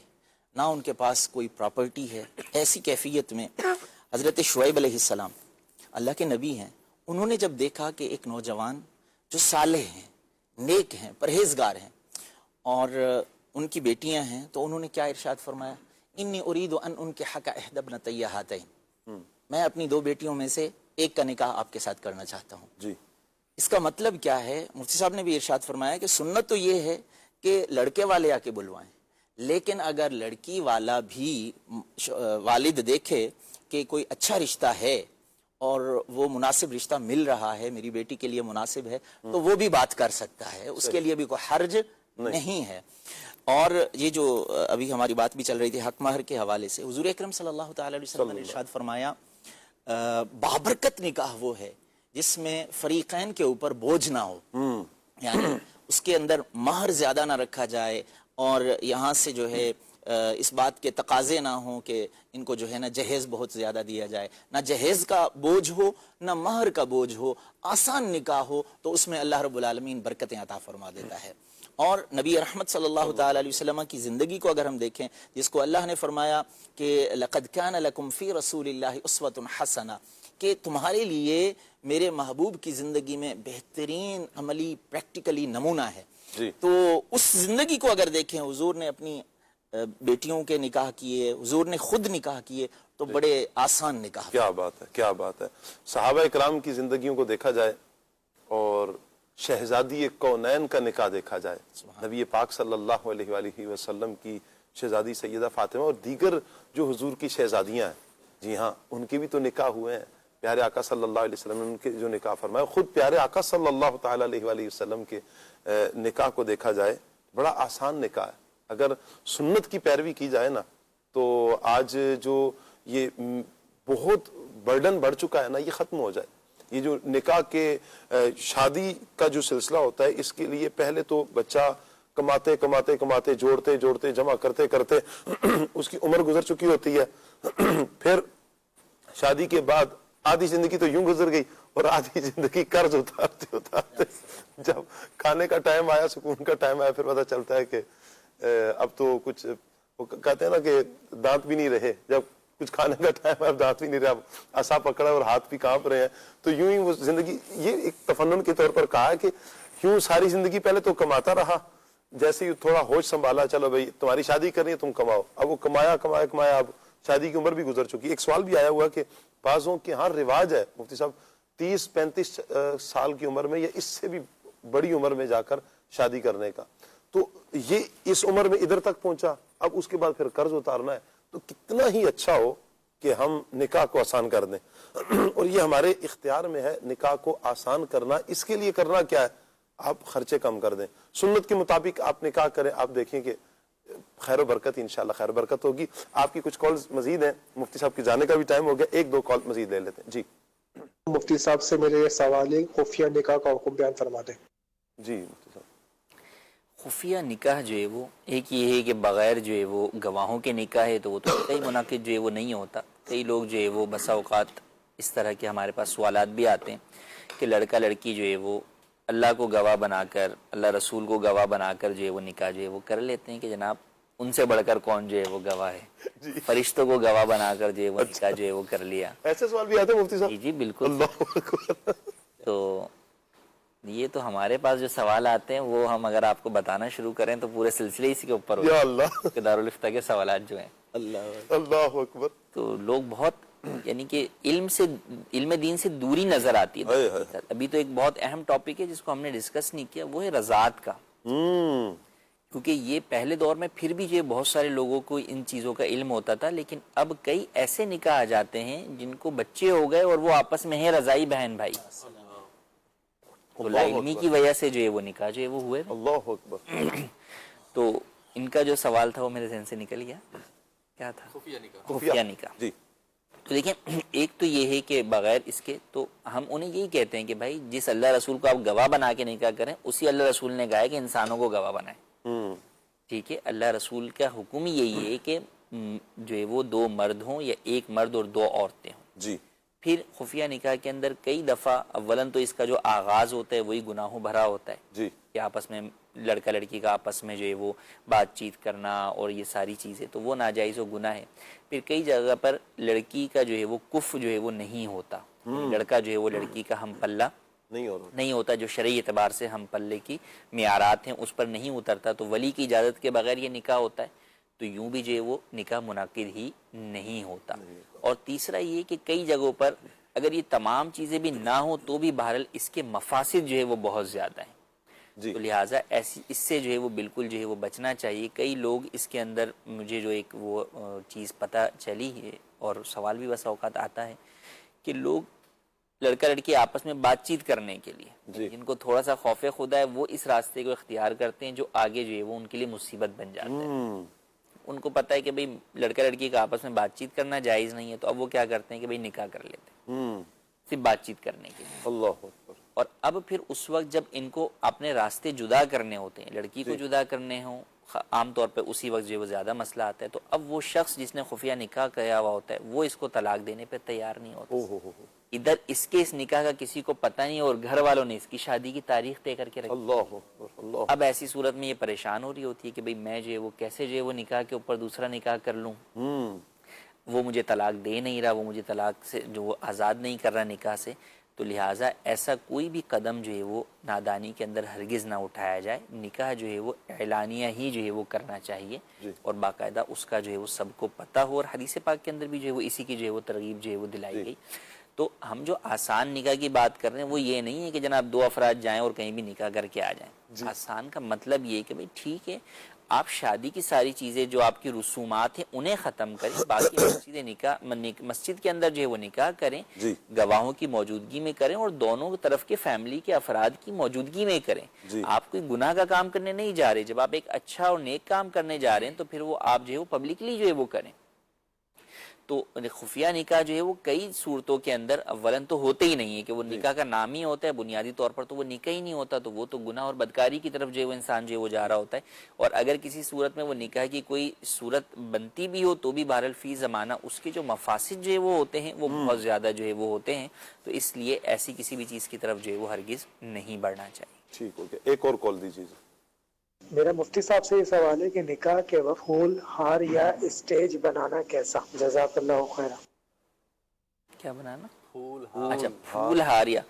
نہ ان کے پاس کوئی پراپرٹی ہے۔ ایسی کیفیت میں حضرت شعیب علیہ السلام اللہ کے نبی ہیں، انہوں نے جب دیکھا کہ ایک نوجوان جو صالح ہیں، نیک ہیں، پرہیزگار ہیں، اور ان کی بیٹیاں ہیں، تو انہوں نے کیا ارشاد فرمایا؟ انی ارید ان انکحک احدی ابنتی ہاتین، میں اپنی دو بیٹیوں میں سے ایک کا نکاح آپ کے ساتھ کرنا چاہتا ہوں۔ جی، اس کا مطلب کیا ہے؟ مفتی صاحب نے بھی ارشاد فرمایا کہ سنت تو یہ ہے کہ لڑکے والے آ کے بلوائیں، لیکن اگر لڑکی والا بھی والد دیکھے کہ کوئی اچھا رشتہ ہے اور وہ مناسب رشتہ مل رہا ہے، میری بیٹی کے لیے مناسب ہے، تو وہ بھی بات کر سکتا ہے، اس کے لیے بھی کوئی حرج نہیں ہے۔ اور یہ جو ابھی ہماری بات بھی چل رہی تھی حق مہر کے حوالے سے، حضور اکرم صلی اللہ تعالی علیہ وسلم نے ارشاد فرمایا بابرکت نکاح وہ ہے جس میں فریقین کے اوپر بوجھ نہ ہو، یعنی اس کے اندر مہر زیادہ نہ رکھا جائے، اور یہاں سے جو ہے اس بات کے تقاضے نہ ہوں کہ ان کو جو ہے نا جہیز بہت زیادہ دیا جائے، نہ جہیز کا بوجھ ہو نہ مہر کا بوجھ ہو، آسان نکاح ہو، تو اس میں اللہ رب العالمین برکتیں عطا فرما دیتا ہے۔ اور نبی رحمت صلی اللہ تعالی علیہ وسلم کی زندگی کو اگر ہم دیکھیں، جس کو اللہ نے فرمایا کہ لقد کان لکم فی رسول اللہ اسوۃ حسنہ، کہ تمہارے لیے میرے محبوب کی زندگی میں بہترین عملی پریکٹیکلی نمونہ ہے۔ تو اس زندگی کو اگر دیکھیں، حضور نے اپنی بیٹیوں کے نکاح کیے، حضور نے خود نکاح کیے، تو بڑے آسان نکاح۔ کیا بات ہے، کیا بات ہے۔ صحابہ اکرام کی زندگیوں کو دیکھا جائے اور شہزادی کونین کا نکاح دیکھا جائے، نبی پاک صلی اللہ علیہ وآلہ وسلم کی شہزادی سیدہ فاطمہ اور دیگر جو حضور کی شہزادیاں ہیں، جی ہاں، ان کے بھی تو نکاح ہوئے ہیں۔ پیارے آقا صلی اللہ علیہ وسلم نے ان کے جو نکاح فرمایا، خود پیارے آقا صلی اللہ تعالی علیہ وآلہ وسلم کے نکاح کو دیکھا جائے، بڑا آسان نکاح ہے۔ اگر سنت کی پیروی کی جائے نا، تو آج جو یہ بہت برڈن بڑھ چکا ہے نا، یہ ختم ہو جائے۔ یہ جو نکاح کے شادی کا جو سلسلہ ہوتا ہے، اس کے لیے پہلے تو بچہ کماتے کماتے کماتے جوڑتے جوڑتے جمع کرتے کرتے اس کی عمر گزر چکی ہوتی ہے، پھر شادی کے بعد آدھی زندگی تو یوں گزر گئی، اور آدھی زندگی قرض اتارتے اتارتے جب کھانے کا ٹائم آیا, سکون کا ٹائم آیا, پھر پتہ چلتا ہے کہ اب تو کچھ, وہ کہتے ہیں نا کہ دانت بھی نہیں رہے, جب کچھ کھانے کا ٹائم ہے اب دانت بھی نہیں رہا, عصا پکڑا اور ہاتھ بھی کانپ رہے ہیں. تو یوں ہی وہ زندگی, یہ ایک تفنن کے طور پر کہا ہے کہ یوں ساری زندگی پہلے تو کماتا رہا, جیسے ہی تھوڑا ہوش سنبھالا, چلو بھائی تمہاری شادی کرنی ہے تم کماؤ, اب وہ کمایا, اب شادی کی عمر بھی گزر چکی. ایک سوال بھی آیا ہوا کہ بعضوں کے ہاں رواج ہے مفتی صاحب 30-35 سال کی عمر میں یا اس سے بھی بڑی عمر میں جا کر شادی کرنے کا, تو یہ اس عمر میں ادھر تک پہنچا, اب اس کے بعد پھر قرض اتارنا ہے, تو کتنا ہی اچھا ہو کہ ہم نکاح کو آسان کر دیں. اور یہ ہمارے اختیار میں ہے نکاح کو آسان کرنا. اس کے لیے کرنا کیا ہے, آپ خرچے کم کر دیں, سنت کے مطابق آپ نکاح کریں, آپ دیکھیں کہ خیر و برکت, انشاءاللہ خیر و برکت ہوگی. آپ کی کچھ کالز مزید ہیں, مفتی صاحب کی جانے کا بھی ٹائم ہو گیا, 1-2 کال مزید لے لیتے ہیں. جی مفتی صاحب سے میرے یہ سوال ہے, خفیہ نکاح کا حکم بیان فرما دیں. جی مفتی صاحب, خفیہ نکاح جو ہے وہ ایک یہ ہے کہ بغیر جو ہے وہ گواہوں کے نکاح ہے, تو وہ تو کئی منعقد جو ہے وہ نہیں ہوتا. کئی لوگ جو ہے وہ بسا اوقات اس طرح کے ہمارے پاس سوالات بھی آتے ہیں کہ لڑکا لڑکی جو ہے وہ اللہ کو گواہ بنا کر, اللہ رسول کو گواہ بنا کر جو ہے وہ نکاح جو ہے وہ کر لیتے ہیں کہ جناب ان سے بڑھ کر کون جو ہے وہ گواہ ہے, فرشتوں کو گواہ بنا کر جو ہے وہ نکاح جو ہے وہ کر لیا. ایسے سوال بھی آتے ہیں مفتی صاحب؟ جی بالکل. تو یہ تو ہمارے پاس جو سوال آتے ہیں وہ ہم اگر آپ کو بتانا شروع کریں تو پورے سلسلے اسی کے اوپر ہو جائے کہ دارالفتہ کے سوالات جو ہیں. اللہ اکبر. تو لوگ بہت یعنی کہ علم دین سے دوری نظر آتی ہے. ابھی تو ایک بہت اہم ٹاپک ہے جس کو ہم نے ڈسکس نہیں کیا, وہ ہے رضاعت کا. کیونکہ یہ پہلے دور میں پھر بھی جو بہت سارے لوگوں کو ان چیزوں کا علم ہوتا تھا, لیکن اب کئی ایسے نکاح آ جاتے ہیں جن کو بچے ہو گئے اور وہ آپس میں ہیں رضائی بہن بھائی, تو لا علمی کی وجہ سے جو ہے وہ نکاح جو ہے وہ ہوئے. اللہ اکبر. تو ان کا جو سوال تھا وہ میرے ذہن سے نکل گیا, کیا تھا؟ خفیہ نکاح. جی تو دیکھیں, ایک تو یہ ہے کہ بغیر اس کے تو ہم انہیں یہی کہتے ہیں کہ بھائی جس اللہ رسول کو آپ گواہ بنا کے نکاح کریں, اسی اللہ رسول نے کہا ہے کہ انسانوں کو گواہ بنائیں. ٹھیک ہے, اللہ رسول کا حکم یہی ہے کہ جو ہے وہ 2 مرد ہوں یا 1 مرد اور 2 عورتیں ہوں. جی. پھر خفیہ نکاح کے اندر کئی دفعہ اولاً تو اس کا جو آغاز ہوتا ہے وہی گناہوں بھرا ہوتا ہے. جی. کہ آپس میں لڑکا لڑکی کا آپس میں جو ہے وہ بات چیت کرنا اور یہ ساری چیزیں, تو وہ ناجائز و گناہ ہے. پھر کئی جگہ پر لڑکی کا جو ہے وہ کف جو ہے وہ نہیں ہوتا, لڑکا جو ہے وہ لڑکی کا ہم پلہ نہیں ہوتا, جو شرعی اعتبار سے ہم پلے کی معیارات ہیں اس پر نہیں اترتا, تو ولی کی اجازت کے بغیر یہ نکاح ہوتا ہے. تو یوں بھی جو ہے وہ نکاح منعقد ہی نہیں ہوتا. اور تیسرا یہ کہ کئی جگہوں پر اگر یہ تمام چیزیں بھی نہ ہوں تو بھی بہرحال اس کے مفاسد جو ہے وہ بہت زیادہ ہیں. تو لہٰذا ایسی اس سے جو ہے وہ بالکل جو ہے وہ بچنا چاہیے. کئی لوگ اس کے اندر, مجھے جو ایک وہ چیز پتہ چلی ہے اور سوال بھی بس اوقات آتا ہے کہ لوگ لڑکا لڑکی آپس میں بات چیت کرنے کے لیے جن کو تھوڑا سا خوف خدا ہے وہ اس راستے کو اختیار کرتے ہیں جو آگے جو ہے وہ ان کے لیے مصیبت بن جاتا ہے. ان کو پتہ ہے کہ بھئی لڑکا لڑکی کا آپس میں بات چیت کرنا جائز نہیں ہے, تو اب وہ کیا کرتے ہیں کہ بھئی نکاح کر لیتے ہیں صرف بات چیت کرنے کے لیے. اللہ اکبر. اور اب پھر اس وقت جب ان کو اپنے راستے جدا کرنے ہوتے ہیں, لڑکی کو جدا کرنے ہوں, عام طور پہ اسی وقت جو وہ زیادہ مسئلہ آتا ہے, تو اب وہ شخص جس نے خفیہ نکاح کیا ہوا ہوتا ہے وہ اس کو طلاق دینے پہ تیار نہیں ہوتا. ادھر اس کے اس نکاح کا کسی کو پتہ نہیں اور گھر والوں نے اس کی شادی کی تاریخ طے کر کے رکھی. اب ایسی صورت میں یہ پریشان ہو رہی ہوتی ہے کہ بھئی میں جو ہے وہ کیسے جو ہے وہ نکاح کے اوپر دوسرا نکاح کر لوں, وہ مجھے طلاق دے نہیں رہا, وہ مجھے طلاق سے جو وہ آزاد نہیں کر رہا نکاح سے. تو لہٰذا ایسا کوئی بھی قدم جو ہے وہ نادانی کے اندر ہرگز نہ اٹھایا جائے. نکاح جو ہے وہ اعلانیہ ہی جو ہے وہ کرنا چاہیے اور باقاعدہ اس کا جو ہے وہ سب کو پتہ ہو, اور حدیث پاک کے اندر بھی جو ہے وہ اسی کی جو ہے وہ ترغیب جو ہے وہ دلائی گئی. تو ہم جو آسان نکاح کی بات کر رہے ہیں وہ یہ نہیں ہے کہ جناب 2 افراد جائیں اور کہیں بھی نکاح کر کے آ جائیں. آسان کا مطلب یہ کہ بھئی ٹھیک ہے آپ شادی کی ساری چیزیں جو آپ کی رسومات ہیں انہیں ختم کریں, باقی مسجد کے اندر جو ہے وہ نکاح کریں, گواہوں کی موجودگی میں کریں اور دونوں طرف کے فیملی کے افراد کی موجودگی میں کریں. آپ کوئی گناہ کا کام کرنے نہیں جا رہے, جب آپ ایک اچھا اور نیک کام کرنے جا رہے ہیں تو پھر وہ آپ جو ہے وہ پبلکلی جو ہے وہ کریں. تو خفیہ نکاح جو ہے وہ کئی صورتوں کے اندر اولن تو ہوتے ہی نہیں ہے کہ وہ نکاح کا نام ہی ہوتا ہے، بنیادی طور پر تو وہ نکاح ہی نہیں ہوتا، تو وہ تو گناہ اور بدکاری کی طرف جو ہے وہ انسان جو ہے وہ جا رہا ہوتا ہے. اور اگر کسی صورت میں وہ نکاح کی کوئی صورت بنتی بھی ہو تو بھی بہرحال فی زمانہ اس کے جو مفاسد جو ہے وہ ہوتے ہیں وہ بہت زیادہ جو ہے وہ ہوتے ہیں، تو اس لیے ایسی کسی بھی چیز کی طرف جو ہے وہ ہرگز نہیں بڑھنا چاہیے. ٹھیک ہو گیا، ایک اور کال دیجیے. میرا مفتی صاحب سے یہ سوال ہے کہ نکاح کے وقت پھول ہار یا اسٹیج بنانا کیسا؟ جزاک اللہ خیر. کیا بنانا؟ اچھا پھول ہار یا،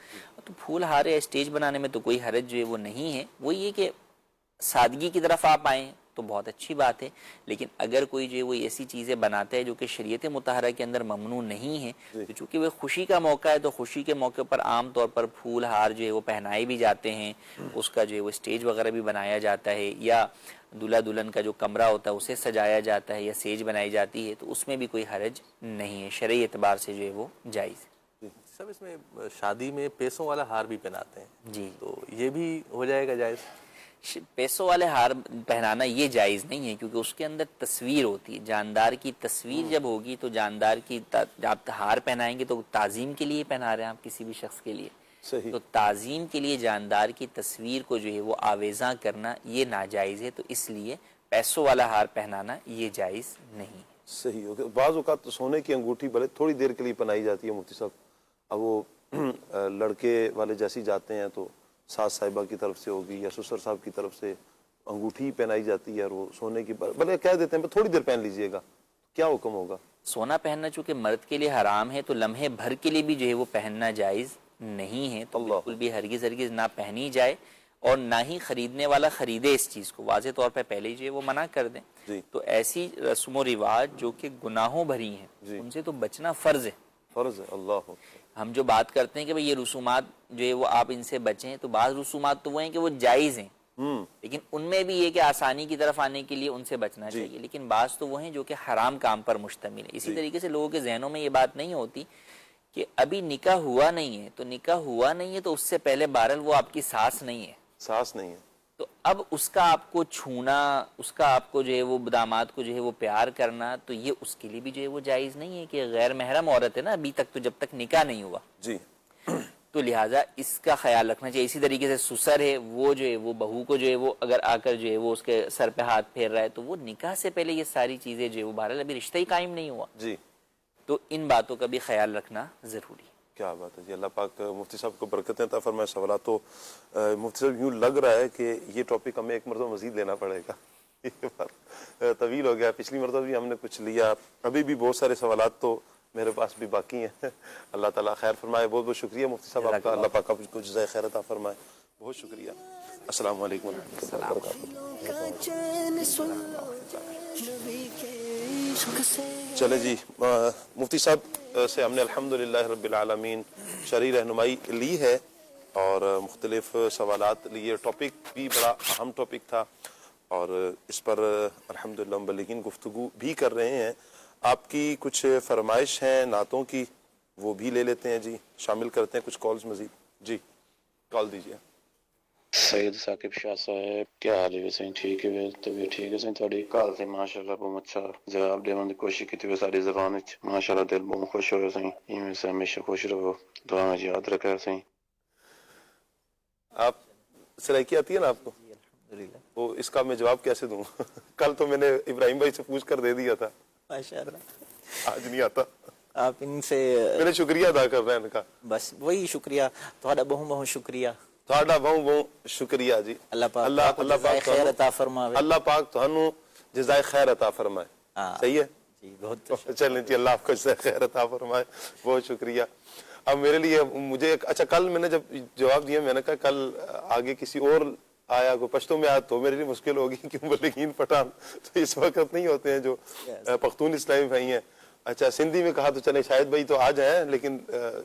تو پھول ہار یا اسٹیج بنانے میں تو کوئی حرج جو ہے وہ نہیں ہے. وہ یہ کہ سادگی کی طرف آپ آئیں تو بہت اچھی بات ہے، لیکن اگر کوئی جو ہے وہ ایسی چیزیں بناتا ہے جو کہ شریعت مطہرہ کے اندر ممنوع نہیں ہے، تو چونکہ وہ خوشی کا موقع ہے تو خوشی کے موقع پر عام طور پر پھول ہار جو ہے وہ پہنائے بھی جاتے ہیں، اس کا جو ہے وہ اسٹیج وغیرہ بھی بنایا جاتا ہے، یا دلہا دلہن کا جو کمرہ ہوتا ہے اسے سجایا جاتا ہے یا سیج بنائی جاتی ہے، تو اس میں بھی کوئی حرج نہیں ہے، شرعی اعتبار سے جو ہے وہ جائز ہے. سب اس میں شادی میں پیسوں والا ہار بھی پہناتے ہیں جی، تو یہ بھی ہو جائے گا جائز؟ پیسوں والے ہار پہنانا یہ جائز نہیں ہے، کیونکہ اس کے اندر تصویر ہوتی ہے، جاندار کی تصویر جب ہوگی تو جاندار کی آپ ہار پہنائیں گے تو تعظیم کے لیے پہنا رہے ہیں آپ کسی بھی شخص کے لیے، صحیح. تو تعظیم کے لیے جاندار کی تصویر کو جو ہے وہ آویزاں کرنا یہ ناجائز ہے، تو اس لیے پیسوں والا ہار پہنانا یہ جائز نہیں. صحیح ہو گیا. بعض اوقات تو سونے کی انگوٹھی بھلے تھوڑی دیر کے لیے پہنائی جاتی ہے مفتی صاحب، اب وہ لڑکے والے جیسی جاتے ہیں تو ساس صاحبہ کی طرف سے ہوگی یا سسر صاحب کی طرف سے انگوٹھی پہنائی جاتی ہے، اور وہ سونے کی بھلے کہہ دیتے ہیں تھوڑی دیر پہن لیجئے گا، کیا حکم ہوگا؟ سونا پہننا چونکہ مرد کے لیے حرام ہے تو لمحے بھر کے لیے بھی جو ہے وہ پہننا جائز نہیں ہے، تو بالکل بھی ہرگز ہرگز نہ پہنی جائے، اور نہ ہی خریدنے والا خریدے اس چیز کو، واضح طور پہ پہلے ہی جو ہے وہ منع کر دیں. تو ایسی رسم و رواج جو کہ گناہوں بھری ہیں ان سے تو بچنا فرض ہے. فرض ہے. اللہ ہم جو بات کرتے ہیں کہ بھئی یہ رسومات جو ہے وہ آپ ان سے بچیں، تو بعض رسومات تو وہ ہیں کہ وہ جائز ہیں، لیکن ان میں بھی یہ کہ آسانی کی طرف آنے کے لیے ان سے بچنا چاہیے، لیکن بعض تو وہ ہیں جو کہ حرام کام پر مشتمل ہے. اسی طریقے سے لوگوں کے ذہنوں میں یہ بات نہیں ہوتی کہ ابھی نکاح ہوا نہیں ہے، تو نکاح ہوا نہیں ہے تو اس سے پہلے بہرحال وہ آپ کی ساس نہیں ہے، ساس نہیں ہے، تو اب اس کا آپ کو چھونا، اس کا آپ کو جو ہے وہ داماد کو جو ہے وہ پیار کرنا، تو یہ اس کے لیے بھی جو ہے وہ جائز نہیں ہے کہ غیر محرم عورت ہے نا ابھی تک، تو جب تک نکاح نہیں ہوا جی، تو لہٰذا اس کا خیال رکھنا چاہیے. اسی طریقے سے سسر ہے، وہ جو ہے وہ بہو کو جو ہے وہ اگر آ کر جو ہے وہ اس کے سر پہ ہاتھ پھیر رہا ہے تو وہ نکاح سے پہلے یہ ساری چیزیں جو ہے وہ بہرحال ابھی رشتہ ہی قائم نہیں ہوا جی، تو ان باتوں کا بھی خیال رکھنا ضروری ہے. کیا بات ہے جی. اللہ پاک مفتی صاحب کو برکتیں عطا فرمائے. سوالات تو مفتی صاحب یوں لگ رہا ہے کہ یہ ٹاپک ہمیں ایک مرتبہ مزید لینا پڑے گا، یہ بات طویل ہو گیا. پچھلی مرتبہ بھی ہم نے کچھ لیا، ابھی بھی بہت سارے سوالات تو میرے پاس بھی باقی ہیں. اللہ تعالیٰ خیر فرمائے. بہت بہت شکریہ مفتی صاحب آپ کا. اللہ پاک آپ کو جزائے خیر عطا فرمائے. بہت شکریہ. السلام علیکم ورحمۃ اللہ وبرکاتہ. چلے جی، مفتی صاحب سے ہم نے الحمدللہ رب العالمین شرعی رہنمائی لی ہے اور مختلف سوالات لیے. ٹاپک بھی بڑا اہم ٹاپک تھا اور اس پر الحمدللہ مبلغین گفتگو بھی کر رہے ہیں. آپ کی کچھ فرمائش ہیں نعتوں کی، وہ بھی لے لیتے ہیں جی، شامل کرتے ہیں کچھ کالز مزید. جی کال دیجیے. سید ثاقب شاہ صاحب کیا حال ہے؟ سہیں ٹھیک ہے، طبیعت ٹھیک ہے؟ سہیں تھوڑی کال سے ماشاءاللہ بہت اچھا جواب دینے کی کوشش کی تھی ساری زبان وچ. ماشاءاللہ دل بہت خوش ہوئے. سہیں ایویں سے ہمیشہ خوش رہو، دعا میں یاد رکھا. سہیں آپ سرائکی آتی ہے نا آپ کو؟ وہ اس کا میں جواب کیسے دوں؟ کل تو میں نے ابراہیم بھائی سے پوچھ کر دے دیا تھا، ماشاءاللہ آج نہیں آتا. آپ ان سے میرے شکریہ ادا کر رہے ہیں ان کا. بس وہی شکریہ تھوڑا بہت بہت شکریہ تھوڑا بہت شکریہ جی. اللہ پاک اللہ پاک خیر عطا فرمائے. اللہ پاک تھانوں جزائے خیر عطا فرمائے. صحیح ہے جی، بہت چلیں جی. اللہ آپ کو جزائے خیر عطا فرمائے. بہت شکریہ. اب میرے لیے مجھے اچھا کل میں نے جب جواب دیا میں نے کہا کل آگے کسی اور آیا کوئی پشتوں میں آیا تو میرے لیے مشکل ہوگی کہ مبلغین پٹھان تو اس وقت نہیں ہوتے ہیں جو پختون اسلامی بھائی ہیں. اچھا سندھی میں کہا تو چلے شاہد بھائی تو آ جائیں، لیکن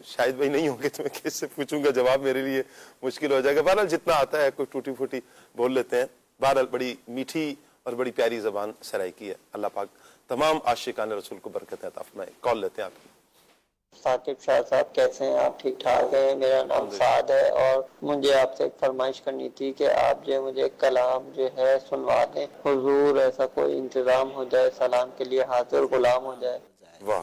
شاہد بھائی نہیں ہوں گے تو میں کس سے پوچھوں گا، جواب میرے لیے مشکل ہو جائے گا. بہرحال جتنا آتا ہے کوئی ٹوٹی پھوٹی بول لیتے ہیں. بہرحال بڑی میٹھی اور بڑی پیاری زبان سرائکی ہے. اللہ پاک تمام عاشقان رسول کو برکت عطا فرمائے. کال لیتے ہیں آپ کی. ثاقب شاہ صاحب کیسے ہیں آپ؟ ٹھیک ٹھاک ہیں. میرا نام فہد ہے اور مجھے آپ سے ایک فرمائش کرنی تھی کہ آپ جو مجھے کلام جو ہے سنوا دیں. حضور ایسا کوئی انتظام ہو جائے، سلام کے لیے حاضر غلام ہو جائے. واہ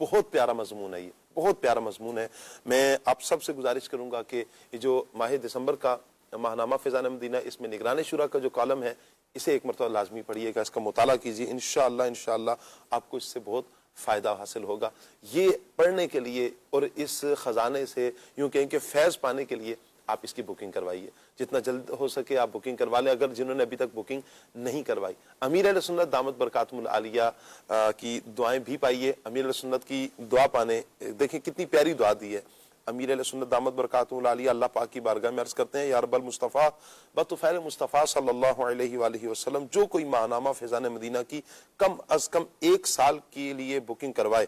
بہت پیارا مضمون ہے، یہ بہت پیارا مضمون ہے. میں آپ سب سے گزارش کروں گا کہ یہ جو ماہ دسمبر کا ماہنامہ فیضان مدینہ، اس میں نگران شورا کا جو کالم ہے اسے ایک مرتبہ لازمی پڑھیے گا، اس کا مطالعہ کیجیے. انشاءاللہ آپ کو اس سے بہت فائدہ حاصل ہوگا. یہ پڑھنے کے لیے اور اس خزانے سے یوں کہیں کہ فیض پانے کے لیے آپ اس کی بکنگ کروائیے، جتنا جلد ہو سکے آپ بکنگ کروا لیں. اگر جنہوں نے ابھی تک بکنگ نہیں کروائی، امیر اہل سنت دامت برکاتہم العالیہ کی دعائیں بھی پائیے. امیر اہل سنت کی دعا پانے، دیکھیں کتنی پیاری دعا دی ہے امیر اہل سنت دامت برکاتہم العالیہ. اللہ پاک کی بارگاہ میں عرض کرتے ہیں، یا رب المصطفیٰ بطفیل مصطفیٰ صلی اللہ علیہ وآلہ وسلم، جو کوئی ماہنامہ فیضان مدینہ کی کم از کم 1 سال کے لیے بکنگ کروائے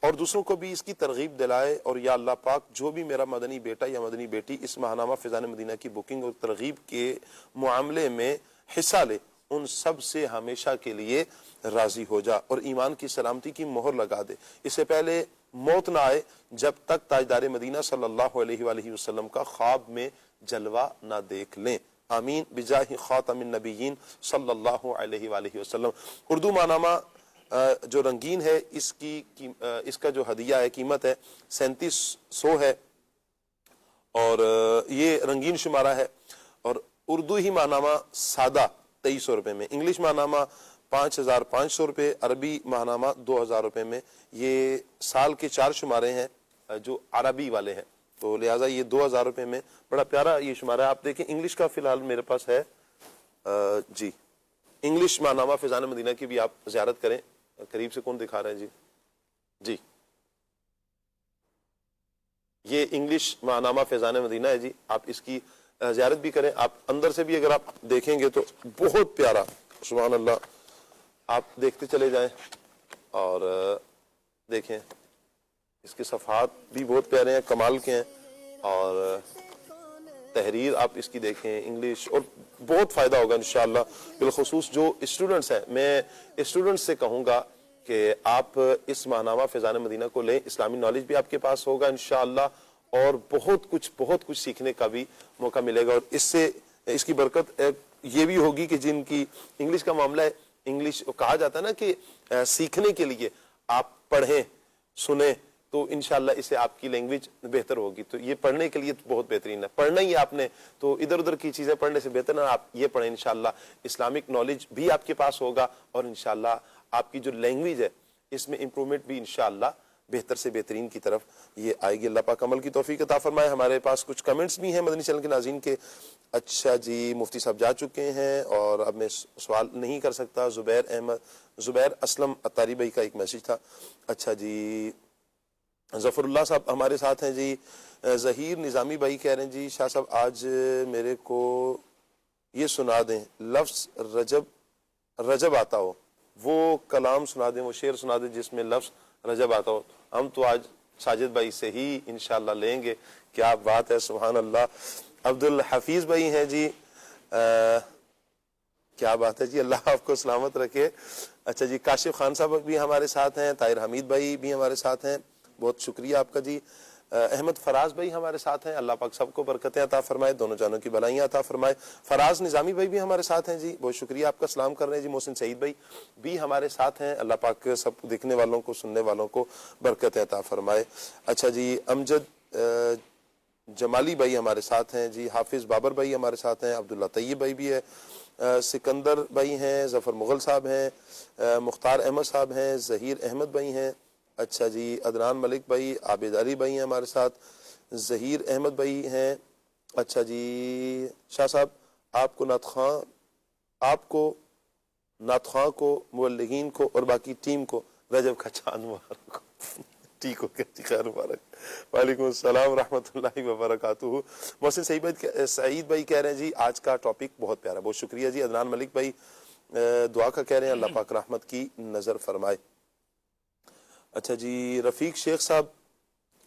اور دوسروں کو بھی اس کی ترغیب دلائے، اور یا اللہ پاک جو بھی میرا مدنی بیٹا یا مدنی بیٹی اس ماہنامہ فیضان مدینہ کی بکنگ اور ترغیب کے معاملے میں حصہ لے، ان سب سے ہمیشہ کے لیے راضی ہو جا اور ایمان کی سلامتی کی مہر لگا دے. اس سے پہلے موت نہ آئے جب تک تاجدار مدینہ صلی اللہ علیہ وآلہ وسلم کا خواب میں جلوہ نہ دیکھ لیں. آمین بجاہ خاتم النبیین صلی اللہ علیہ وآلہ وسلم. اردو ماہنامہ جو رنگین ہے، اس کا جو ہدیہ ہے قیمت ہے 3700 ہے، اور یہ رنگین شمارہ ہے. اور اردو ہی ماہنامہ سادہ 2300 روپے میں، انگلش ماہنامہ 5500 روپے، عربی ماہنامہ 2000 روپے میں. یہ سال کے 4 شمارے ہیں جو عربی والے ہیں، تو لہٰذا یہ 2000 روپے میں بڑا پیارا یہ شمارہ ہے. آپ دیکھیں انگلش کا فی الحال میرے پاس ہے جی، انگلش ماہنامہ فیضان مدینہ کی بھی آپ زیارت کریں. قریب سے کون دکھا رہے ہیں جی یہ انگلش ماہنامہ فیضان مدینہ ہے جی، آپ اس کی زیارت بھی کریں. آپ اندر سے بھی اگر آپ دیکھیں گے تو بہت پیارا، سبحان اللہ، آپ دیکھتے چلے جائیں اور دیکھیں اس کے صفحات بھی بہت پیارے ہیں، کمال کے ہیں، اور تحریر آپ اس کی دیکھیں انگلش، اور بہت فائدہ ہوگا انشاءاللہ. بالخصوص جو اسٹوڈنٹس ہیں، میں اسٹوڈنٹس سے کہوں گا کہ آپ اس ماہنامہ فیضان مدینہ کو لیں، اسلامی نالج بھی آپ کے پاس ہوگا انشاءاللہ، اور بہت کچھ سیکھنے کا بھی موقع ملے گا. اور اس سے اس کی برکت یہ بھی ہوگی کہ جن کی انگلش کا معاملہ ہے، انگلش کہا جاتا ہے نا کہ سیکھنے کے لیے آپ پڑھیں سنیں تو انشاءاللہ اس سے آپ کی لینگویج بہتر ہوگی. تو یہ پڑھنے کے لیے بہت بہترین ہے، پڑھنا ہی آپ نے، تو ادھر ادھر کی چیزیں پڑھنے سے بہتر نا آپ یہ پڑھیں انشاءاللہ. اسلامک نالج بھی آپ کے پاس ہوگا، اور انشاءاللہ آپ کی جو لینگویج ہے اس میں امپرومنٹ بھی انشاءاللہ بہتر سے بہترین کی طرف یہ آئے گی. اللہ پاک عمل کی توفیق عطا فرمائے. ہمارے پاس کچھ کمنٹس بھی ہیں مدنی چینل کے ناظرین کے. اچھا جی، مفتی صاحب جا چکے ہیں اور اب میں سوال نہیں کر سکتا. زبیر اسلم اتاری بھائی کا ایک میسج تھا. اچھا جی، ظفر اللہ صاحب ہمارے ساتھ ہیں جی. ظہیر نظامی بھائی کہہ رہے ہیں جی شاہ صاحب آج میرے کو یہ سنا دیں، لفظ رجب آتا ہو، وہ کلام سنا دیں، وہ شعر سنا دیں جس میں لفظ رجب آتا ہو. ہم تو آج ساجد بھائی سے ہی انشاءاللہ لیں گے. کیا بات ہے، سبحان اللہ. عبد الحفیظ بھائی ہیں جی، کیا بات ہے جی، اللہ آپ کو سلامت رکھے. اچھا جی، کاشف خان صاحب بھی ہمارے ساتھ ہیں، طاہر حمید بھائی بھی ہمارے ساتھ ہیں، بہت شکریہ آپ کا جی. احمد فراز بھائی ہمارے ساتھ ہیں، اللہ پاک سب کو برکتیں عطا فرمائے، دونوں جانوں کی بلائیاں عطا فرمائے. فراز نظامی بھائی بھی ہمارے ساتھ ہیں جی، بہت شکریہ آپ کا، سلام کر رہے ہیں جی. محسن سعید بھائی بھی ہمارے ساتھ ہیں، اللہ پاک سب دیکھنے والوں کو سننے والوں کو برکتیں عطا فرمائے. اچھا جی، امجد جمالی بھائی ہمارے ساتھ ہیں جی. حافظ بابر بھائی ہمارے ساتھ ہیں. عبداللہ طیب بھائی بھی ہے. سکندر بھائی ہیں. ظفر مغل صاحب ہیں. مختار احمد صاحب ہیں. ظہیر احمد بھائی ہیں. اچھا جی، عدنان ملک بھائی، عابد علی بھائی ہیں ہمارے ساتھ. ظہیر احمد بھائی ہیں. اچھا جی، شاہ صاحب آپ کو نعت خواں کو مبلغین کو اور باقی ٹیم کو رجب کا چاند مبارک. ٹھیک ہو گیا، خیر مبارک. وعلیکم السلام ورحمۃ اللہ وبرکاتہ. محسن سعید بھائی کہہ رہے ہیں جی آج کا ٹاپک بہت پیارا، بہت شکریہ جی. عدنان ملک بھائی دعا کا کہہ رہے ہیں، اللہ پاک رحمت کی نظر فرمائے. اچھا جی، رفیق شیخ صاحب،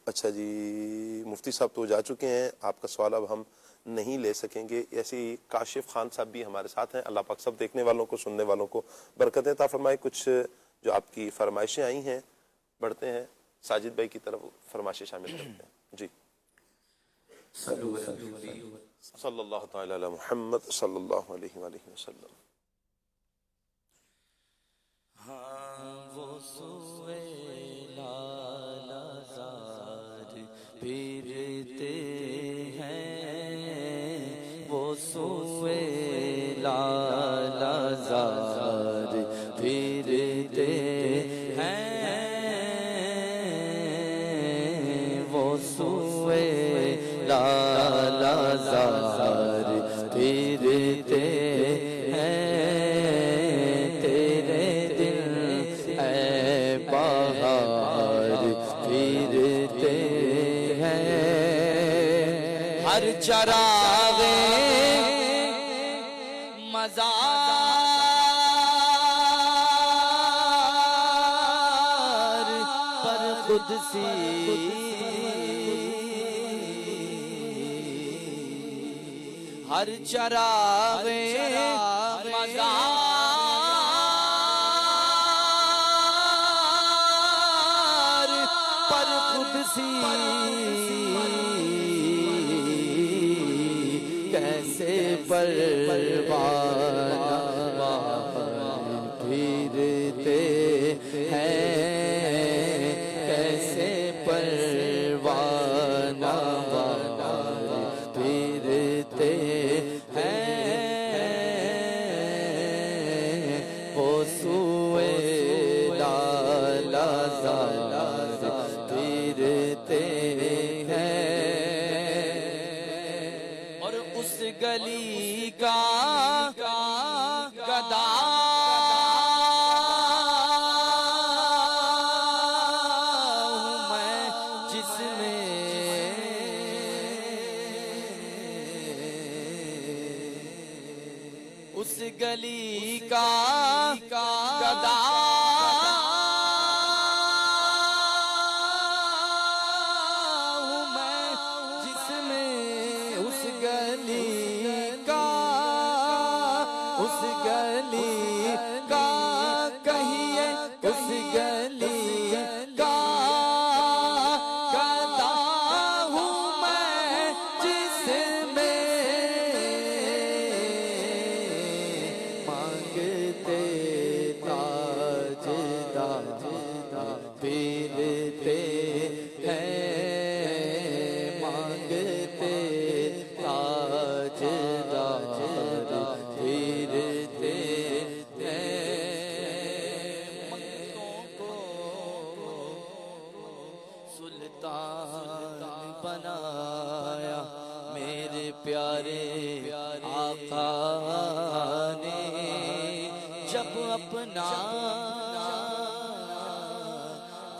اچھا جی، مفتی صاحب تو جا چکے ہیں، آپ کا سوال اب ہم نہیں لے سکیں گے. ایسے ہی کاشف خان صاحب بھی ہمارے ساتھ ہیں، اللہ پاک سب دیکھنے والوں کو سننے والوں کو برکتیں عطا فرمائے. کچھ جو آپ کی فرمائشیں آئی ہیں بڑھتے ہیں، ساجد بھائی کی طرف فرمائشیں شامل کرتے ہیں جی. صلی اللہ تعالی علی محمد صلی اللہ علیہ وآلہ وسلم. ہاں وہ سوئے لا پھرتے ہیں وہ سوئے لالا زار، پھرتے ہیں وہ سوئے لالا زار، پھرتے ہیں تیرے دل اے بہار، پھرتے ہیں ہر چراغ مزار پر خود سی ہر چراغ مزار پر خود سی کیسے پروانہ پھرتے ہیں، کیسے پروانہ پھرتے ہیں وہ سوئے لالا زار، پھرتے ہیں اور اس گلی کا گدا ہوں میں جس میں اس گلی کا گدا ہوں میں جس میں اس گلی کا کہیے اس گلی کا گدا ہوں میں جس میں مانگتے تاجدار پھرتے ہیں، مانگتے تاجدار پھرتے سلطان بنایا میرے پیارے آقا نے، جب اپنا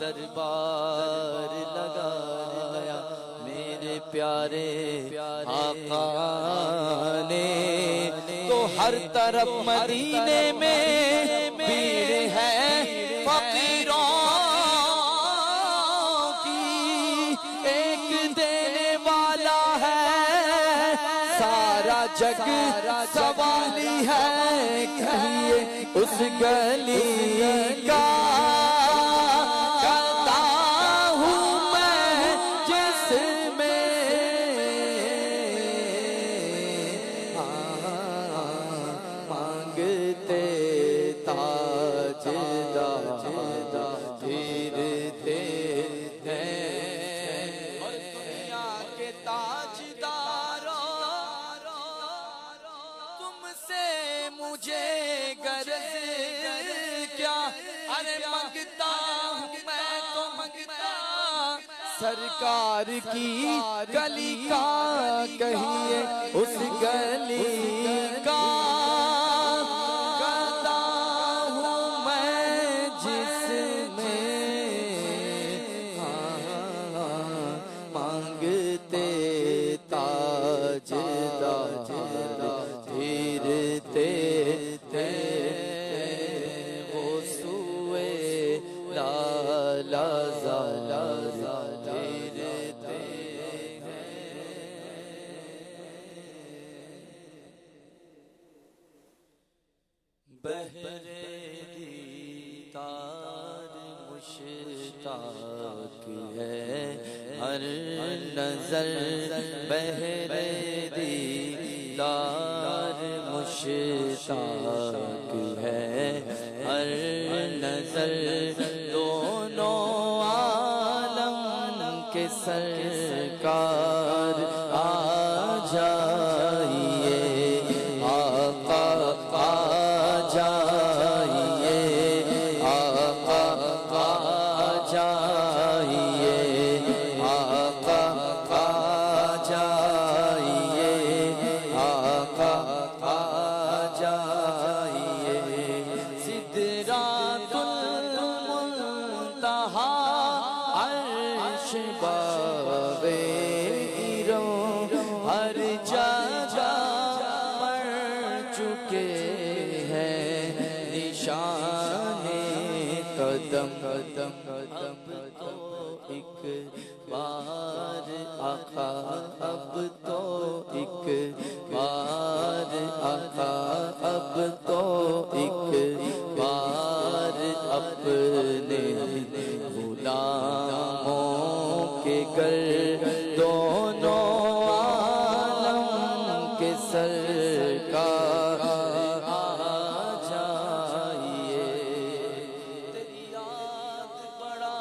دربار لگایا میرے پیارے آقا نے، تو ہر طرف مدینے میں بھیڑ ہے فقیروں جگ سوالی ہے، کہیے اس گلی کا گدا ہوں میں جس میں مانگتے تاجدار پھرتے ہیں اور دنیا کے تاجداروں مجھے غرض کیا، ارے منگتا ہوں میں تو منگتا سرکار کی گلی کا، کہیے اس گلی کا گدا ہوں میں جس میں مانگتے تاجدار پھرتے وہ سوئے لالا زار پھرتے بہرے دیدار مشتاق ہے ہر نظر، بہرے دیدار مشتاق ہے ہر نظر، دونوں عالم کے سرکار آ جائیے آقا آ جائیے آقا آ جائیے آقا آ جائیے آقا آ جائیے سدرات المنتہا عرش بابے گرو ہر جگہ پڑ چکے ہیں نشان قدم قدم قدم تو ایک بار آقا اب تو ایک بار آقا اب تو ایک بار اپنے غلاموں کے گھر دونوں عالم کے سرکار آ جائیے تیری یاد بڑا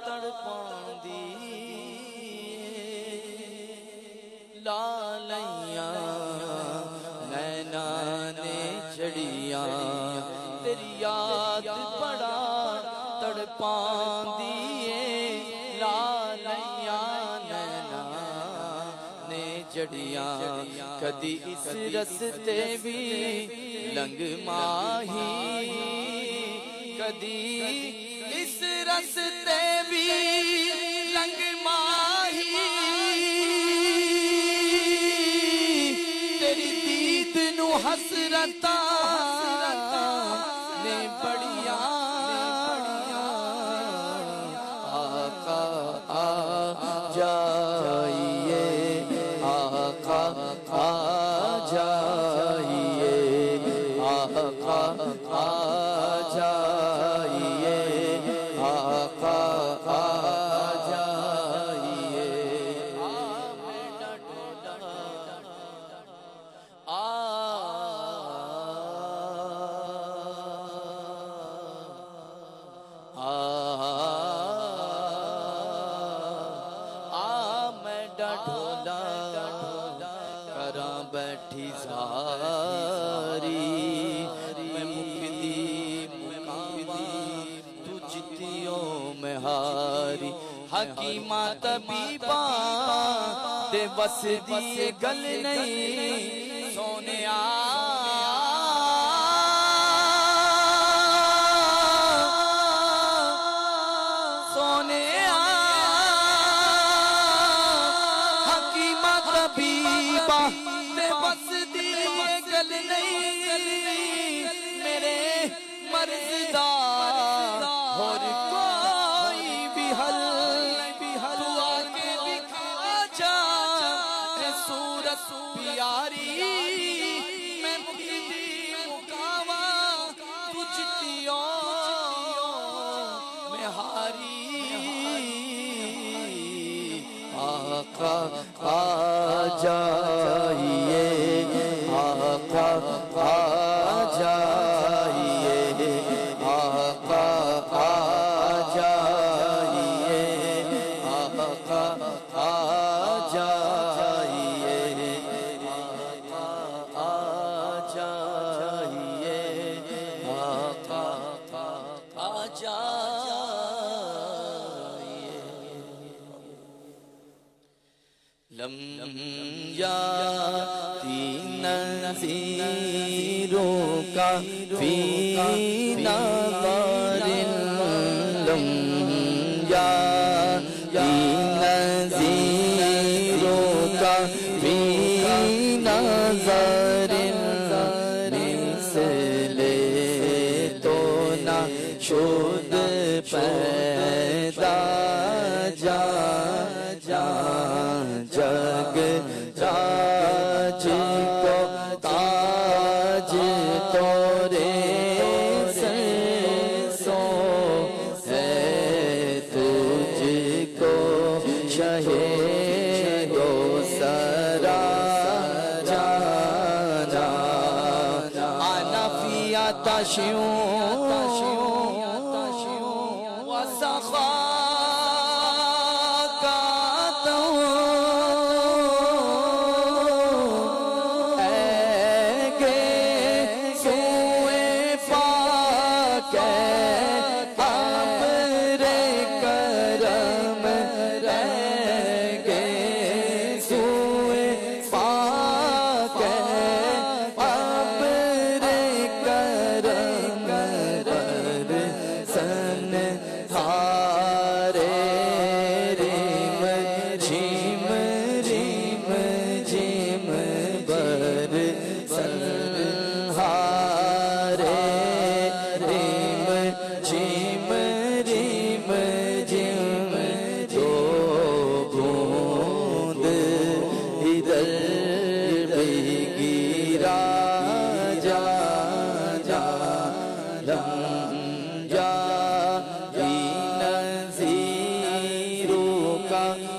تڑپاندی لالیاں نینا نے چڑیاں تیری یاد بڑا تڑپاندی لالیاں نینا نے جڑیاں کدی اس رستے بھی لنگ ماہی کدی اس رستے بھی لنگ ماہی تیری دید نو حسرتاں نے بڑیاں آقا آ جائیے آقا آ جائیے آقا آ جائیے آقا آ جائیے میں ڈھولا کراں بیٹھی زاری میں مکدی تو جتیوں میں ہاری حکیمہ طبیباں دے بس دیے گل نہیں سونے سونے حکیمہ طبیباں دے بس دیے گل نہیں میرے مرض دا اور کوئی بھی حل تو آگے دکھا جا اے صورت پیاری میں مکدی مکاواں تجھتیوں میں ہاری آقا آ جائیے آقا آ جائیے آقا آ جائیے آقا آ جائیے آقا آ جائیے آقا آ جائیے لم یاتی نذیروں کا فی نظر لم یاتی نذیروں کا فی نظر مثل تو نہ شد پیدا جا جگ تاج کو تاج تورے سو ہے تجھ کو شہے دو سرا جانا آنا فیا تشیوں وسخا کا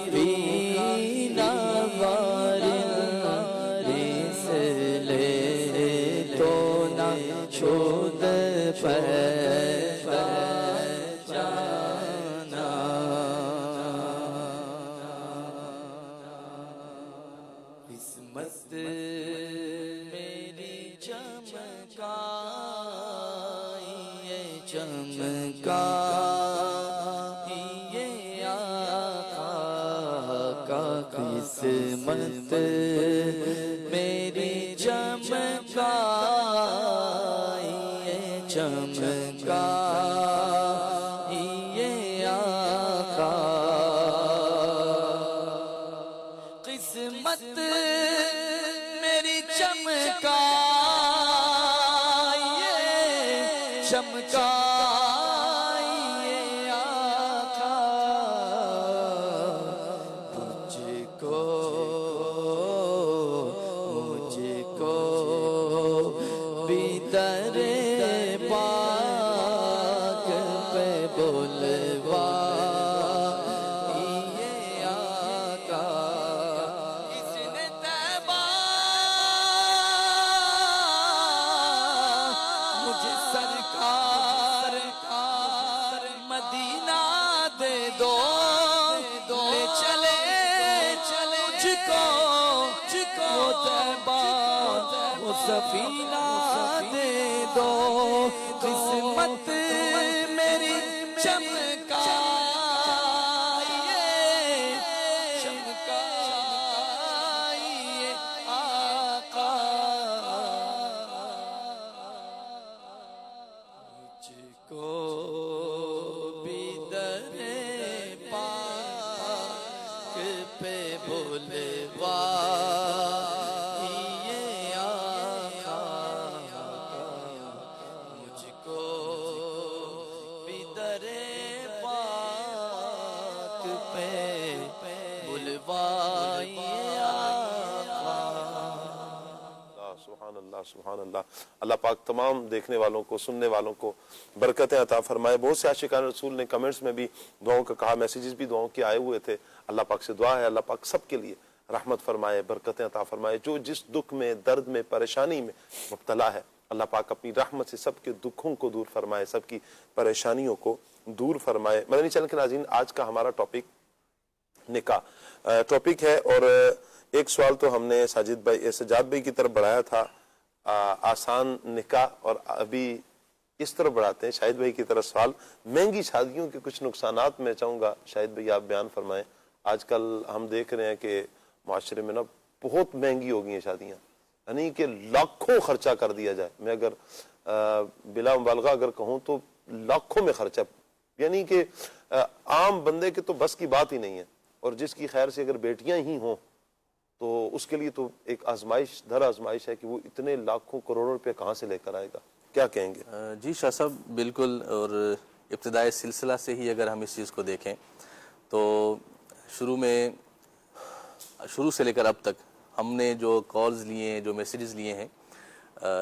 فينا وارث لتونا شد پہچانا قسمت میری چمکائیے چمکائیے آقا کا قسمت میری چمکائیے چمکائیے آقا قسمت میری چمکائیے چمکائیے آقا مجھ کو بھی در پاک پہ بلوائیے آقا مجھے سرکار مدینہ دے دو لے چلے مجھ کو طیبہ وہ سفینہ دے دو قسمت میری چمکائیے چمکائیے آقا مجھ کو بھی در پاک پہ بلوائیے آقا مجھ کو بھی در پاک پہ بلوائیے آقا سبحان اللہ سبحان اللہ. اللہ پاک تمام دیکھنے والوں کو سننے والوں کو برکتیں عطا فرمائے. بہت سے عاشقان رسول نے کمنٹس میں بھی دعاؤں کا کہا, میسیجز بھی دعاؤں کے آئے ہوئے تھے. اللہ پاک سے دعا ہے اللہ پاک سب کے لیے رحمت فرمائے, برکتیں عطا فرمائے. جو جس دکھ میں, درد میں, پریشانی میں مبتلا ہے, اللہ پاک اپنی رحمت سے سب کے دکھوں کو دور فرمائے, سب کی پریشانیوں کو دور فرمائے. مدنی چینل کے ناظرین, آج کا ہمارا ٹاپک نکاح ٹاپک ہے, اور ایک سوال تو ہم نے ساجد بھائی سجاد بھائی کی طرف بڑھایا تھا, آسان نکاح, اور ابھی اس طرف بڑھاتے ہیں شاہد بھائی کی طرف سوال, مہنگی شادیوں کے کچھ نقصانات میں چاہوں گا شاہد بھائی آپ بیان فرمائیں. آج کل ہم دیکھ رہے ہیں کہ معاشرے میں نا بہت مہنگی ہو گئی ہیں شادیاں, یعنی کہ لاکھوں خرچہ کر دیا جائے. میں اگر بلا مبالغہ اگر کہوں تو لاکھوں میں خرچہ, یعنی کہ عام بندے کے تو بس کی بات ہی نہیں ہے. اور جس کی خیر سے اگر بیٹیاں ہی ہوں تو اس کے لیے تو ایک آزمائش در آزمائش ہے کہ وہ اتنے لاکھوں کروڑوں روپے کہاں سے لے کر آئے گا. کیا کہیں گے؟ جی شاہ صاحب بالکل, اور ابتدائی سلسلہ سے ہی اگر ہم اس چیز کو دیکھیں تو شروع سے لے کر اب تک ہم نے جو کالز لیے ہیں, جو میسیجز لیے ہیں,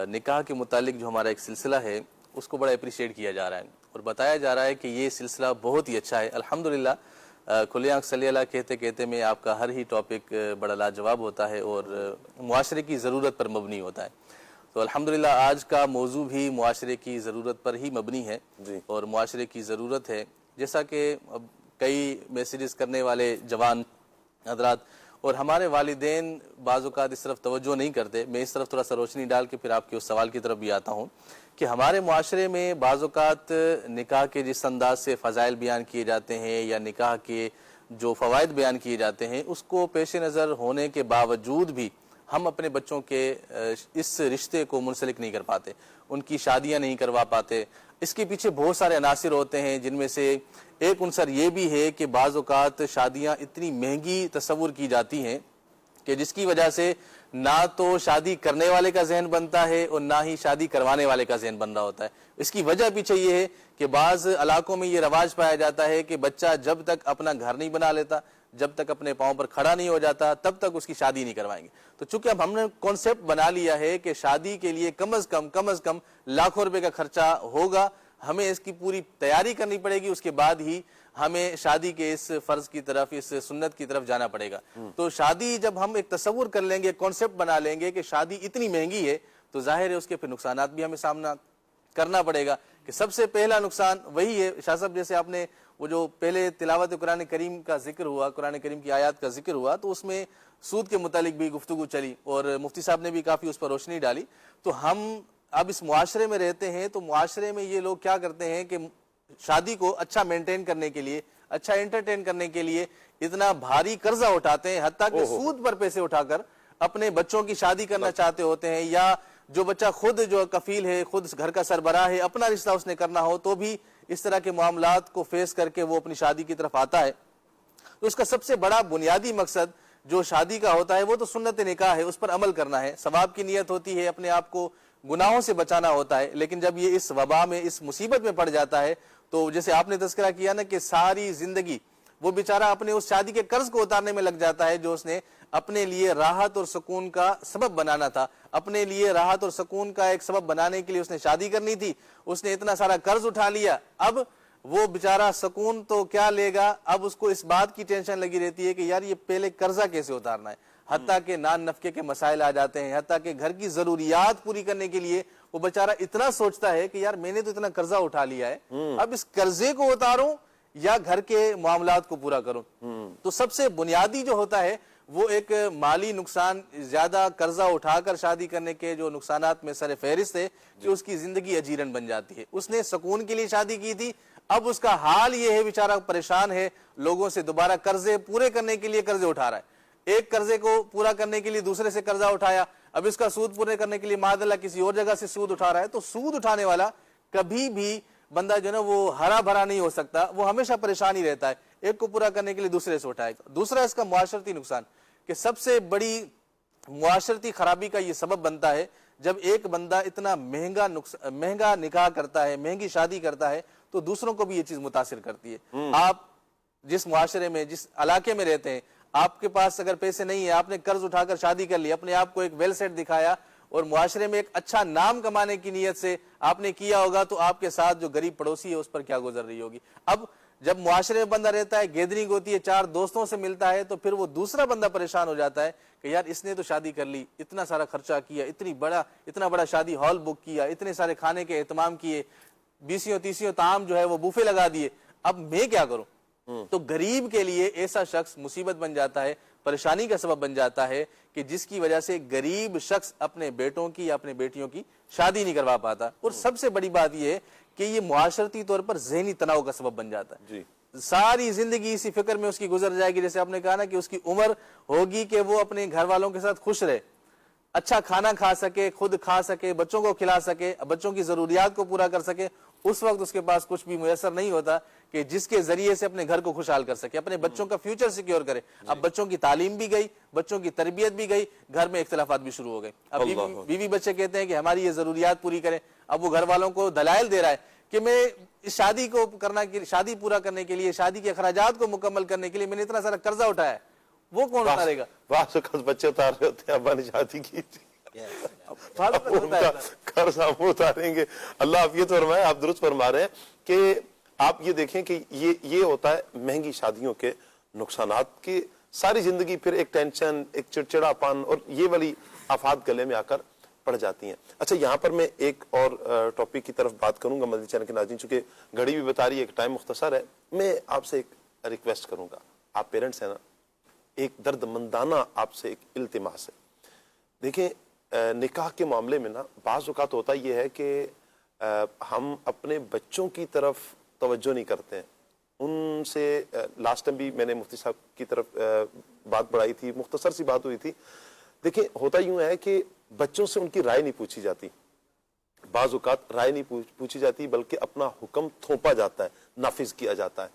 نکاح کے متعلق جو ہمارا ایک سلسلہ ہے اس کو بڑا اپریشیٹ کیا جا رہا ہے اور بتایا جا رہا ہے کہ یہ سلسلہ بہت ہی اچھا ہے. الحمدللہ کھلے آنکھ صلی اللہ کہتے کہتے میں آپ کا ہر ہی ٹاپک بڑا لاجواب ہوتا ہے اور معاشرے کی ضرورت پر مبنی ہوتا ہے. تو الحمدللہ آج کا موضوع بھی معاشرے کی ضرورت پر ہی مبنی ہے اور معاشرے کی ضرورت ہے. جیسا کہ اب کئی میسیجز کرنے والے جوان حضرات اور ہمارے والدین بعض اوقات اس طرف توجہ نہیں کرتے, میں اس طرف تھوڑا سا روشنی ڈال کے پھر آپ کے اس سوال کی طرف بھی آتا ہوں کہ ہمارے معاشرے میں بعض اوقات نکاح کے جس انداز سے فضائل بیان کیے جاتے ہیں یا نکاح کے جو فوائد بیان کیے جاتے ہیں اس کو پیش نظر ہونے کے باوجود بھی ہم اپنے بچوں کے اس رشتے کو منسلک نہیں کر پاتے, ان کی شادیاں نہیں کروا پاتے. اس کے پیچھے بہت سارے عناصر ہوتے ہیں جن میں سے ایک عنصر یہ بھی ہے کہ بعض اوقات شادیاں اتنی مہنگی تصور کی جاتی ہیں کہ جس کی وجہ سے نہ تو شادی کرنے والے کا ذہن بنتا ہے اور نہ ہی شادی کروانے والے کا ذہن بن رہا ہوتا ہے. اس کی وجہ پیچھے یہ ہے کہ بعض علاقوں میں یہ رواج پایا جاتا ہے کہ بچہ جب تک اپنا گھر نہیں بنا لیتا, جب تک اپنے پاؤں پر کھڑا نہیں ہو جاتا, تب تک اس کی شادی نہیں کروائیں گے. تو چونکہ اب ہم نے کانسیپٹ بنا لیا ہے کہ شادی کے لیے کم از کم لاکھوں روپے کا خرچہ ہوگا, ہمیں اس کی پوری تیاری کرنی پڑے گی, اس کے بعد ہی ہمیں شادی کے اس فرض کی طرف، اس سنت کی طرف جانا پڑے گا. تو شادی جب ہم ایک تصور کر لیں گے، کانسیپٹ بنا لیں گے کہ شادی اتنی مہنگی ہے، تو ظاہر ہے اس کے پھر نقصانات بھی ہمیں سامنا کرنا پڑے گا. کہ سب سے پہلا نقصان وہی ہے شاہ صاحب، جیسے آپ نے وہ جو پہلے تلاوت قرآن کریم کا ذکر ہوا، قرآن کریم کی آیات کا ذکر ہوا، تو اس میں سود کے متعلق بھی گفتگو چلی اور مفتی صاحب نے بھی کافی اس پر روشنی ڈالی. تو ہم اب اس معاشرے میں رہتے ہیں، تو معاشرے میں یہ لوگ کیا کرتے ہیں کہ شادی کو اچھا مینٹین کرنے کے لیے، اچھا انٹرٹین کرنے کے لیے اتنا بھاری قرضہ اٹھاتے ہیں، حتیٰ کہ سود پر پیسے اٹھا کر اپنے بچوں کی شادی کرنا چاہتے ہوتے ہیں، یا جو بچہ خود جو کفیل ہے، خود گھر کا سربراہ ہے، اپنا رشتہ اس نے کرنا ہو تو بھی اس طرح کے معاملات کو فیس کر کے وہ اپنی شادی کی طرف آتا ہے. تو اس کا سب سے بڑا بنیادی مقصد جو شادی کا ہوتا ہے وہ تو سنت نکاح ہے، اس پر عمل کرنا ہے، ثواب کی نیت ہوتی ہے، اپنے آپ کو گناہوں سے بچانا ہوتا ہے. لیکن جب یہ اس وبا میں، اس مصیبت میں پڑ جاتا ہے، تو جیسے آپ نے تذکرہ کیا نا کہ ساری زندگی وہ بیچارہ اپنے اس شادی کے قرض کو اتارنے میں لگ جاتا ہے جو اس نے اپنے لیے راحت اور سکون کا سبب بنانا تھا. اپنے لیے راحت اور سکون کا ایک سبب بنانے کے لیے اس نے شادی کرنی تھی، اس نے اتنا سارا قرض اٹھا لیا. اب وہ بیچارہ سکون تو کیا لے گا، اب اس کو اس بات کی ٹینشن لگی رہتی ہے کہ یار یہ پہلے قرضہ کیسے اتارنا ہے. حتیٰ کہ نان نفقے کے مسائل آ جاتے ہیں، حتیٰ کہ گھر کی ضروریات پوری کرنے کے لیے وہ بیچارہ اتنا سوچتا ہے کہ یار میں نے تو اتنا قرضہ اٹھا لیا ہے، اب اس قرضے کو اتاروں یا گھر کے معاملات کو پورا کروں. تو سب سے بنیادی جو ہوتا ہے وہ ایک مالی نقصان، زیادہ قرضہ اٹھا کر شادی کرنے کے جو نقصانات میں سر فہرست ہے کہ اس کی زندگی اجیرن بن جاتی ہے. اس نے سکون کے لیے شادی کی تھی، اب اس کا حال یہ ہے بیچارہ پریشان ہے، لوگوں سے دوبارہ قرضے پورے کرنے کے لیے قرضے اٹھا رہا ہے. ایک قرضے کو پورا کرنے کے لیے دوسرے سے قرضہ اٹھایا، اب اس کا سود پورے کرنے کے لیے معاذ اللہ کسی اور جگہ سے سود اٹھا رہا ہے. تو سود اٹھانے والا کبھی بھی بندہ جو ہے نا وہ ہرا بھرا نہیں ہو سکتا، وہ ہمیشہ پریشان ہی رہتا ہے، ایک کو پورا کرنے کے لیے دوسرے سے اٹھائے گا. دوسرا اس کا معاشرتی نقصان، کہ سب سے بڑی معاشرتی خرابی کا یہ سبب بنتا ہے جب ایک بندہ اتنا مہنگا نکاح کرتا ہے، مہنگی شادی کرتا ہے، تو دوسروں کو بھی یہ چیز متاثر کرتی ہے. آپ جس معاشرے میں، جس علاقے میں رہتے ہیں، آپ کے پاس اگر پیسے نہیں ہیں، آپ نے قرض اٹھا کر شادی کر لی، اپنے آپ کو ایک ویل سیٹ دکھایا اور معاشرے میں ایک اچھا نام کمانے کی نیت سے آپ نے کیا ہوگا، تو آپ کے ساتھ جو غریب پڑوسی ہے اس پر کیا گزر رہی ہوگی. اب جب معاشرے میں بندہ رہتا ہے، گیدرنگ ہوتی ہے، 4 دوستوں سے ملتا ہے، تو پھر وہ دوسرا بندہ پریشان ہو جاتا ہے کہ یار اس نے تو شادی کر لی، اتنا سارا خرچہ کیا، اتنا بڑا شادی ہال بک کیا، اتنے سارے کھانے کے اہتمام کیے، 20 طعام جو ہے وہ بوفے لگا دیے، اب میں کیا کروں. تو غریب کے لیے ایسا شخص مصیبت بن جاتا ہے، پریشانی کا سبب بن جاتا ہے کہ جس کی وجہ سے غریب شخص اپنے بیٹوں کی یا اپنے بیٹیوں کی شادی نہیں کروا پاتا. اور سب سے بڑی بات یہ ہے کہ یہ معاشرتی طور پر ذہنی تناؤ کا سبب بن جاتا ہے. ساری زندگی اسی فکر میں اس کی گزر جائے گی، جیسے آپ نے کہا نا کہ اس کی عمر ہوگی کہ وہ اپنے گھر والوں کے ساتھ خوش رہے، اچھا کھانا کھا سکے، خود کھا سکے، بچوں کو کھلا سکے، بچوں کی ضروریات کو پورا کر سکے. اس وقت اس کے پاس کچھ بھی میسر نہیں ہوتا کہ جس کے ذریعے سے اپنے گھر کو خوشحال کر سکے، اپنے بچوں کا فیوچر سیکیور کرے. اب بچوں کی تعلیم بھی گئی، بچوں کی تربیت بھی گئی، گھر میں اختلافات بھی شروع ہو گئے. اب بیوی بچے کہتے ہیں کہ ہماری یہ ضروریات پوری کریں، اب وہ گھر والوں کو دلائل دے رہا ہے کہ میں اس شادی کو شادی پورا کرنے کے لیے، شادی کے اخراجات کو مکمل کرنے کے لیے میں نے اتنا سارا قرضہ اٹھایا ہے، وہ کون اتارے گا؟ بچے اتار رہے ہوتے ہیں، ابا نے شادی کی تھی، ان کا قرض ہم اتاریں گے. اللہ عافیت فرمائے. آپ درست فرما رہے ہیں کہ آپ یہ دیکھیں کہ یہ ہوتا ہے مہنگی شادیوں کے نقصانات کی ساری زندگی پھر ایک ٹینشن، ایک چڑچڑا پن اور یہ والی آفات گلے میں آ کر پڑ جاتی ہیں. اچھا یہاں پر میں ایک اور ٹاپک کی طرف بات کروں گا مدنی چینل کے ناظرین، چونکہ گھڑی بھی بتا رہی ہے ایک ٹائم مختصر ہے. میں آپ سے ایک ریکویسٹ کروں گا، آپ پیرنٹس ہیں نا، ایک درد مندانہ آپ سے ایک التماس ہے. دیکھیں نکاح کے معاملے میں نا بعض اوقات ہوتا یہ ہے کہ ہم اپنے بچوں کی طرف توجہ نہیں کرتے ہیں. ان سے لاسٹ ٹائم بھی میں نے مفتی صاحب کی طرف بات بڑھائی تھی، مختصر سی بات ہوئی تھی. دیکھیں ہوتا یوں ہے کہ بچوں سے ان کی رائے نہیں پوچھی جاتی، بعض اوقات رائے نہیں پوچھی جاتی بلکہ اپنا حکم تھوپا جاتا ہے، نافذ کیا جاتا ہے.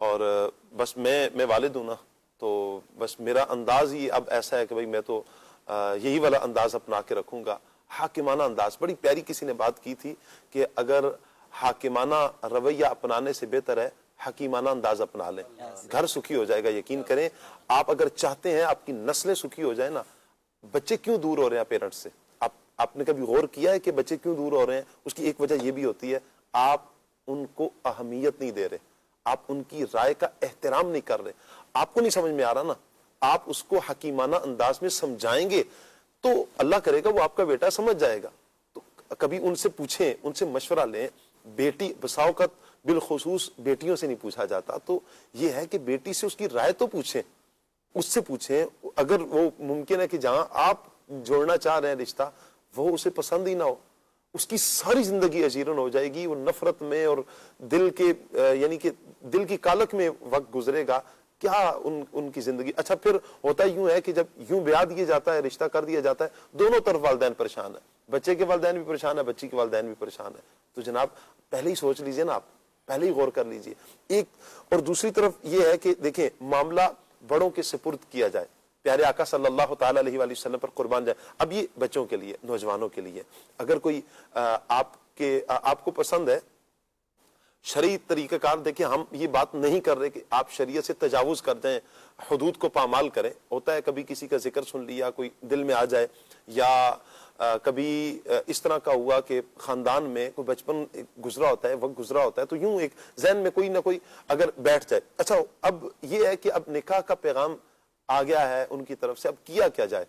اور بس میں والد ہوں نا، تو بس میرا انداز ہی اب ایسا ہے کہ بھائی میں تو یہی والا انداز اپنا کے رکھوں گا، حاکمانہ انداز. بڑی پیاری کسی نے بات کی تھی کہ اگر حاکمانہ رویہ اپنانے سے بہتر ہے حکیمانہ انداز اپنا لیں، گھر سکھی ہو جائے گا. یقین کریں آپ اگر چاہتے ہیں آپ کی نسلیں سکھی ہو جائیں نا. بچے کیوں دور ہو رہے ہیں پیرنٹس سے؟ آپ نے کبھی غور کیا ہے کہ بچے کیوں دور ہو رہے ہیں؟ اس کی ایک وجہ یہ بھی ہوتی ہے آپ ان کو اہمیت نہیں دے رہے، آپ ان کی رائے کا احترام نہیں کر رہے. آپ کو نہیں سمجھ میں آ رہا نا, آپ اس کو حکیمانہ انداز میں سمجھائیں گے تو اللہ کرے گا وہ آپ کا بیٹا سمجھ جائے گا. تو کبھی ان سے پوچھیں, ان سے مشورہ لیں. بیٹی بسا اوقات بالخصوص بیٹیوں سے نہیں پوچھا جاتا, تو یہ ہے کہ بیٹی سے اس کی رائے تو پوچھیں, اس سے پوچھیں. اگر وہ ممکن ہے کہ جہاں آپ جوڑنا چاہ رہے ہیں رشتہ وہ اسے پسند ہی نہ ہو, اس کی ساری زندگی اجیرن ہو جائے گی, وہ نفرت میں اور دل کے یعنی کہ دل کی کالک میں وقت گزرے گا, کیا ان کی زندگی. اچھا پھر ہوتا یوں ہے کہ جب یوں بیاہ دیا جاتا ہے, رشتہ کر دیا جاتا ہے, دونوں طرف والدین پریشان ہیں, بچے کے والدین بھی پریشان ہیں, بچی کے والدین بھی پریشان ہیں. تو جناب پہلے ہی سوچ لیجئے نا, آپ پہلے ہی غور کر لیجئے. ایک اور دوسری طرف یہ ہے کہ دیکھیں معاملہ بڑوں کے سپرد کیا جائے, پیارے آقا صلی اللہ تعالی علیہ وآلہ وسلم پر قربان جائے. اب یہ بچوں کے لیے, نوجوانوں کے لیے, اگر کوئی آپ کو پسند ہے شرعی طریقہ کار, دیکھیں ہم یہ بات نہیں کر رہے کہ آپ شریعت سے تجاوز کر دیں, حدود کو پامال کریں. ہوتا ہے کبھی کسی کا ذکر سن لیا, کوئی دل میں آ جائے, یا کبھی اس طرح کا ہوا کہ خاندان میں کوئی بچپن گزرا ہوتا ہے, وقت گزرا ہوتا ہے, تو یوں ایک ذہن میں کوئی نہ کوئی اگر بیٹھ جائے. اچھا اب یہ ہے کہ اب نکاح کا پیغام آ گیا ہے ان کی طرف سے, اب کیا کیا جائے؟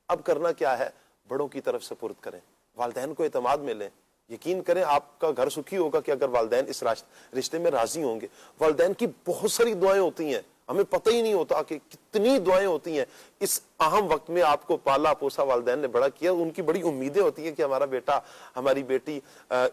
اب کرنا کیا ہے, بڑوں کی طرف سپرد کریں, والدین کو اعتماد میں لیں. یقین کریں آپ کا گھر سکھی ہوگا کہ اگر والدین اس رشتے میں راضی ہوں گے. والدین کی بہت ساری دعائیں ہوتی ہیں, ہمیں پتہ ہی نہیں ہوتا کہ کتنی دعائیں ہوتی ہیں. اس اہم وقت میں آپ کو پالا پوسا والدین نے بڑا کیا, ان کی بڑی امیدیں ہوتی ہیں کہ ہمارا بیٹا ہماری بیٹی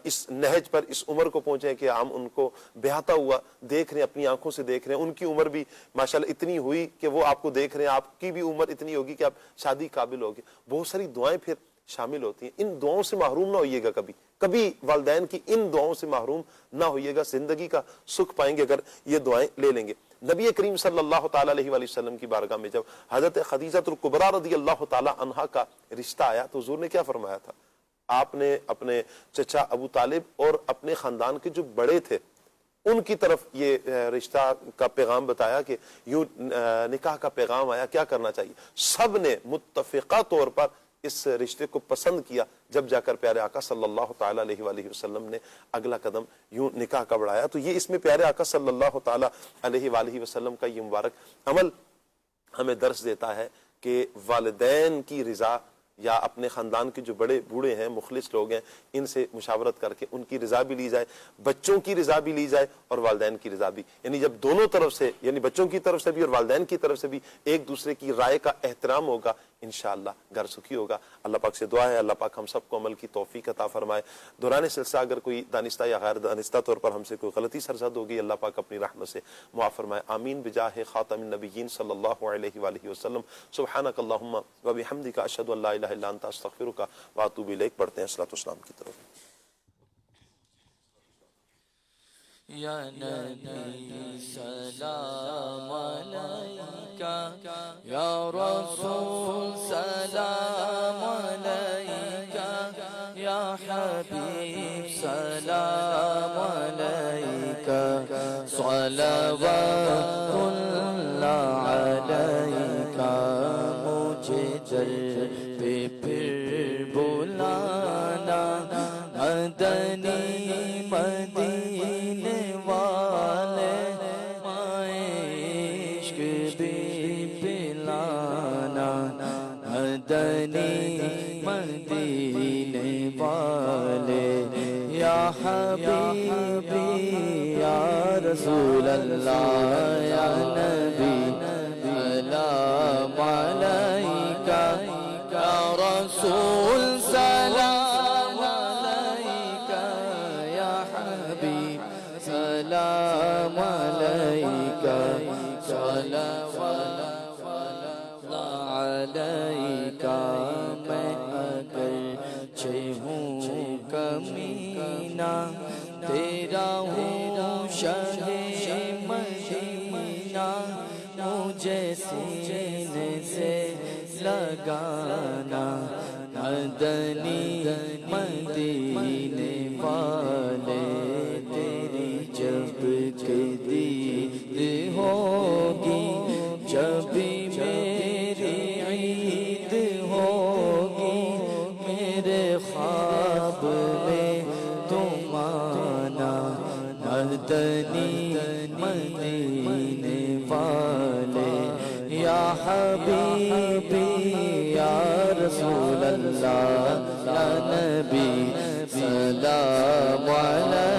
اس نہج پر اس عمر کو پہنچے کہ ہم ان کو بیاہتا ہوا دیکھ رہے ہیں, اپنی آنکھوں سے دیکھ رہے ہیں. ان کی عمر بھی ماشاءاللہ اتنی ہوئی کہ وہ آپ کو دیکھ رہے ہیں, آپ کی بھی عمر اتنی ہوگی کہ آپ شادی قابل ہوگی. بہت ساری دعائیں پھر شامل ہوتی ہیں. ان دعاؤں سے محروم نہ ہوئیے گا, کبھی والدین کی ان دعاؤں سے محروم نہ ہوئیے گا. زندگی کا سکھ پائیں گے اگر یہ دعائیں لے لیں گے. نبی کریم صلی اللہ تعالی علیہ وآلہ وسلم کی بارگاہ میں جب حضرت خدیجہ الکبریٰ رضی اللہ تعالی عنہا کا رشتہ آیا تو حضور نے کیا فرمایا تھا؟ آپ نے اپنے چچا ابو طالب اور اپنے خاندان کے جو بڑے تھے ان کی طرف یہ رشتہ کا پیغام بتایا کہ یوں نکاح کا پیغام آیا, کیا کرنا چاہیے. سب نے متفقہ طور پر اس رشتے کو پسند کیا. جب جا کر پیارے آقا صلی اللہ تعالی علیہ وآلہ وسلم نے اگلا قدم یوں نکاح کا بڑھایا. تو یہ اس میں پیارے آقا صلی اللہ تعالی علیہ وآلہ وسلم کا یہ مبارک عمل ہمیں درس دیتا ہے کہ والدین کی رضا یا اپنے خاندان کے جو بڑے بوڑھے ہیں, مخلص لوگ ہیں, ان سے مشاورت کر کے ان کی رضا بھی لی جائے, بچوں کی رضا بھی لی جائے اور والدین کی رضا بھی. یعنی جب دونوں طرف سے, یعنی بچوں کی طرف سے بھی اور والدین کی طرف سے بھی ایک دوسرے کی رائے کا احترام ہوگا, انشاءاللہ گھر سکھی ہوگا. اللہ پاک سے دعا ہے اللہ پاک ہم سب کو عمل کی توفیق عطا فرمائے. دوران سلسلہ اگر کوئی دانستہ یا غیر دانستہ طور پر ہم سے کوئی غلطی سرزد ہوگی, اللہ پاک اپنی رحمت سے معاف فرمائے. آمین بجاہ خاتم النبیین صلی اللہ علیہ وآلہ وسلم. سبحانک اللہم و بحمدک اشہد ان لا الہ الا انت استغفرک و اتوب الیک. بڑھتے ہیں صلاۃ والسلام کی طرف. یا نبی سلام علیکہ, یا رسول سلام علیکہ, یا حبیب سلام علیکہ, صلوات اللہ علیکہ. مجھے در پہ پھر بلانا, مدنی مدینے والے, عشق بھی پلانا, مدنی مدینے والے. یا حبیبی یا رسول اللہ, یا نبی سلام علیکہ, یا رسول سلام علیکہ, یا حبیب سلام علیکہ, صلوات اللہ علیکہ. میں اگرچہ ہوں کمینہ, تیرا ہوں شہ مدینہ, مجھے سینے سے لگانا, مدنی مدینے والے. تیری جب کہ دید ہوگی, جب میری عید ہوگی, میرے خواب میں تم آنا, مدنی یا حبیبی یا رسول اللہ یا نبی سلام علیک